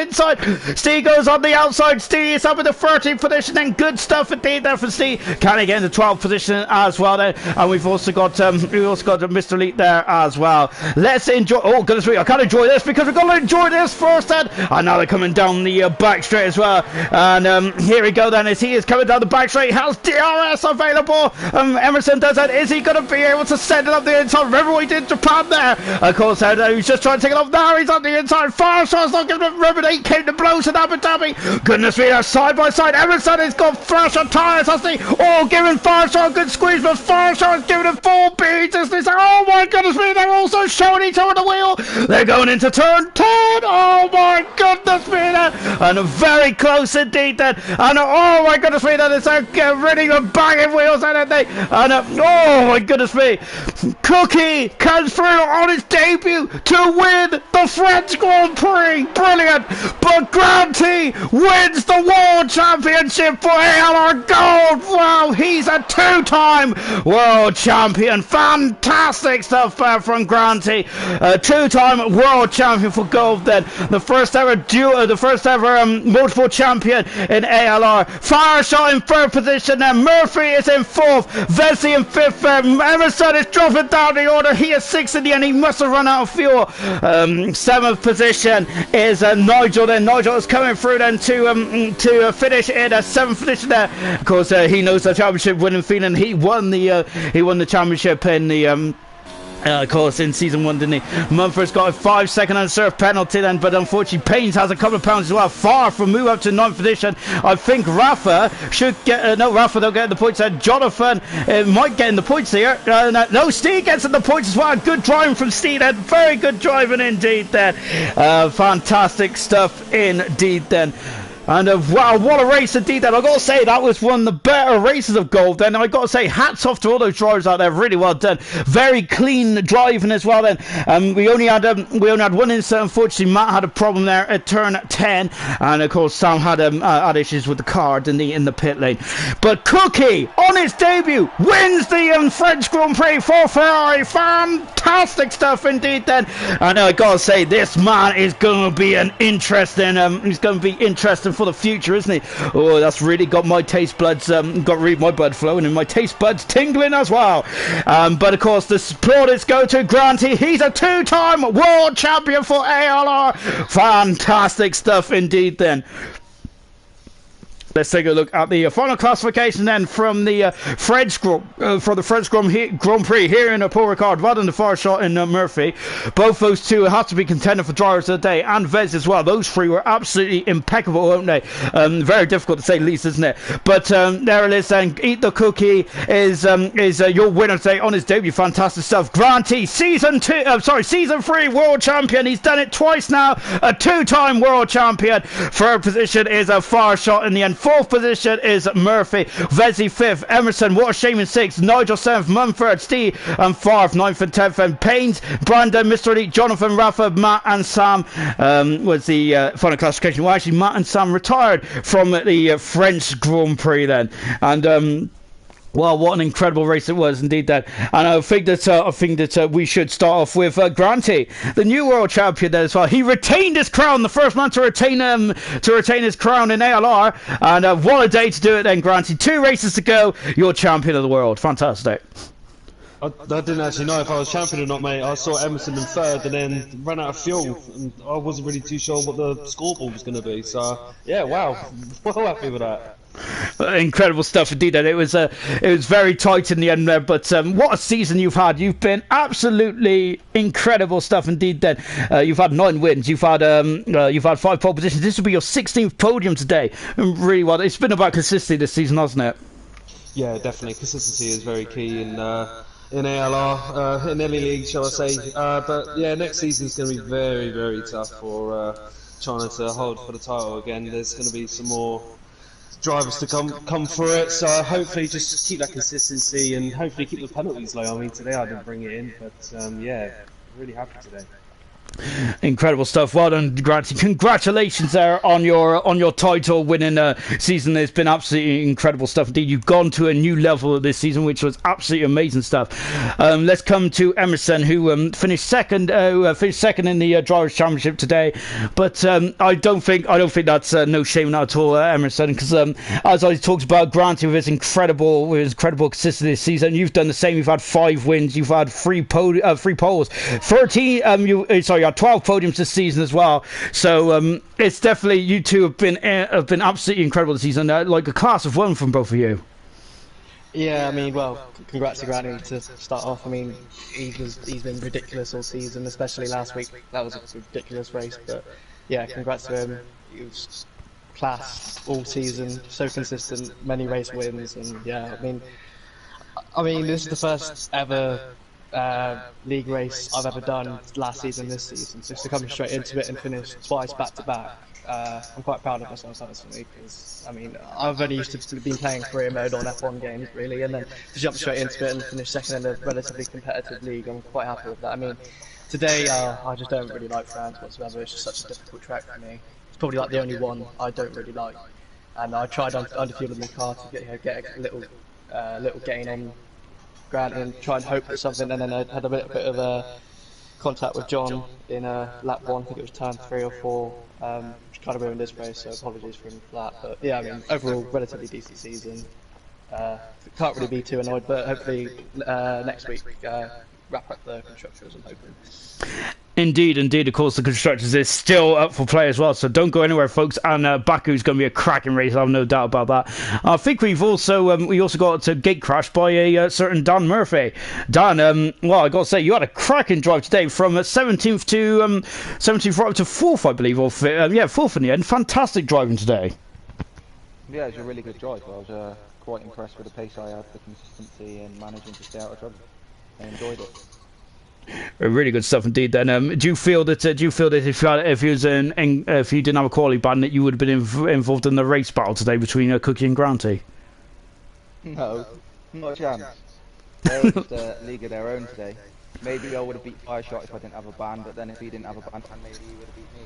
inside. Steve goes on the outside. Steve is up in the 13th position. Then good stuff indeed there for Steve. Can he get in the 12th position as well then? And we've also got Mr. Elite there as well. Let's enjoy. Oh goodness me, I can't enjoy this because we've got to enjoy this first then. And now they're coming down the back straight as well. And here we go then, as he is coming down the back straight. He has DRS available. Emerson does that. Is he going to be able to send it up the inside? Remember what he did in Japan there? Of course, he's just trying to take it off. Now he's on the inside. Farshaw's not giving him. Remember, he came to blows in Abu Dhabi. Goodness me, they're side by side. Emerson has got flash on tyres, hasn't he? Oh, giving Farshaw a good squeeze, but Farshaw is giving him full beats. Oh my goodness me, they're also showing each other the wheel. They're going into turn 10. Oh my goodness me, and very close indeed then. And oh my goodness me, that is really a banging wheels, and oh my goodness me, Cookie comes through on his debut to win the French Grand Prix. Brilliant. But Granty wins the World Championship for ALR Gold. Wow, he's a 2-time World Champion. Fantastic stuff from Granty. 2-time World Champion for Gold then. The first ever multiple champion in ALR. Farshaw in 3rd position then. Murphy is in 4th. Vesey in 5th. Emerson is dropping down the order. He is 6th in the end. He must have run out of fuel. 7th position is Nigel. Then Nigel is coming through then to finish in a 7th position there. Of course, he knows the championship winning feeling. He won the championship in the of course, in season 1, didn't he? Mumford's got a 5-second unserved penalty then, but unfortunately Paynes has a couple of pounds as well. Far from move up to 9th position. I think Rafa should get Rafa don't get the points there. Jonathan might get in the points here. No, Steve gets in the points as well. Good driving from Steve then. Very good driving indeed then. Fantastic stuff indeed then. And wow, what a race indeed then. I've got to say, that was one of the better races of golf then. I've got to say, hats off to all those drivers out there. Really well done. Very clean driving as well then. We only had one incident. Unfortunately, Matt had a problem there at turn 10. And of course, Sam had issues with the car in the pit lane. But Cookie, on his debut, wins the French Grand Prix for Ferrari. Fantastic stuff indeed then. And I got to say, this man is going to be an interesting, he's going to be interesting for the future, isn't he? Oh, that's really got my taste buds, got really my blood flowing and my taste buds tingling as well. But of course, the plaudits go to Granty. He's a two-time world champion for ALR. Fantastic stuff indeed then. Let's take a look at the final classification then from the French Grand Prix here in Paul Ricard, Rod and the far shot in Murphy. Both those two have to be contender for drivers of the day, and Vez as well. Those three were absolutely impeccable, weren't they? Very difficult to say the least, isn't it? But there it is then. Eat the Cookie is your winner today on his debut. Fantastic stuff. Granty, season 3 world champion. He's done it twice now. A two-time world champion. Third position is a far shot in the end. Fourth position is Murphy. Vezi fifth. Emerson, what a shame in sixth. Nigel seventh. Mumford, Steve and fourth. Ninth and tenth. And Paynes, Brandon, Mr. Elite, Jonathan, Rafa, Matt and Sam was the final classification. Well, actually, Matt and Sam retired from the French Grand Prix then. And well, what an incredible race it was indeed that. And I think that we should start off with Granty, the new world champion there as well. He retained his crown, the first man to retain his crown in ALR. And what a day to do it then, Granty. 2 races to go, you're champion of the world. Fantastic. I didn't actually know if I was champion or not, mate. I saw Emerson in third and then ran out of fuel, and I wasn't really too sure what the scoreboard was going to be. So, yeah, wow. Well happy with that. Incredible stuff indeed. And it was very tight in the end there, but what a season you've had. You've been absolutely incredible stuff indeed then. You've had 9 wins, you've had 5 pole positions. This will be your 16th podium today, and really well. It's been about consistency this season, hasn't it? Yeah, definitely. Consistency is very key in ALR, in any league, shall I say. But yeah, next season is going to be very, very tough for trying to hold for the title again. There's going to be some more drivers to come for it, so hopefully just keep that consistency and hopefully keep the penalties low. I mean, today I didn't bring it in, but yeah, really happy today. Incredible stuff. Well done, Granty. Congratulations there on your title winning season. It's been absolutely incredible stuff indeed. You've gone to a new level this season, which was absolutely amazing stuff. Let's come to Emerson, who finished second in the Drivers' Championship today. But I don't think that's no shame at all, Emerson, because as I talked about Granty with his incredible consistency this season, you've done the same. You've had 5 wins. You've had 3 poles. 13. You had 12 podiums this season as well. So it's definitely, you two have been absolutely incredible this season. Like a class of one from both of you. Yeah, I mean, well, congrats to Granny to start off. I mean, he's been ridiculous all season, especially last week. That was a ridiculous race, but yeah, congrats to him. He was class all season, so consistent, many race wins, and yeah, I mean, this is the first ever league race I've ever done last season, this season, just to come straight into it and finish twice back to back. I'm quite proud of myself personally, because I mean, I've only used to been playing career mode on F1 games really, and then to jump straight into it and finish second in a relatively competitive league, I'm quite happy with that. I mean, today I just don't really like France whatsoever. It's just such a difficult track for me. It's probably like the only one I don't really like, and I tried underfueling the car to get a little gain on Grant and try and hope for something, and then I had a bit of contact with John in lap 1, I think it was turn 3 or 4, which kind of ruined this race, so apologies for him for that. But yeah, I mean, overall, relatively decent season. Can't really be too annoyed, but hopefully next week wrap up the constructors, I'm hoping. Indeed. Of course, the constructors is still up for play as well, so don't go anywhere, folks. And Baku's going to be a cracking race. I have no doubt about that. I think we also got gate crashed by a certain Dan Murphy. Dan, well, I got to say, you had a cracking drive today from 17th to 17th right up to 4th, I believe, or 4th in the end. Fantastic driving today. Yeah, it was a really good drive. I was quite impressed with the pace I had, the consistency, and managing to stay out of trouble. I enjoyed it. Really good stuff indeed. Then, do you feel that if you didn't have a quality ban, that you would have been involved in the race battle today between Cookie and Granty? No, not a chance. They were just a league of their own today. Maybe I would have beat Fireshot if I didn't have a ban, but then if he didn't have a ban, maybe he would have beat me.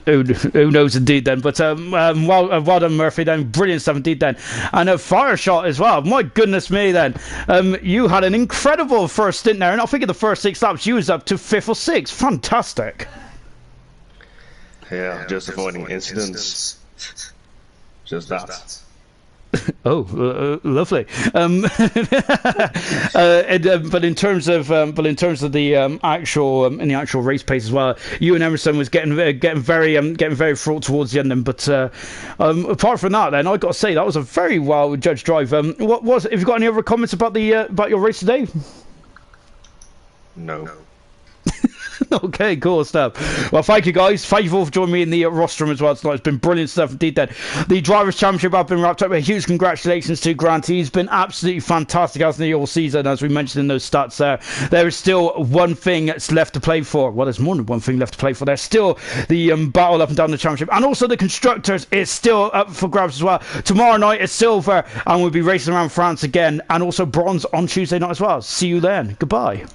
Who knows? Who knows indeed then, but well done Murphy then, brilliant stuff indeed then, and a fire shot as well, my goodness me then, you had an incredible first stint there, and I think in the first 6 laps you was up to 5th or 6th, fantastic. Yeah, just avoiding incidents, just that. Lovely. But in terms of the actual in the actual race pace as well, you and Emerson was getting very fraught towards the end. Then, but apart from that, then I got to say that was a very well judged drive. Have you got any other comments about your race today? No. Okay, cool stuff. Well, thank you guys. Thank you all for joining me in the rostrum as well tonight. It's been brilliant stuff indeed then. The Drivers' Championship have been wrapped up. A huge congratulations to Grant. He's been absolutely fantastic, hasn't he, all season, as we mentioned in those stats there. There is still one thing that's left to play for. Well, there's more than one thing left to play for. There's still the battle up and down the championship. And also the Constructors is still up for grabs as well. Tomorrow night is silver, and we'll be racing around France again. And also bronze on Tuesday night as well. See you then. Goodbye.